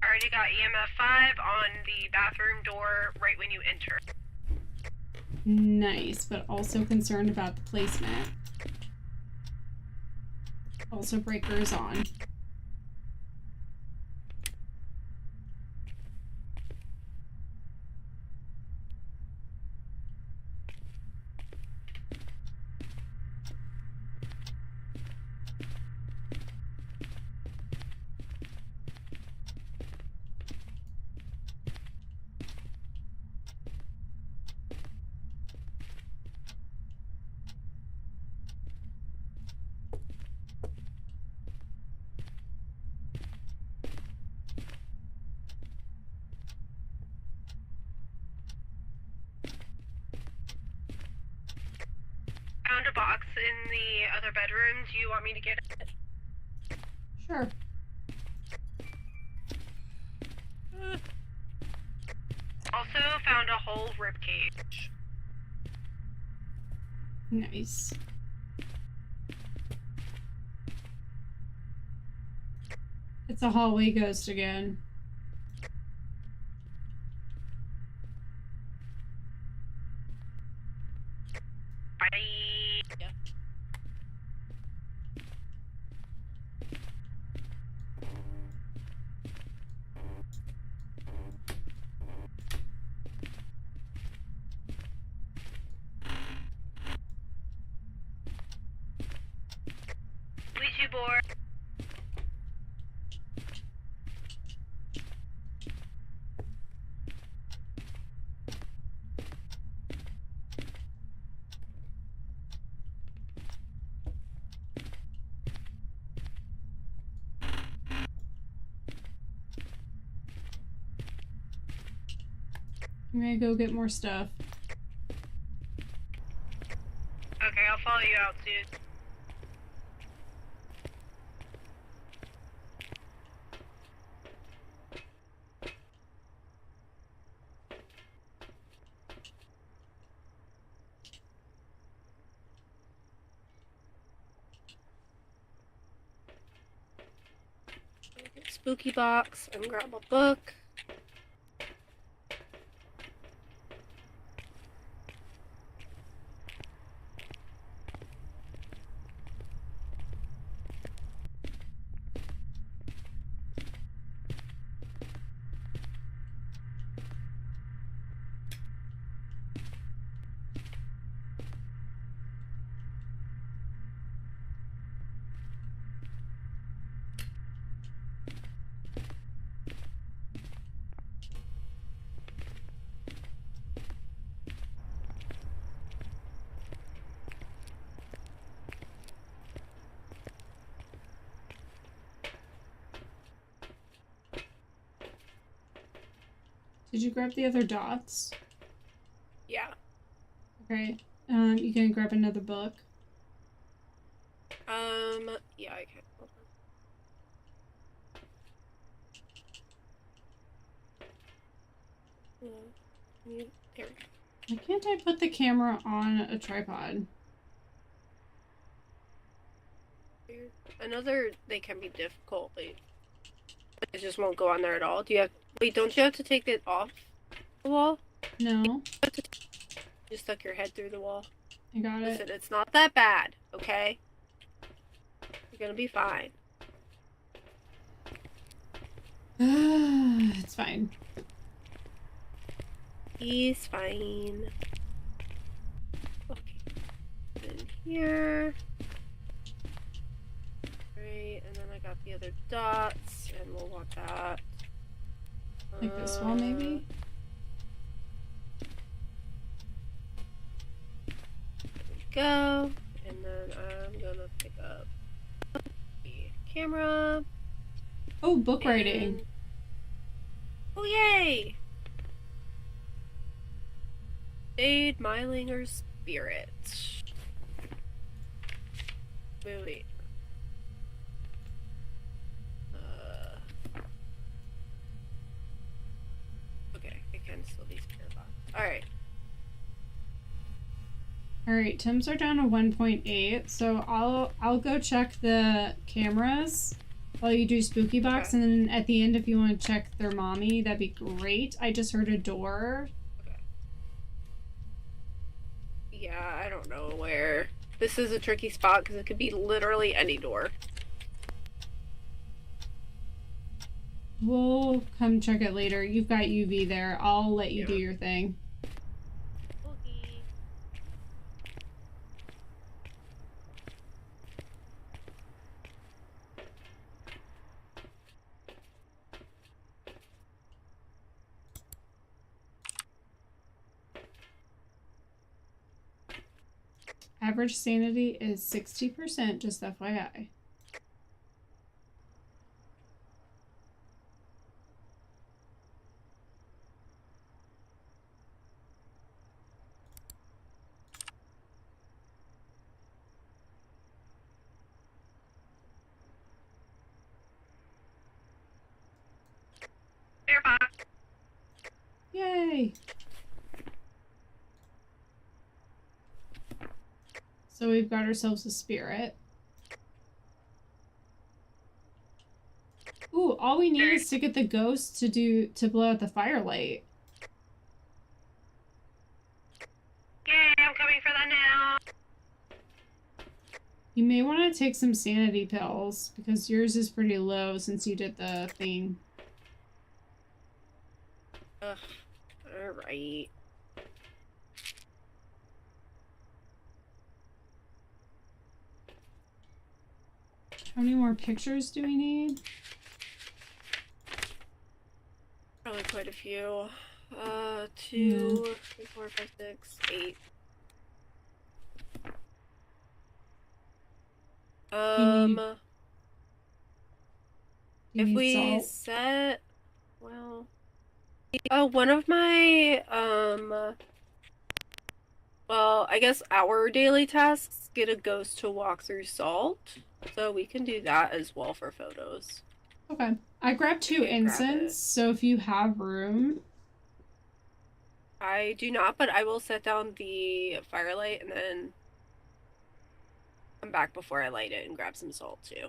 Already got EMF 5 on the bathroom door right when you enter. Nice, but also concerned about the placement. Also, breaker is on. Found a box in the other bedroom. Do you want me to get it? Sure. Also found a whole ribcage. Nice. It's a hallway ghost again. Bye. Ouija board. I'm gonna go get more stuff. Okay, I'll follow you out soon. Spooky box and grab a book. Did you grab the other dots? Yeah. Okay. You can grab another book. Yeah, I can. Hold on. There we go. Why can't I put the camera on a tripod? Weird. Another, they can be difficult. Like, It just won't go on there at all. Do you have... Wait, don't you have to take it off the wall? No, You stuck your head through the wall. I got it. Listen, it's not that bad, okay? You're gonna be fine. It's fine. He's fine. Okay. In here. Great, and then I got the other dots, and we'll want that. Like this wall, maybe? There we go. And then I'm gonna pick up the camera. Oh, book writing. and- Oh, yay! Jade Mylinger's Spirit. Wait. Okay, I can still be spirit box. Alright. Alright, Tim's are down to 1.8, so I'll go check the cameras while you do spooky box, Okay. and then at the end if you want to check their mommy, that'd be great. I just heard a door. Okay. Yeah, I don't know where. This is a tricky spot because it could be literally any door. We'll come check it later. You've got UV there. I'll let you do Yeah. your thing. Okay. Average sanity is 60%, just FYI. Spirit box. Yay! So we've got ourselves a spirit. Ooh, all we need is to get the ghost to blow out the firelight. Yay, I'm coming for that now. You may want to take some sanity pills because yours is pretty low since you did the thing. Ugh. Alright. How many more pictures do we need? Probably quite a few. 2, 3, 4, 5, 6, 8. Do you If need we salt? set, well, one of my, well, I guess our daily tasks get a ghost to walk through salt, so we can do that as well for photos. Okay. I grabbed 2 Okay, grab incense, it. so if you have room. I do not, but I will set down the firelight and then come back before I light it and grab some salt too.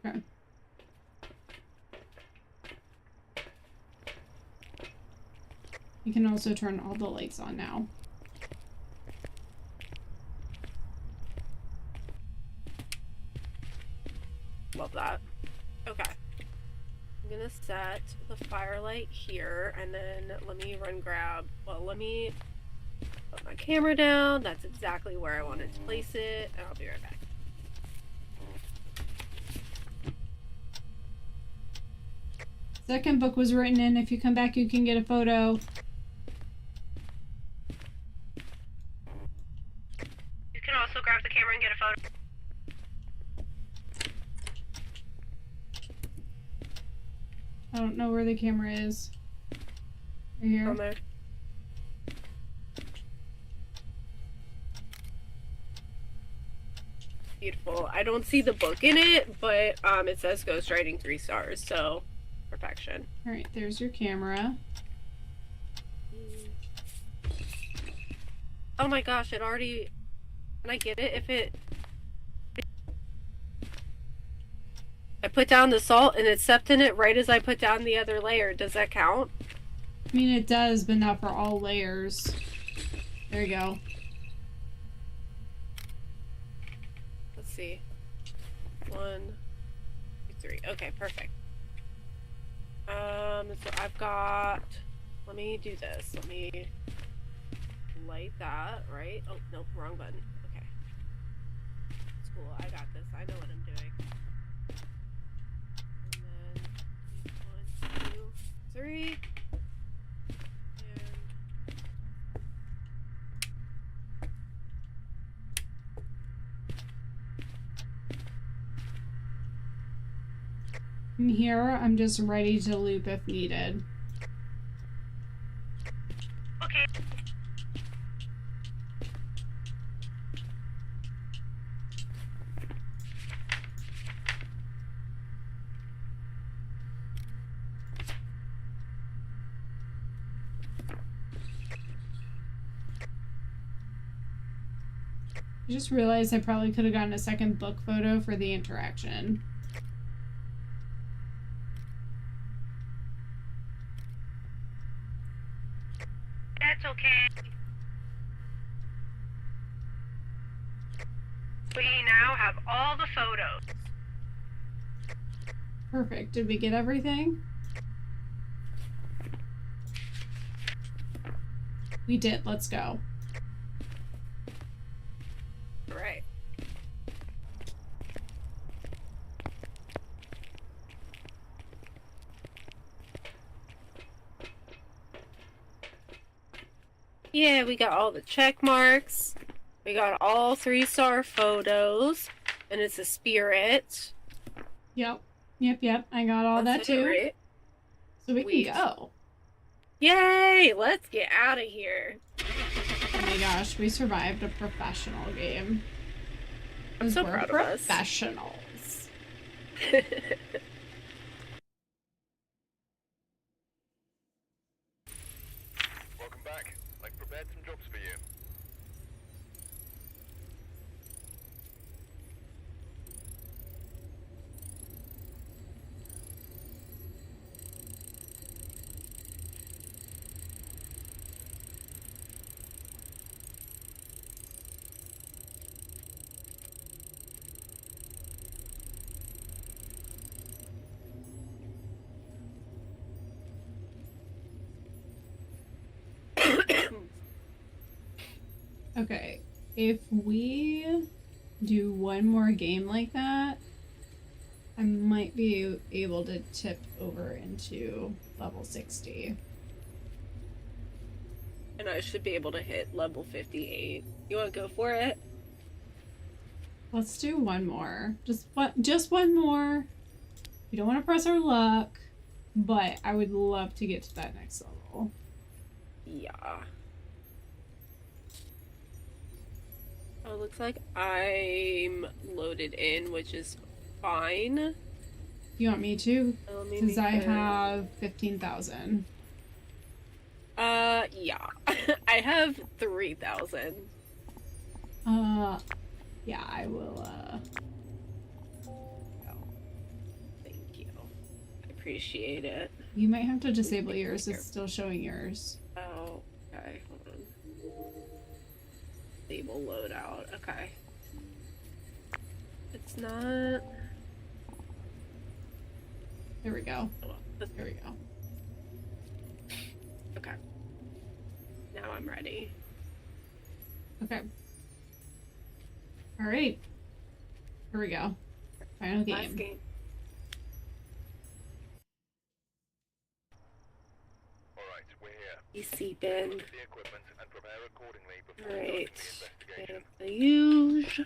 Okay. You can also turn all the lights on now. Love that. Okay. I'm gonna set the firelight here and then let me let me put my camera down. That's exactly where I wanted to place it, and I'll be right back. Second book was written in. If you come back, you can get a photo. You can also grab the camera and get a photo. I don't know where the camera is. Right here. On there. Beautiful. I don't see the book in it, but it says ghostwriting 3 stars, so perfection. Alright, there's your camera. Oh my gosh, it already... Can I get it if it... I put down the salt and it stepped in it right as I put down the other layer. Does that count? I mean, it does, but not for all layers. There you go. Let's see. 1, 2, 3. Okay, perfect. So I've got... Let me do this. Let me light that, right? Oh, nope, wrong button. Okay. It's cool. I got this. I know what I'm doing. And then 1, 2, 3. From here, I'm just ready to loop if needed. Okay. I just realized I probably could have gotten a second book photo for the interaction. That's okay. We now have all the photos. Perfect. Did we get everything? We did. Let's go. Right. Yeah, we got all the check marks. We got all 3-star photos. And it's a spirit. Yep. Yep. I got all That's that too. Right? So we Sweet. can go. Yay! Let's get out of here. Oh my gosh, we survived a professional game. I'm so We're proud of us. professionals. Welcome back. I've prepared some jobs for you. Okay, if we do one more game like that, I might be able to tip over into level 60. And I should be able to hit level 58. You want to go for it? Let's do one more. Just one more. We don't want to press our luck, but I would love to get to that next level. Yeah. Oh, looks like I'm loaded in, which is fine. You want me to? Because I Because have 15,000. Yeah. I have 3,000. Yeah, I will, Thank you. I appreciate it. You might have to disable yours. It's still showing yours. Oh, okay. Hold on. Disable loadout. Okay. It's not... There we go. Oh, well, There we go. okay. Now I'm ready. Okay. All right. Here we go. Final game. Last game. Alright, we're here. You seep in. Look at the equipment and prepare accordingly before Right. starting the investigation. The huge.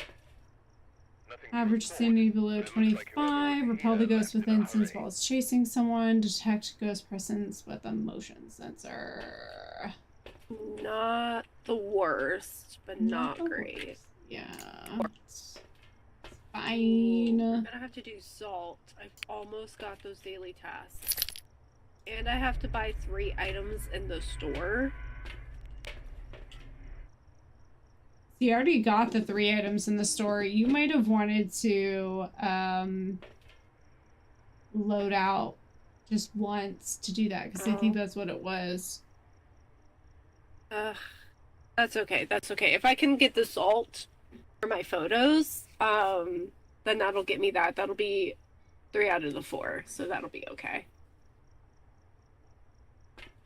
Nothing Average to report, sanity below but it looks like whoever 25. was Repel the here ghost left in a within since hurry. while it's chasing someone. Detect ghost presence with a motion sensor. Not the worst, but not the great. worst. Yeah. It's fine. I'm gonna have to do salt. I've almost got those daily tasks. And I have to buy 3 items in the store. You already got the 3 items in the store. You might have wanted to load out just once to do that because I think that's what it was. That's okay. That's okay. If I can get the salt for my photos, then that'll get me that. That'll be 3 out of the 4, so that'll be okay.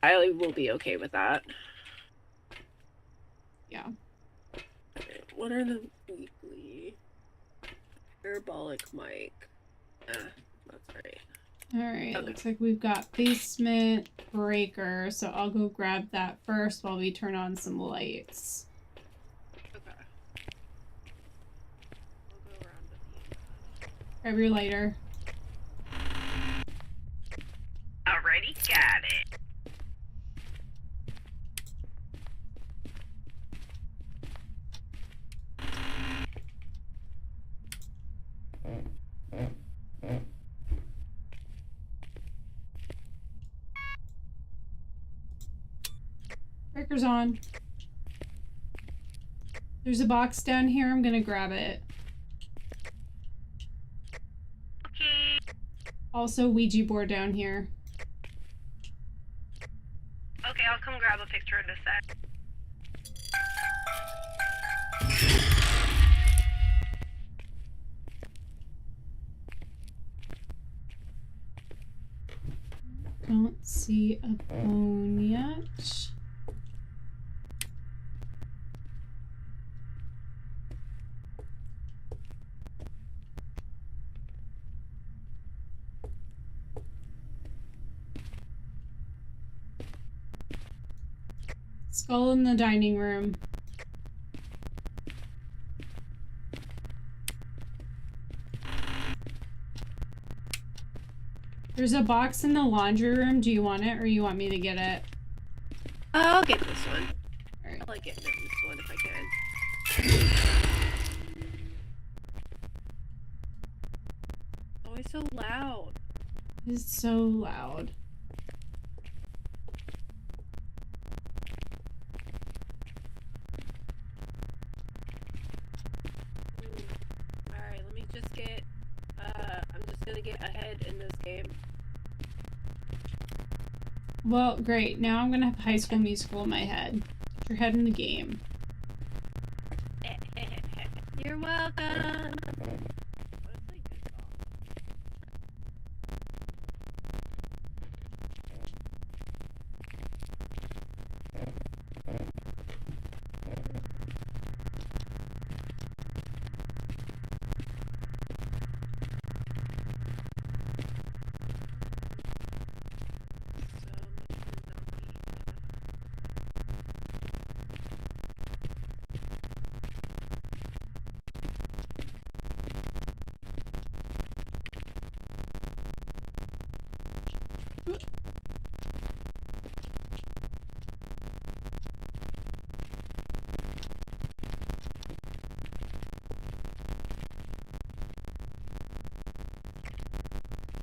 I will be okay with that. Yeah. Okay, what are the weekly? Parabolic mic. That's right. Alright, Okay. looks like we've got basement breaker, so I'll go grab that first while we turn on some lights. Okay. We'll go around the Grab your lighter. Alrighty, got it. Breaker's on. There's a box down here. I'm gonna grab it. Okay. Also, Ouija board down here. Okay, I'll come grab a picture in a sec. Don't see a bone yet. Skull in the dining room. There's a box in the laundry room. Do you want it or you want me to get it? I'll get this one. Alright. I like getting this one if I can. Oh, it's so loud. It's so loud. Alright, let me just get, I'm just gonna get ahead in this game. Well, great. Now I'm gonna have High School Musical in my head. Put your head in the game. You're welcome! What a good song.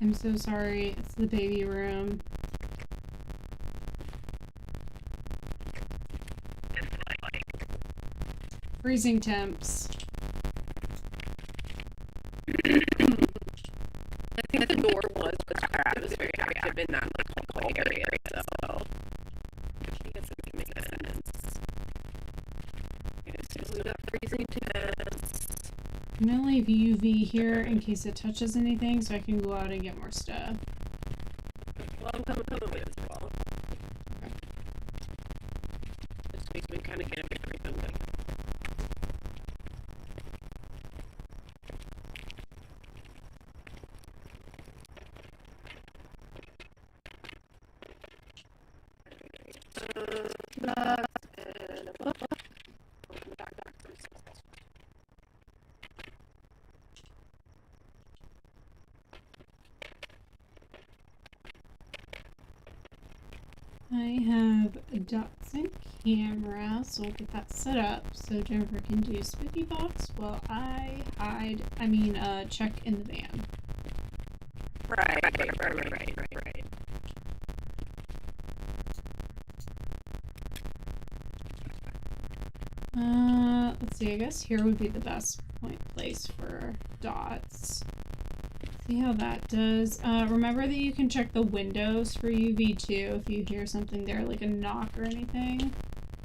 I'm so sorry. It's the baby room. Freezing temps. I think the door was crap. It was very active in that whole area, so I guess it makes sense. Okay, so we got freezing temps. I'm gonna leave UV here in case it touches anything so I can go out and get more stuff. Well, I'm coming with as well. Just makes me kind of get everything going. I have a Datsun camera, so we'll get that set up so Jennifer can do spooky box while I check in the van. Right. Let's see, I guess here would be the best place for dots. See how that does. Remember that you can check the windows for UV too if you hear something there, like a knock or anything.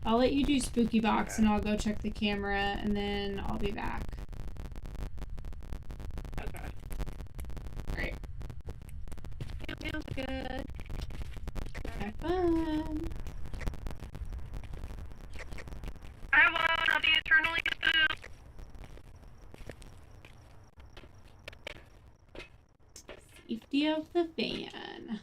I'll let you do spooky box and I'll go check the camera and then I'll be back. Okay. Alright. Sounds good. Have fun. I won't. I'll be eternally spooked. Safety of the van.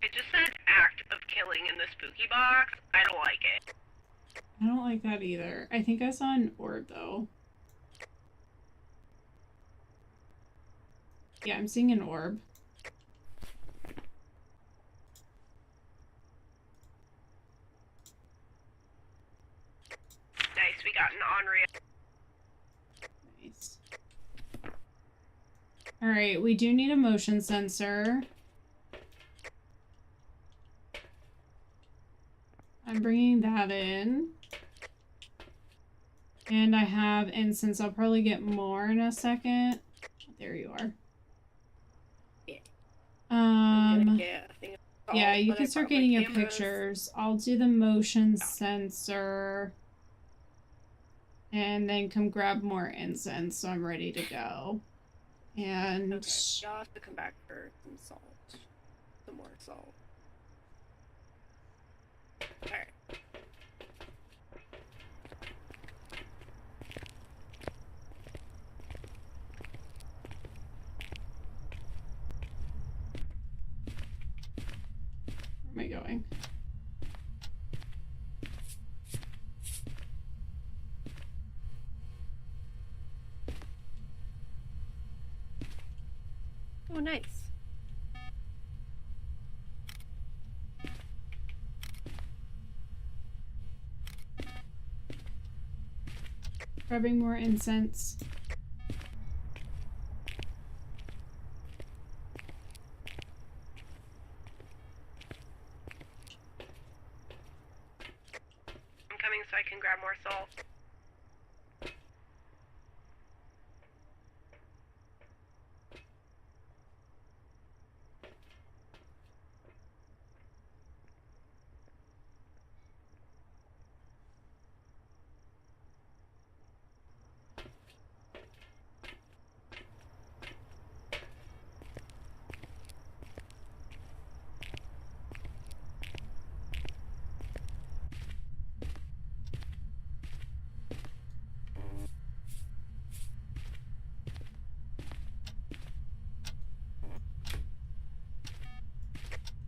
It just said act of killing in the spooky box. I don't like it. I don't like that either. I think I saw an orb though. Yeah, I'm seeing an orb. Nice, we got an Onryo. Nice. Alright, we do need a motion sensor. I'm bringing that in. And I have incense. I'll probably get more in a second. There you are. Yeah, you can start getting your pictures. I'll do the motion sensor. And then come grab more incense so I'm ready to go. And Okay, y'all have to come back for some salt. Some more salt. Alright. where am I going? Oh, nice. Grabbing more incense. I'm coming so I can grab more salt.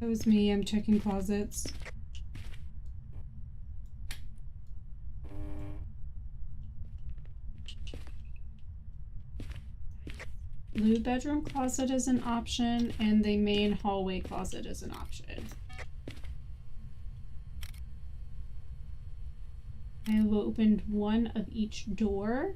That was me. I'm checking closets. Blue bedroom closet is an option, and the main hallway closet is an option. I have opened one of each door.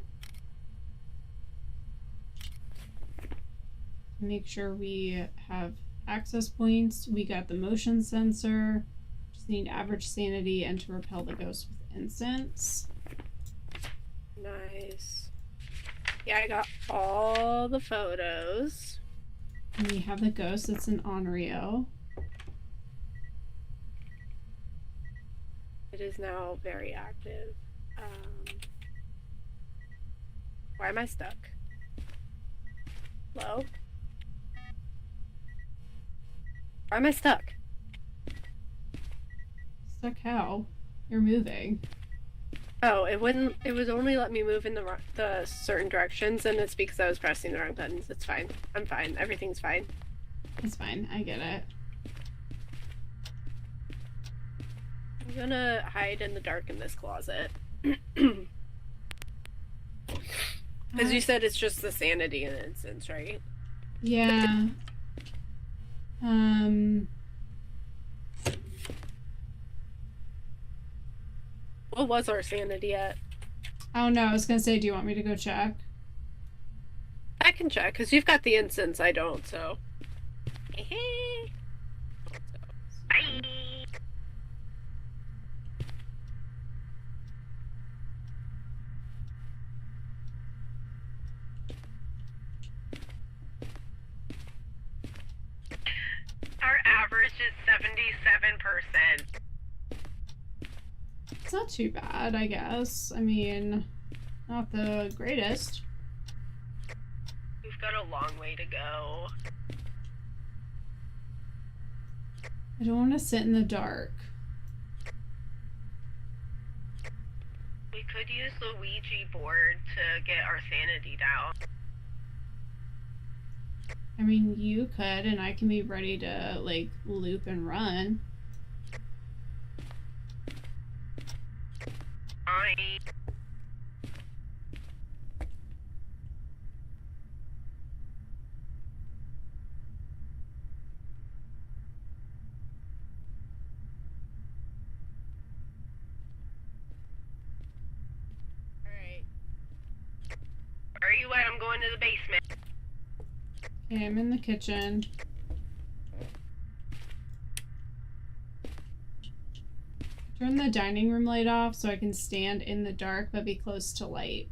Make sure we have access points. We got the motion sensor. Just need average sanity and to repel the ghost with incense. Nice. Yeah, I got all the photos. And we have the ghost. It's an Onryo. It is now very active. Why am I stuck? Hello? Why am I stuck? Stuck how? You're moving. Oh, it wouldn't. It was only let me move in the certain directions, and it's because I was pressing the wrong buttons. It's fine. I'm fine. Everything's fine. It's fine. I get it. I'm gonna hide in the dark in this closet. As you said, it's just the sanity and incense, right? Yeah. What was our sanity at? I don't know. I was gonna say, do you want me to go check? I can check, because you've got the incense, I don't, so. Bye. is 77%. It's not too bad, I guess. I mean, not the greatest. We've got a long way to go. I don't want to sit in the dark. We could use the Ouija board to get our sanity down. I mean, you could, and I can be ready to, like, loop and run. Alright. Where are you at? I'm going to the basement. Okay, I'm in the kitchen. Turn the dining room light off so I can stand in the dark but be close to light.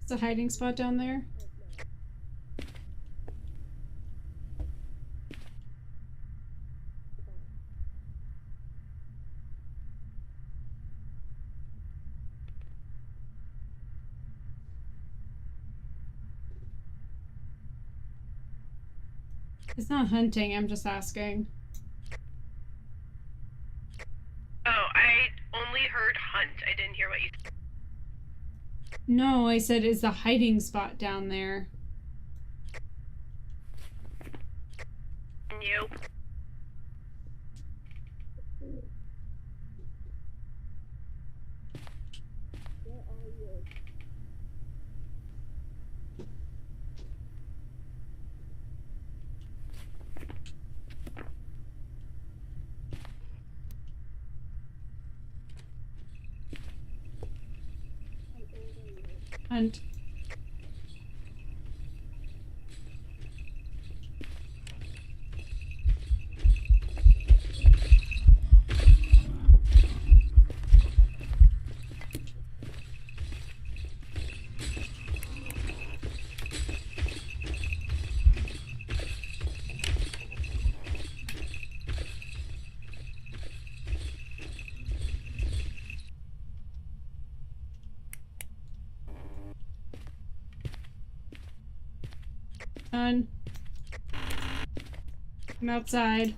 Is a hiding spot down there? It's not hunting, I'm just asking. Oh, I only heard hunt. I didn't hear what you said. No, I said, is the hiding spot down there? You. Hunt. Done. I'm outside.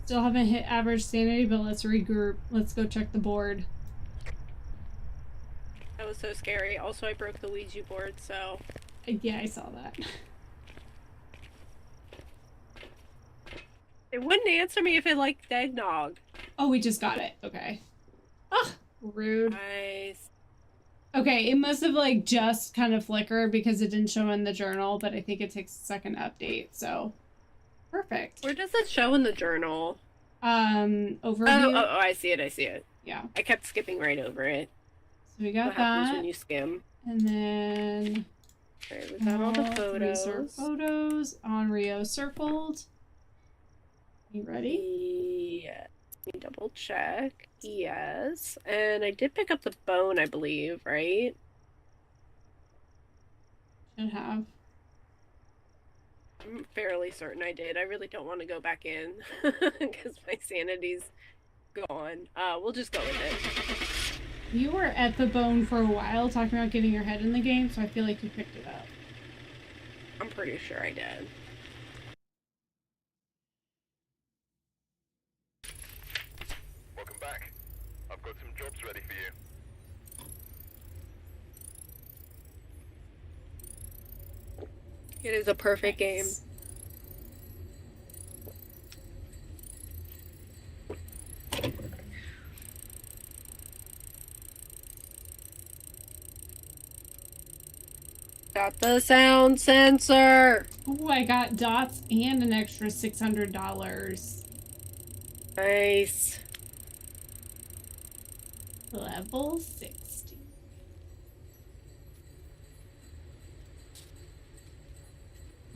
Still haven't hit average sanity, but let's regroup. Let's go check the board. That was so scary. Also, I broke the Ouija board, so... Yeah, I saw that. It wouldn't answer me if it liked eggnog. Oh, we just got it. Okay. Ah, rude. Nice. Okay, it must have like just kind of flickered because it didn't show in the journal, but I think it takes a second to update, so perfect. Where does it show in the journal? Overview. Oh, I see it, I see it. Yeah. I kept skipping right over it. So we got What happens that. when you skim? And then Alright, we got all the photos. Reserve photos on Rio circled. You ready? Yeah. Let me double check. Yes. And I did pick up the bone, I believe, right? Should have. I'm fairly certain I did. I really don't want to go back in because my sanity's gone. We'll just go with it. You were at the bone for a while talking about getting your head in the game, so I feel like you picked it up. I'm pretty sure I did. Welcome back. I've got some jobs ready for you. It is a perfect game. Got the sound sensor. Oh, I got dots and an extra $600. Nice. Level 60.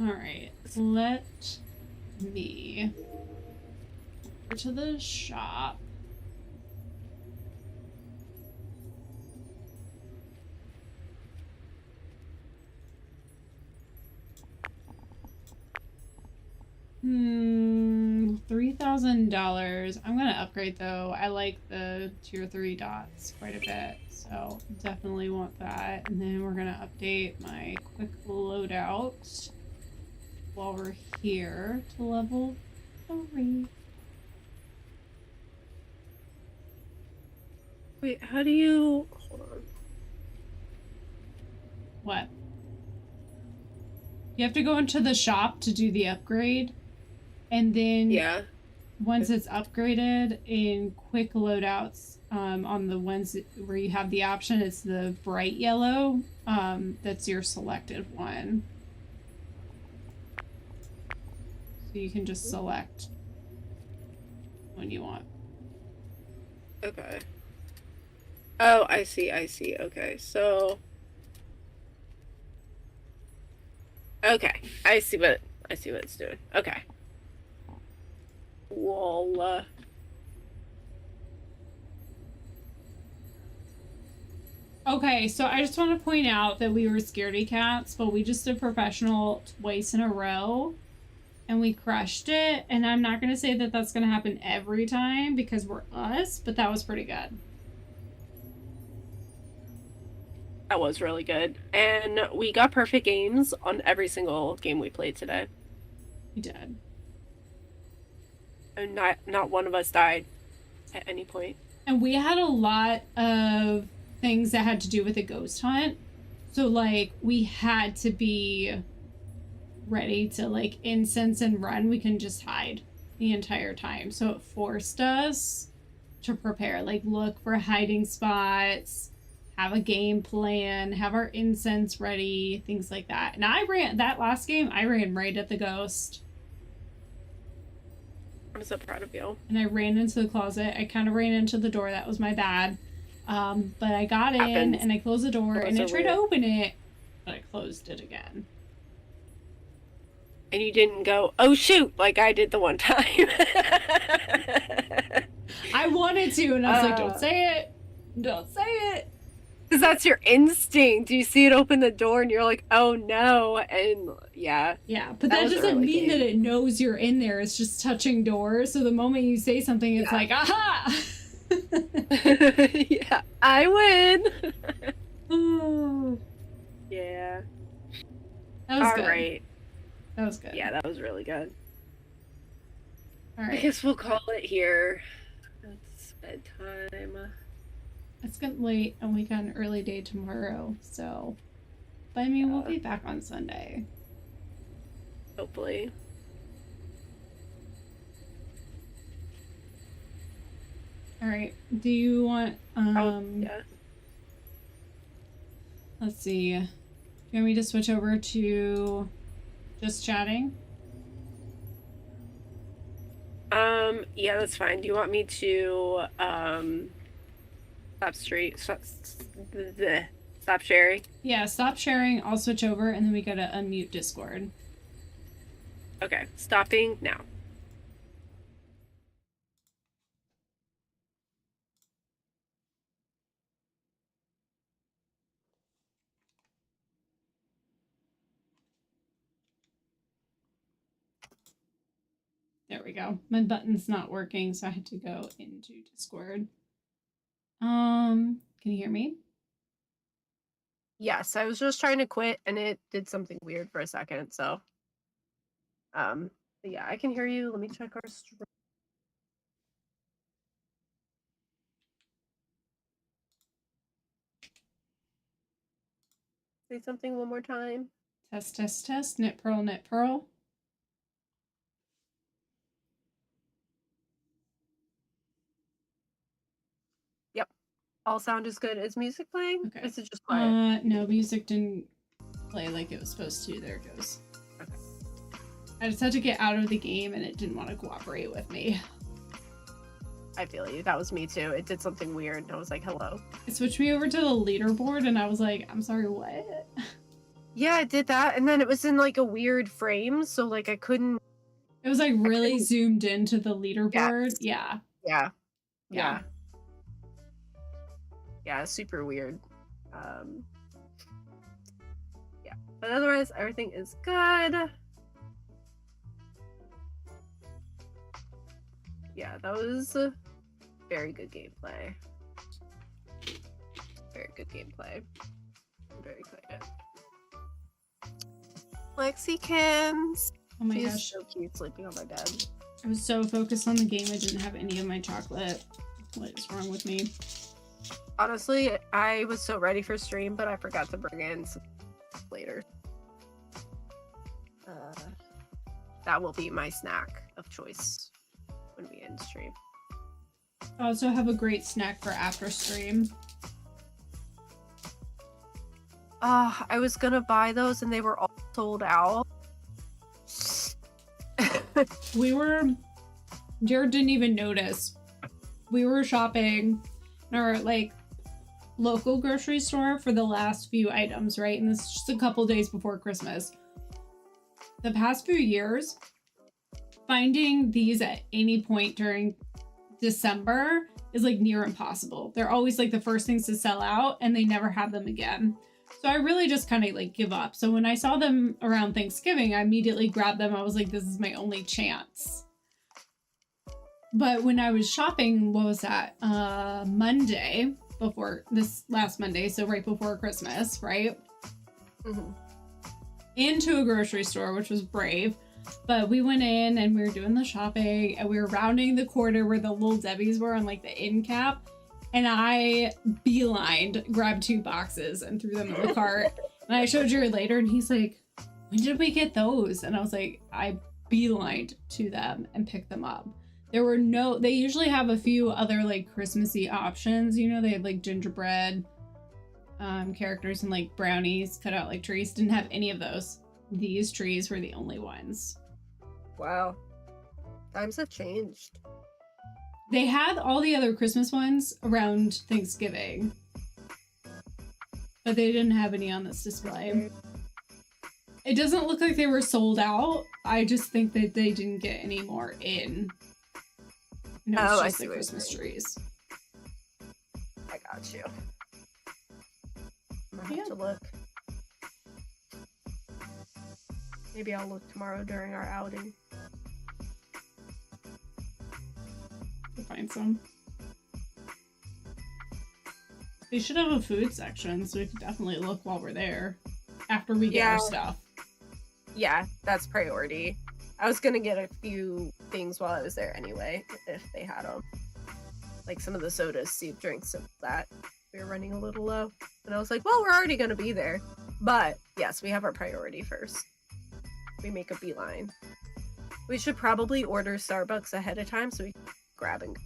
Alright, let me go to the shop. $3,000. I'm gonna upgrade though. I like the tier 3 dots quite a bit, so definitely want that. And then we're gonna update my quick loadout while we're here to level 3. Wait, how do you... Hold on. What? You have to go into the shop to do the upgrade, and then Yeah. once it's upgraded in quick loadouts, on the ones where you have the option, it's the bright yellow. That's your selected one. So you can just select when you want. Okay. Oh, I see, okay, so... Okay, I see what it's doing. Okay. Well, Okay, so I just want to point out that we were scaredy cats, but we just did professional twice in a row, and we crushed it. And I'm not going to say that that's going to happen every time because we're us, but that was pretty good. that was really good. And we got perfect games on every single game we played today. We did. And not one of us died at any point. And we had a lot of things that had to do with a ghost hunt. So, like, we had to be ready to, like, incense and run. We couldn't just hide the entire time. So it forced us to prepare. Like, look for hiding spots, have a game plan, have our incense ready, things like that. And that last game, I ran right at the ghost. I'm so proud of you. And I ran into the closet. I kind of ran into the door. That was my bad. But I got in and I closed the door and I tried to open it, but I closed it again. And you didn't go, oh shoot, like I did the one time. I wanted to, and I was like, don't say it. Don't say it. Because that's your instinct. You see it open the door and you're like, oh no. And yeah. Yeah, but that doesn't mean that it knows you're in there. It's just touching doors. So the moment you say something, it's like, aha! Yeah, I win. Yeah. That was good. Alright. That was good. Yeah, that was really good. Alright. I guess we'll call it here. It's bedtime. It's getting late and we got an early day tomorrow, so. But I mean, we'll be back on Sunday. Hopefully. Alright, do you want, yeah. Let's see. Do you want me to switch over to just chatting? Yeah, that's fine. Do you want me to, stop sharing? Yeah, stop sharing, I'll switch over, and then we gotta unmute Discord. Okay, stopping now. There we go. My button's not working, so I had to go into Discord. Can you hear me? Yes, I was just trying to quit and it did something weird for a second, so. But yeah, I can hear you. Let me check our stream. Say something one more time. Test, test, test. Knit, purl, knit, purl. Yep. All sound is good. Is music playing? Okay. Is it just quiet? No, music didn't play like it was supposed to. There it goes. Okay. I just had to get out of the game and it didn't want to cooperate with me. I feel you. That was me too. It did something weird and I was like, hello. It switched me over to the leaderboard and I was like, I'm sorry, what? Yeah, it did that. And then it was in like a weird frame. So like I couldn't. It was like really zoomed into the leaderboard. Yes. Yeah. Yeah. Yeah. Yeah, super weird. Yeah. But otherwise, everything is good. Yeah, that was a very good gameplay. Very good gameplay. I'm very excited. Lexikins. Oh my She's gosh. so cute sleeping on my bed. I was so focused on the game I didn't have any of my chocolate. What is wrong with me? Honestly, I was so ready for stream, but I forgot to bring in some later. That will be my snack of choice when we end stream. I also have a great snack for after stream. I was gonna buy those and they were all sold out. Jared didn't even notice. We were shopping in our like local grocery store for the last few items, right? And this is just a couple days before Christmas. The past few years, finding these at any point during December is like near impossible. They're always like the first things to sell out and they never have them again. So I really just kind of like give up. So when I saw them around Thanksgiving, I immediately grabbed them. I was like, this is my only chance. But when I was shopping, what was that? Monday before this last Monday. So right before Christmas, right? Mm-hmm. Into a grocery store, which was brave. But we went in and we were doing the shopping and we were rounding the corner where the little Debbie's were on like the end cap. And I beelined, grabbed 2 boxes and threw them in the cart. And I showed Jared later and he's like, when did we get those? And I was like, I beelined to them and picked them up. There were they usually have a few other like Christmassy options. You know, they had like gingerbread characters and like brownies cut out like trees. Didn't have any of those. These trees were the only ones. Wow. Times have changed. They had all the other Christmas ones around Thanksgiving, but they didn't have any on this display. It doesn't look like they were sold out. I just think that they didn't get any more in. And it was I just see the what you're Christmas saying. trees. I got you. I'm gonna Yeah. have to look. Maybe I'll look tomorrow during our outing. We'll find some. They should have a food section, so we could definitely look while we're there. After we get our Yeah. stuff. Yeah, that's priority. I was gonna get a few things while I was there anyway, if they had them. Like some of the sodas, soup drinks, and that. We were running a little low. And I was like, well, we're already gonna be there. But yes, we have our priority first. We make a beeline. We should probably order Starbucks ahead of time so we can grab and go.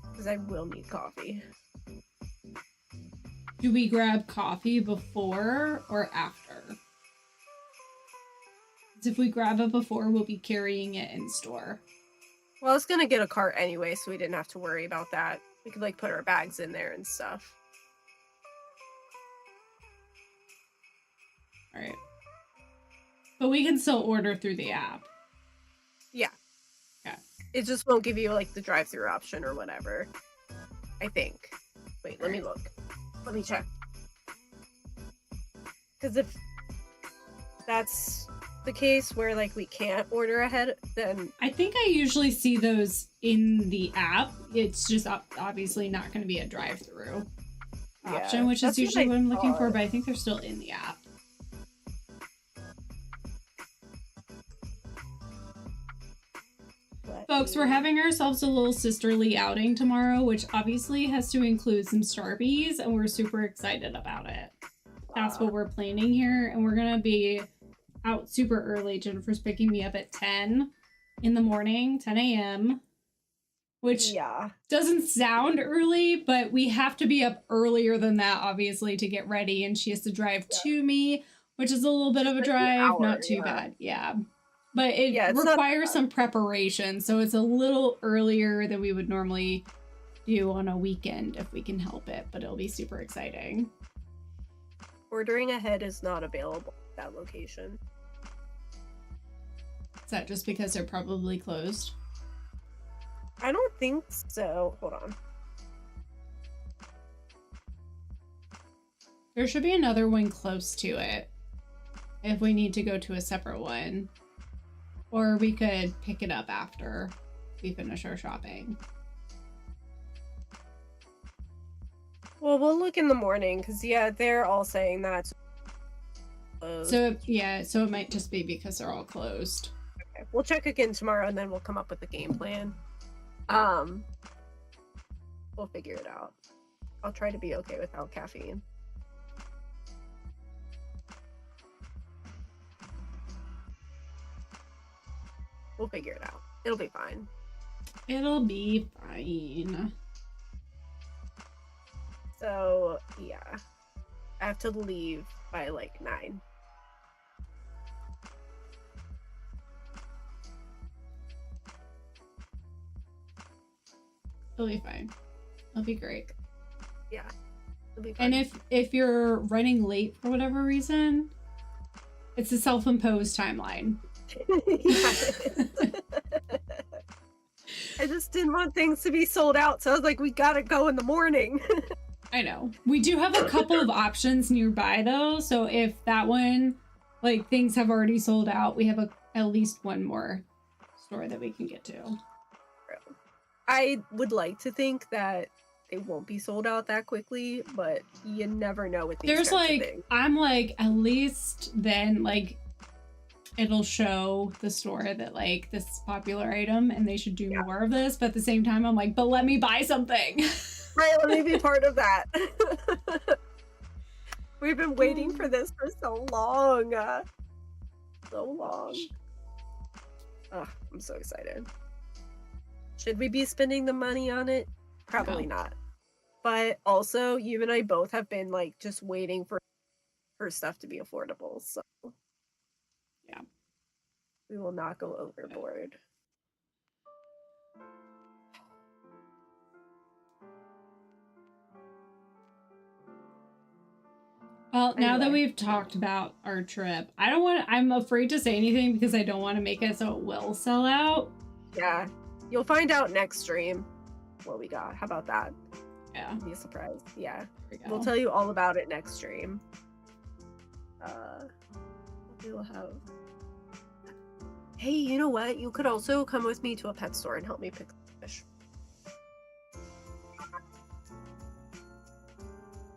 Because I will need coffee. Do we grab coffee before or after? 'Cause if we grab it before, we'll be carrying it in store. Well, I was gonna get a cart anyway, so we didn't have to worry about that. We could like put our bags in there and stuff. All right. But we can still order through the app. Yeah. Okay. It just won't give you like the drive-through option or whatever. I think. Wait, let me look. Let me check. Because if that's the case where like we can't order ahead, then I think I usually see those in the app. It's just obviously not going to be a drive-through option, Yeah, which that's is what usually I what I'm looking for, thought. but I think they're still in the app. Folks, we're having ourselves a little sisterly outing tomorrow, which obviously has to include some Starbies, and we're super excited about it. That's what we're planning here, and we're gonna be out super early. Jennifer's picking me up at 10 in the morning, 10 a.m. which Yeah. doesn't sound early, but we have to be up earlier than that, obviously, to get ready. And she has to drive to me, which is a little bit of a Like an drive, hour, not too yeah. bad. Yeah. But it Yeah, it's not that requires bad. some preparation. So it's a little earlier than we would normally do on a weekend if we can help it. But it'll be super exciting. Ordering ahead is not available at that location. Is that just because they're probably closed? I don't think so. Hold on. There should be another one close to it if we need to go to a separate one. Or we could pick it up after we finish our shopping. Well, we'll look in the morning because, yeah, they're all saying that. So, yeah, so it might just be because they're all closed. Okay. We'll check again tomorrow and then we'll come up with a game plan. We'll figure it out. I'll try to be okay without caffeine. We'll figure it out. It'll be fine. It'll be fine. So, yeah. I have to leave by like 9. It'll be fine. It'll be great. Yeah. It'll be fine. And if you're running late for whatever reason, it's a self-imposed timeline. I just didn't want things to be sold out, so I was like, we gotta go in the morning. I know. We do have a couple of options nearby though, so if that one, like, things have already sold out, we have at least one more store that we can get to. I would like to think that it won't be sold out that quickly, but you never know with these There's types of like, things. I'm like, at least then, like, it'll show the store that, like, this is a popular item and they should do more of this, but at the same time, I'm like, but let me buy something. Right, let me be part of that. We've been waiting for this for so long. So long. Oh, I'm so excited. Should we be spending the money on it? Probably not. But also, you and I both have been like just waiting for stuff to be affordable. So Yeah. We will not go overboard. Well, now that Anyway. we've talked about our trip, I'm afraid to say anything because I don't want to make it so it will sell out. Yeah. You'll find out next stream what we got. How about that? Yeah. Be a surprise. Yeah. There we We'll go. tell you all about it next stream. We will have. Hey, you know what? You could also come with me to a pet store and help me pick fish.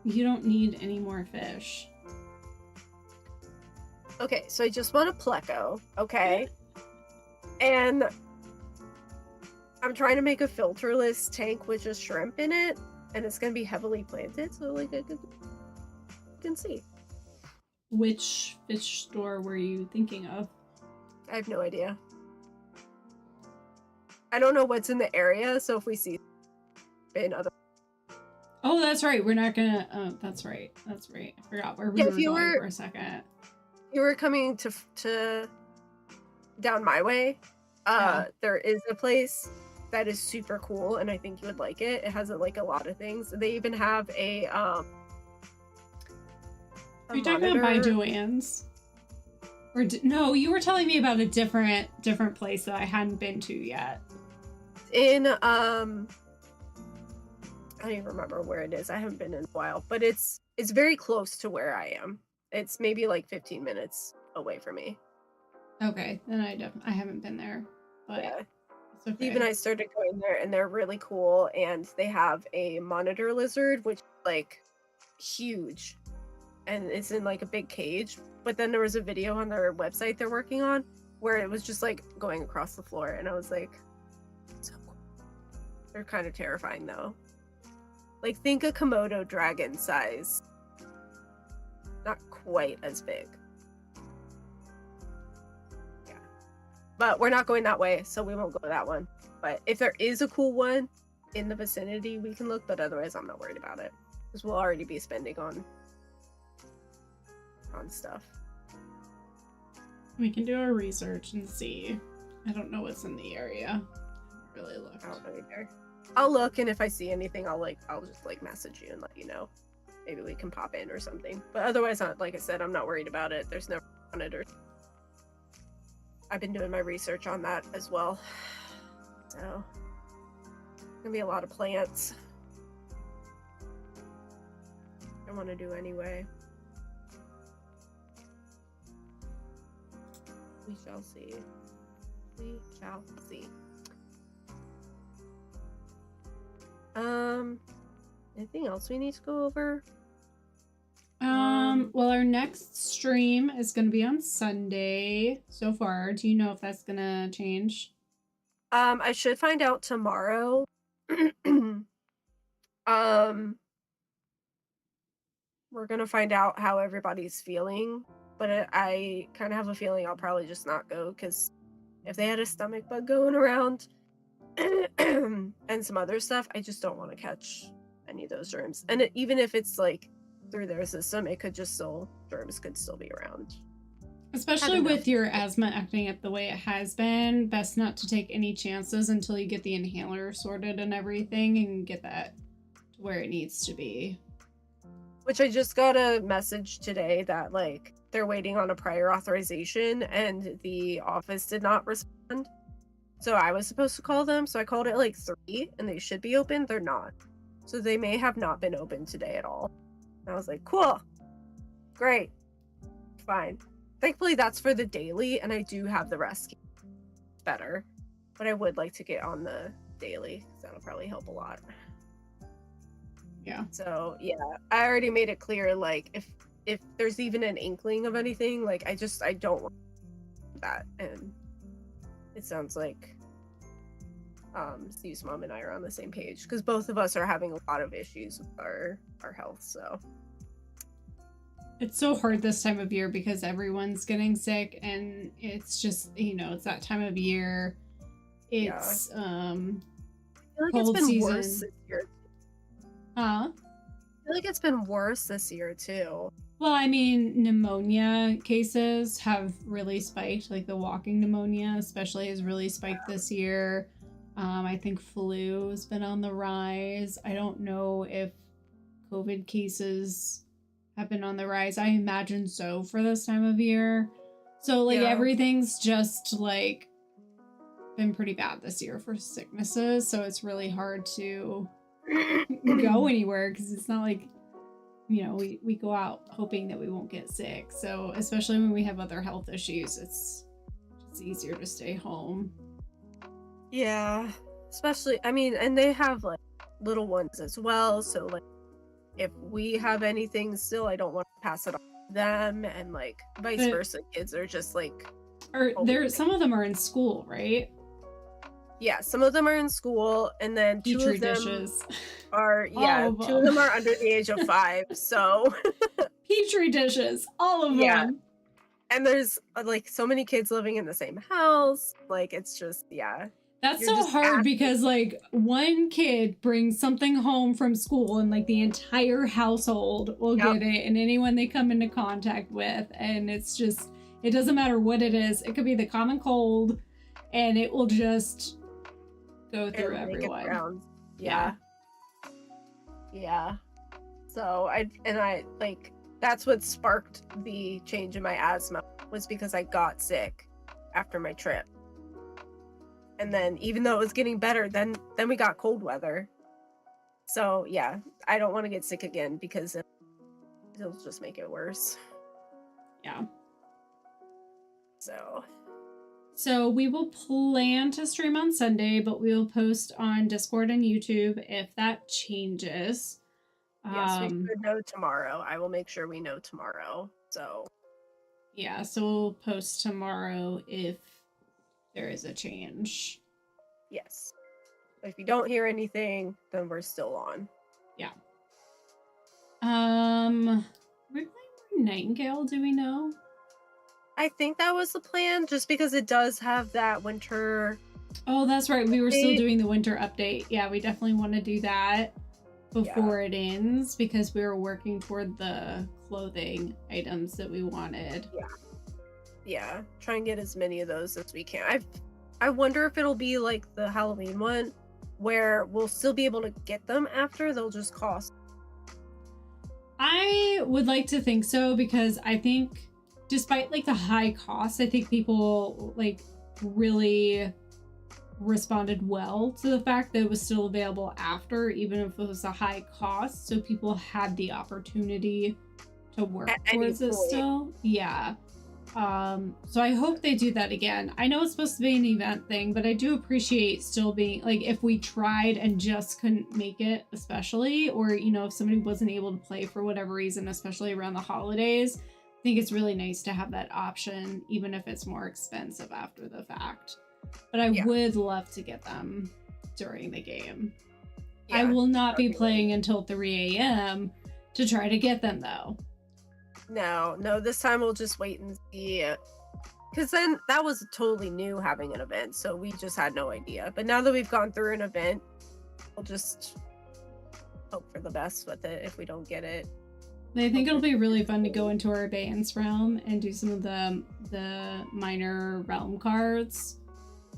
You don't need any more fish. Okay, so I just want a pleco, okay? And I'm trying to make a filterless tank with just shrimp in it, and it's gonna be heavily planted, so like I can see. Which fish store were you thinking of? I have no idea. I don't know what's in the area, so if we see in other. Oh, that's right. We're not gonna. Oh, that's right. That's right. I forgot where we Yeah, were if you going were- for a second. You were coming to down my way. Yeah. There is a place that is super cool, and I think you would like it. It has like a lot of things. They even have a Are you talking about by monitor. Joanne's? Or no, you were telling me about a different place that I hadn't been to yet. In I don't even remember where it is. I haven't been in a while, but it's very close to where I am. It's maybe like 15 minutes away from me. Okay, then I haven't been there, but Yeah. it's okay. Steve and I started going there, and they're really cool. And they have a monitor lizard, which is like huge, and it's in like a big cage. But then there was a video on their website they're working on where it was just like going across the floor, and I was like, so cool. They're kind of terrifying though. Like think a Komodo dragon size, not quite as big. Yeah, but we're not going that way, so we won't go that one. But if there is a cool one in the vicinity, we can look. But otherwise, I'm not worried about it because we'll already be spending on stuff. We can do our research and see. I don't know what's in the area. I haven't really looked. I don't know either. I'll look, and if I see anything, I'll just like message you and let you know. Maybe we can pop in or something. But otherwise, like I said, I'm not worried about it. There's no on it. Or I've been doing my research on that as well. So gonna be a lot of plants. I want to do anyway. We shall see. We shall see. Anything else we need to go over? Well, our next stream is going to be on Sunday so far. Do you know if that's going to change? I should find out tomorrow. We're gonna find out how everybody's feeling, but I kind of have a feeling I'll probably just not go because if they had a stomach bug going around and some other stuff, I just don't want to catch any of those germs. And even if it's like through their system, it could just germs could still be around. Especially with your asthma acting up the way it has been, best not to take any chances until you get the inhaler sorted and everything and get that to where it needs to be. Which I just got a message today that like they're waiting on a prior authorization and the office did not respond. So I was supposed to call them, so I called at like 3 and they should be open. They're not. So they may have not been open today at all. And I was like, cool. Great. Fine. Thankfully that's for the daily and I do have the rescue. Better. But I would like to get on the daily because that'll probably help a lot. Yeah. So yeah, I already made it clear like if there's even an inkling of anything, like I don't want that. And it sounds like Steve's mom and I are on the same page because both of us are having a lot of issues with our health. So it's so hard this time of year because everyone's getting sick and it's just, it's that time of year. It's I feel like cold it's been season. worse this year. Huh? I feel like it's been worse this year too. Well, I mean, pneumonia cases have really spiked. Like the walking pneumonia especially has really spiked this year. I think flu has been on the rise. I don't know if COVID cases have been on the rise. I imagine so for this time of year. So like everything's just like been pretty bad this year for sicknesses. So it's really hard to go anywhere because it's not like we go out hoping that we won't get sick. So especially when we have other health issues, it's easier to stay home. Yeah, especially and they have like little ones as well, so like if we have anything still, I don't want to pass it on to them, and like vice versa. Kids are just like some of them are in school, right? Yeah, some of them are in school, and then two Petri of them dishes are two of them are under the age of 5. So Petri dishes, all of them. And there's like so many kids living in the same house. Like it's just That's so hard because like one kid brings something home from school and like the entire household will get it, and anyone they come into contact with, and it's just, it doesn't matter what it is. It could be the common cold and it will just go through everyone. Yeah. So I like that's what sparked the change in my asthma, was because I got sick after my trip. And then even though it was getting better, then we got cold weather. So yeah, I don't want to get sick again because it'll just make it worse. Yeah. So we will plan to stream on Sunday, but we will post on Discord and YouTube if that changes. Yes, we should know tomorrow. I will make sure we know tomorrow. So yeah, so we'll post tomorrow if there is a change. Yes. If you don't hear anything, then we're still on. Yeah. We're playing Nightingale, do we know? I think that was the plan, just because it does have that winter Oh, that's right. We were still doing the winter update. Yeah, we definitely want to do that before it ends because we were working toward the clothing items that we wanted. Yeah, try and get as many of those as we can. I wonder if it'll be like the Halloween one where we'll still be able to get them after, they'll just cost. I would like to think so because I think despite like the high cost, I think people like really responded well to the fact that it was still available after, even if it was a high cost, so people had the opportunity to work towards it still. Yeah. So I hope they do that again. I know it's supposed to be an event thing, but I do appreciate still being like, if we tried and just couldn't make it, especially, or you know, if somebody wasn't able to play for whatever reason, especially around the holidays, I think it's really nice to have that option, even if it's more expensive after the fact. But I would love to get them during the game. I will not be playing until 3 a.m. to try to get them though. No, this time we'll just wait and see. Because then that was totally new having an event, so we just had no idea. But now that we've gone through an event, we'll just hope for the best with it if we don't get it. I think it'll be really fun to go into our abeyance realm and do some of the minor realm cards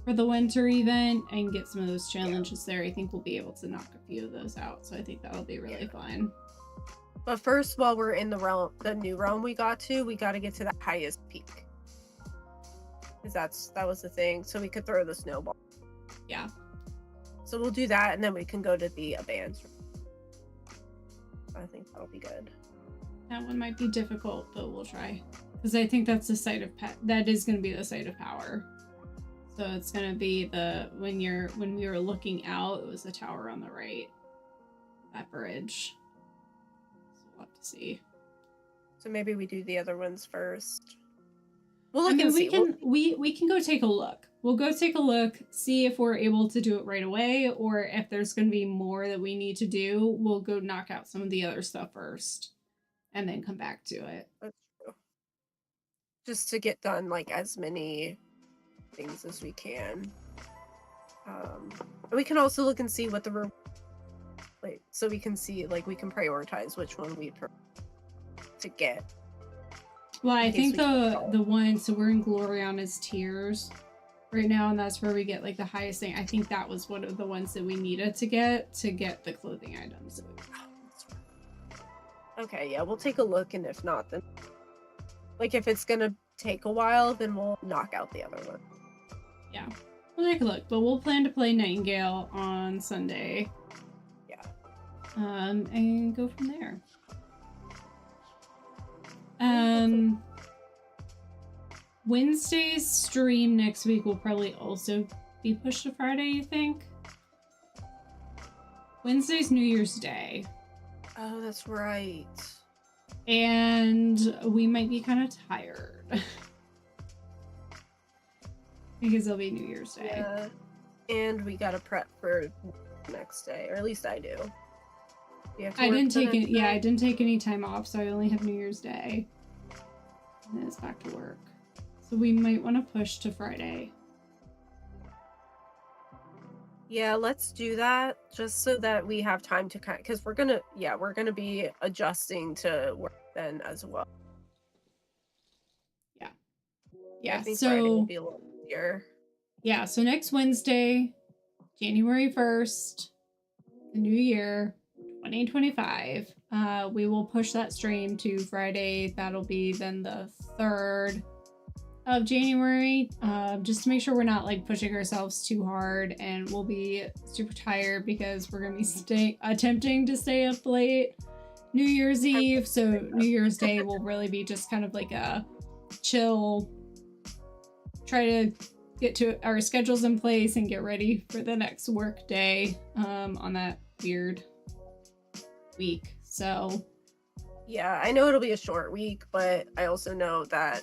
for the winter event and get some of those challenges there. I think we'll be able to knock a few of those out, so I think that'll be really fun. But first, while we're in the new realm we got to get to the highest peak. Because that was the thing, so we could throw the snowball. Yeah. So we'll do that, and then we can go to the abeyance realm. I think that'll be good. That one might be difficult, but we'll try. Because I think that's the site of that is going to be the site of power. So it's going to be when we were looking out, it was the tower on the right. That bridge. So we'll have to see. So maybe we do the other ones first. We'll look I mean, and see. We can go take a look. We'll go take a look, see if we're able to do it right away, or if there's going to be more that we need to do, we'll go knock out some of the other stuff first, and then come back to it. That's true. Just to get done like as many things as we can. We can also look and see what so we can see, like, we can prioritize which one we prefer to get. Well, I think the one, so we're in Gloriana's tiers right now, and that's where we get like the highest thing. I think that was one of the ones that we needed to get the clothing items. Okay, yeah, we'll take a look, and if not, then like if it's gonna take a while, then we'll knock out the other one. Yeah, we'll take a look, but we'll plan to play Nightingale on Sunday. Yeah. And go from there. Wednesday's stream next week will probably also be pushed to Friday, you think? Wednesday's New Year's Day. Oh, that's right. And we might be kind of tired. Because it'll be New Year's Day. Yeah. And we gotta prep for next day, or at least I do. I didn't take any time off, so I only have New Year's Day. And then it's back to work. So we might want to push to Friday. Yeah, let's do that just so that we have time to because we're gonna be adjusting to work then as well. Yeah. Yeah. I think so Friday will be a little easier. Yeah, so next Wednesday, January 1st, the new year, 2025, we will push that stream to Friday. That'll be then the 3rd of January, just to make sure we're not like pushing ourselves too hard, and we'll be super tired because we're gonna be attempting to stay up late New Year's Eve. So New Year's Day will really be just kind of like a chill, try to get to our schedules in place and get ready for the next work day on that weird week. So yeah, I know it'll be a short week, but I also know that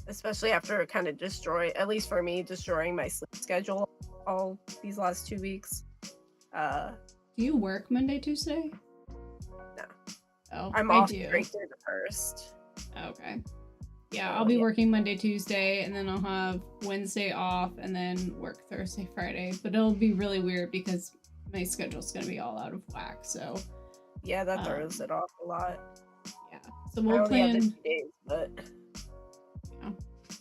especially after kind of at least for me, destroying my sleep schedule all these last 2 weeks. Do you work Monday, Tuesday? No. Oh, I'm off straight through the 1st. Okay. Yeah, So, I'll be yeah. working Monday, Tuesday, and then I'll have Wednesday off and then work Thursday, Friday. But it'll be really weird because my schedule's going to be all out of whack. So, Yeah, that throws it off a lot. yeah. So I we'll only have the plan. 2 days, but Yeah.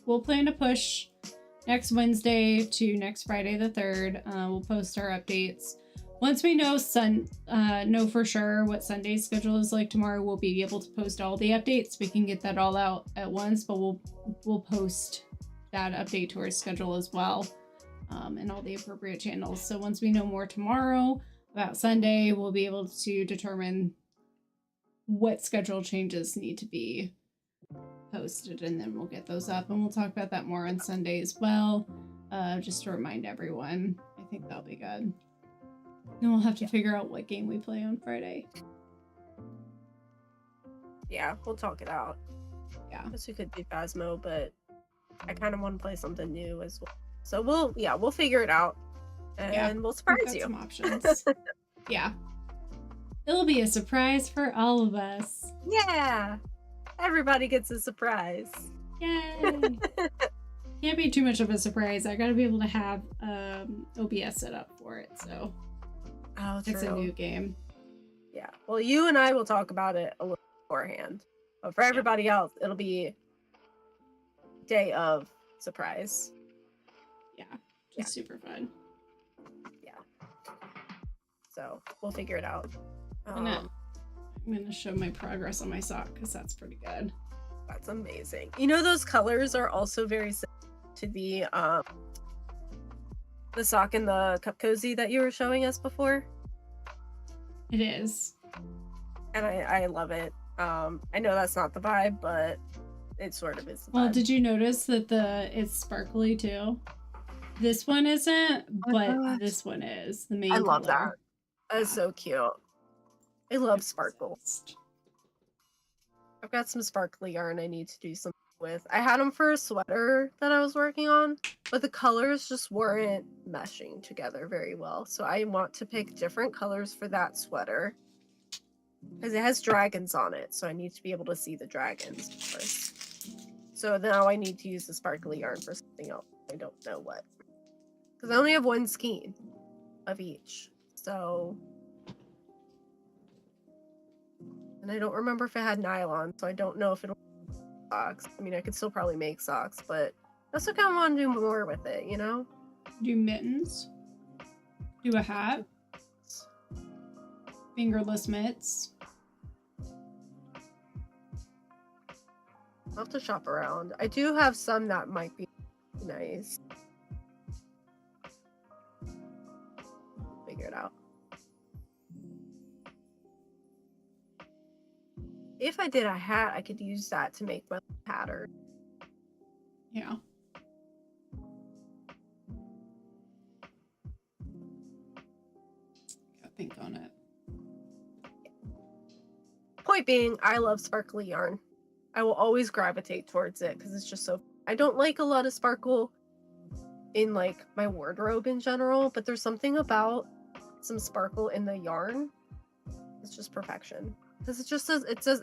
We'll plan to push next Wednesday to next Friday the 3rd. We'll post our updates. Once we know know for sure what Sunday's schedule is like tomorrow, we'll be able to post all the updates. We can get that all out at once, but we'll post that update to our schedule as well, in all the appropriate channels. So once we know more tomorrow about Sunday, we'll be able to determine what schedule changes need to be posted, and then we'll get those up, and we'll talk about that more on Sunday as well, just to remind everyone. I think that'll be good. And we'll have to figure out what game we play on Friday. yeah, we'll talk it out. Yeah. I guess we could do Phasmo, but I kind of want to play something new as well. So we'll figure it out, and Yeah, we'll We've surprise got you. some options. Yeah. It'll be a surprise for all of us. Yeah, everybody gets a surprise. Yay! Can't be too much of a surprise. I gotta be able to have OBS set up for it, so Oh, it's a new game. Yeah. Well, you and I will talk about it a little beforehand, but for everybody else, it'll be day of surprise. Yeah, just super fun. Yeah. So we'll figure it out. I'm gonna show my progress on my sock because that's pretty good. That's amazing. You know, those colors are also very similar to the sock and the cup cozy that you were showing us before, It is. and I love it. I know that's not the vibe, but it sort of is the Well, vibe. did you notice that it's sparkly too? This one isn't, Oh my but gosh. this one is. The main I love color. that is so cute. I love sparkle. I've got some sparkly yarn I need to do something with. I had them for a sweater that I was working on, but the colors just weren't meshing together very well. So I want to pick different colors for that sweater because it has dragons on it. So I need to be able to see the dragons first. So now I need to use the sparkly yarn for something else. I don't know what. Because I only have one skein of each. So... And I don't remember if it had nylon, so I don't know if it'll socks. I mean, I could still probably make socks, but I also kind of want to do more with it, you know? Do mittens. Do a hat. Fingerless mitts. I'll have to shop around. I do have some that might be nice. Figure it out. If I did a hat, I could use that to make my pattern. Yeah. Got pink on it. Point being, I love sparkly yarn. I will always gravitate towards it because it's just so... I don't like a lot of sparkle in like my wardrobe in general, but there's something about some sparkle in the yarn. It's just perfection. Because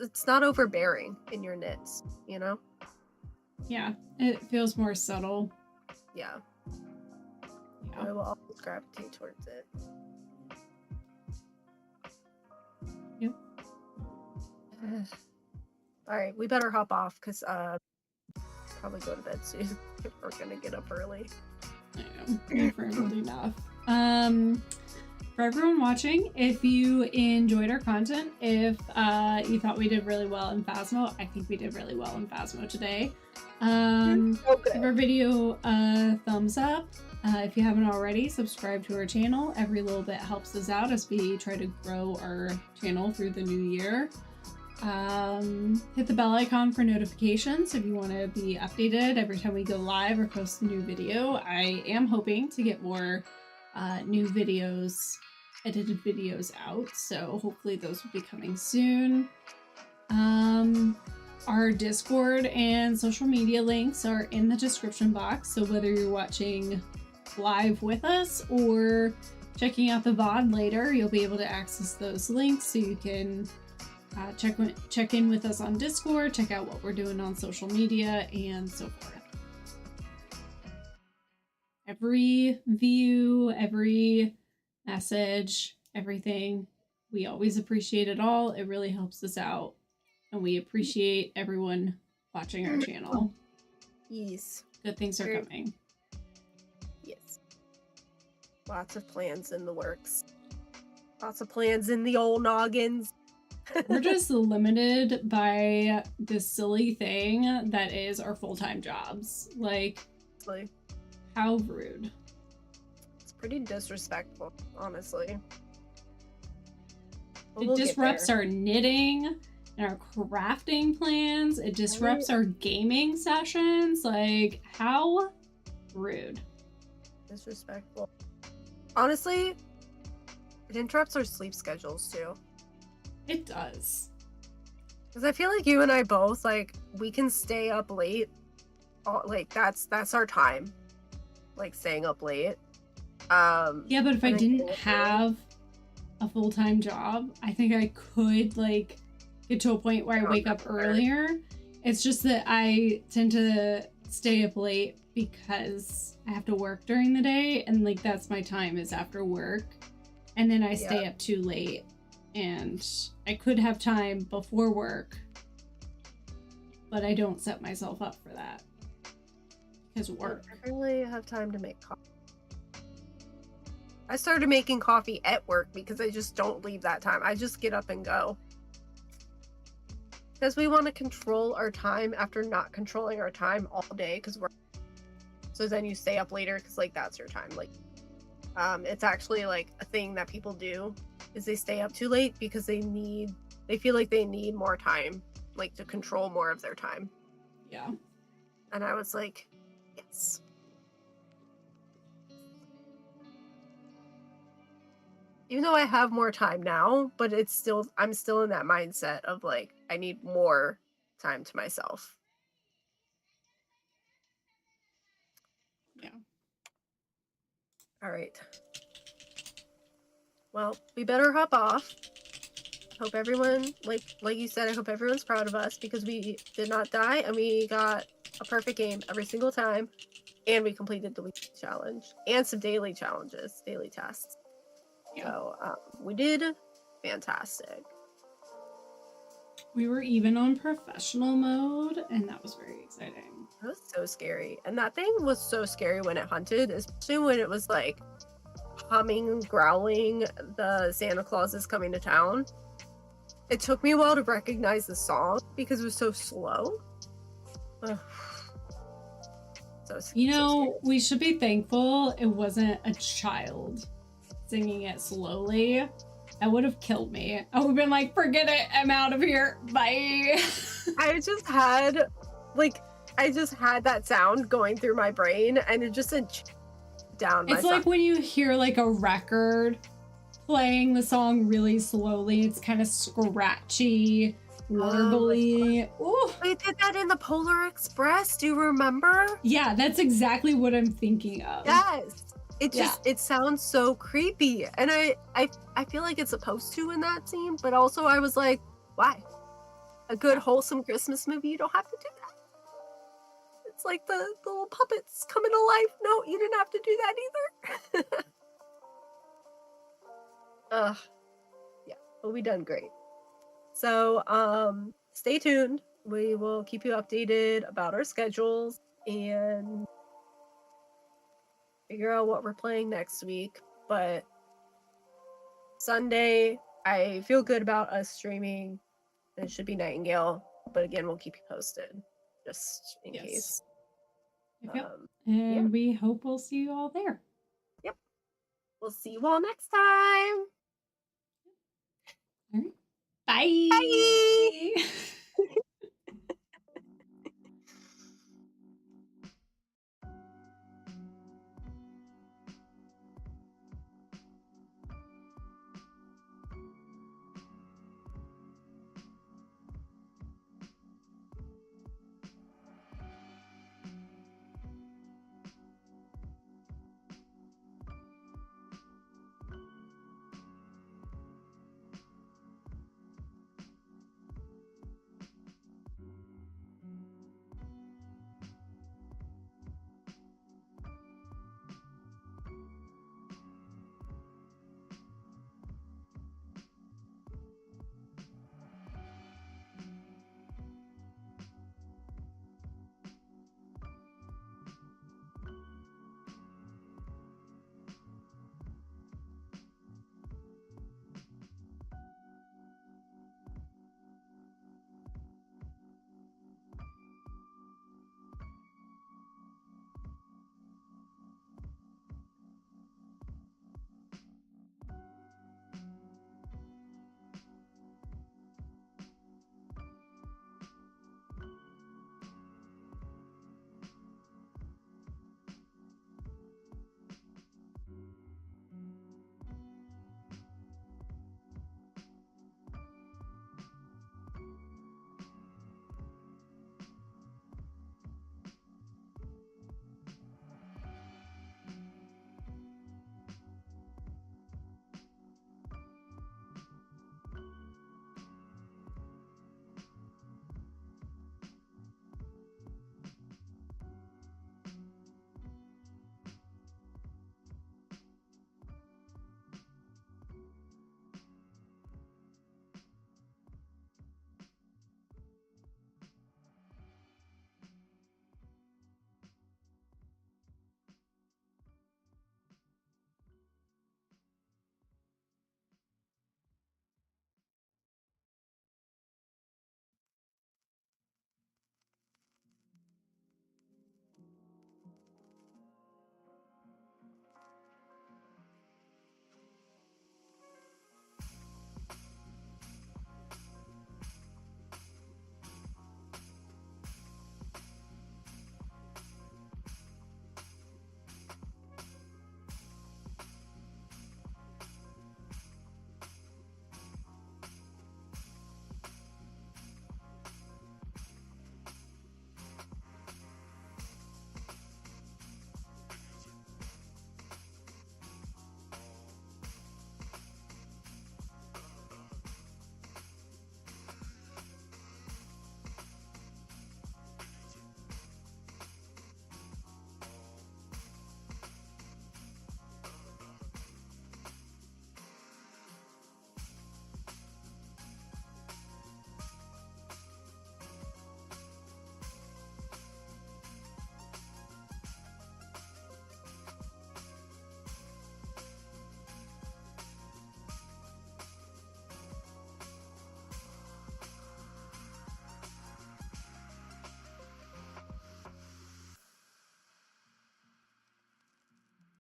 it's not overbearing in your knits, you know? Yeah, it feels more subtle. Yeah. Yeah. I will always gravitate towards it. Yep. Alright, we better hop off because probably go to bed soon. We're gonna get up early. I know. My friend will do enough. For everyone watching, if you enjoyed our content, if you thought we did really well in Phasmo, I think we did really well in Phasmo today. Give our video a thumbs up. If you haven't already, subscribe to our channel. Every little bit helps us out as we try to grow our channel through the new year. Hit the bell icon for notifications if you want to be updated every time we go live or post a new video. I am hoping to get more new videos, edited videos out, so hopefully those will be coming soon. Our Discord and social media links are in the description box, so whether you're watching live with us or checking out the VOD later, you'll be able to access those links so you can check in with us on Discord, check out what we're doing on social media, and so forth. Every view, every message, everything, we always appreciate it all. It really helps us out, and we appreciate everyone watching our channel. Yes. Good things are coming. Yes. Lots of plans in the works. Lots of plans in the old noggins. We're just limited by this silly thing that is our full-time jobs. Like, how rude. It's pretty disrespectful, honestly. But It we'll disrupts our knitting and our crafting plans. It disrupts our gaming sessions. Like, how rude. Disrespectful. Honestly, it interrupts our sleep schedules too. It does. Because I feel like you and I both, like, we can stay up late. Like, that's our time. Like, staying up late. Yeah, but if I didn't have a full-time job, I think I could, like, get to a point where I wake up earlier. It's just that I tend to stay up late because I have to work during the day, and, like, that's my time is after work. And then I stay up too late. And I could have time before work, but I don't set myself up for that. Because work. I really have time to make coffee. I started making coffee at work because I just don't leave that time. I just get up and go. Because we want to control our time after not controlling our time all day because we're... So then you stay up later because, like, that's your time. Like, it's actually, like, a thing that people do is they stay up too late because they feel like they need more time, like, to control more of their time. Yeah. And I was like, yes. Even though I have more time now, but I'm still in that mindset of, like, I need more time to myself. Yeah. All right. Well, we better hop off. Hope everyone, like you said, I hope everyone's proud of us because we did not die and we got a perfect game every single time, and we completed the weekly challenge and some daily challenges, daily tests. Yeah. So we did fantastic. We were even on professional mode, and that was very exciting. It was so scary, and that thing was so scary when it hunted, especially when it was like humming, growling, the Santa Claus is coming to town. It took me a while to recognize the song because it was so slow. Ugh. We should be thankful it wasn't a child singing it slowly. That would have killed me. I would have been like, forget it, I'm out of here, bye. I just had that sound going through my brain, and it just sent down my It's like when you hear like a record playing the song really slowly. It's kind of scratchy, warbly. They did that in the Polar Express. Do you remember? Yeah, that's exactly what I'm thinking of. Yes. It sounds so creepy. And I feel like it's supposed to in that scene, but also I was like, why? A good wholesome Christmas movie, you don't have to do that. It's like the little puppets coming to life. No, you didn't have to do that either. Yeah, but we done great. So, stay tuned. We will keep you updated about our schedules and figure out what we're playing next week. But Sunday, I feel good about us streaming. It should be Nightingale, but again, we'll keep you posted just in case. Yep. And we hope we'll see you all there. Yep. We'll see you all next time. All right. Bye. Bye.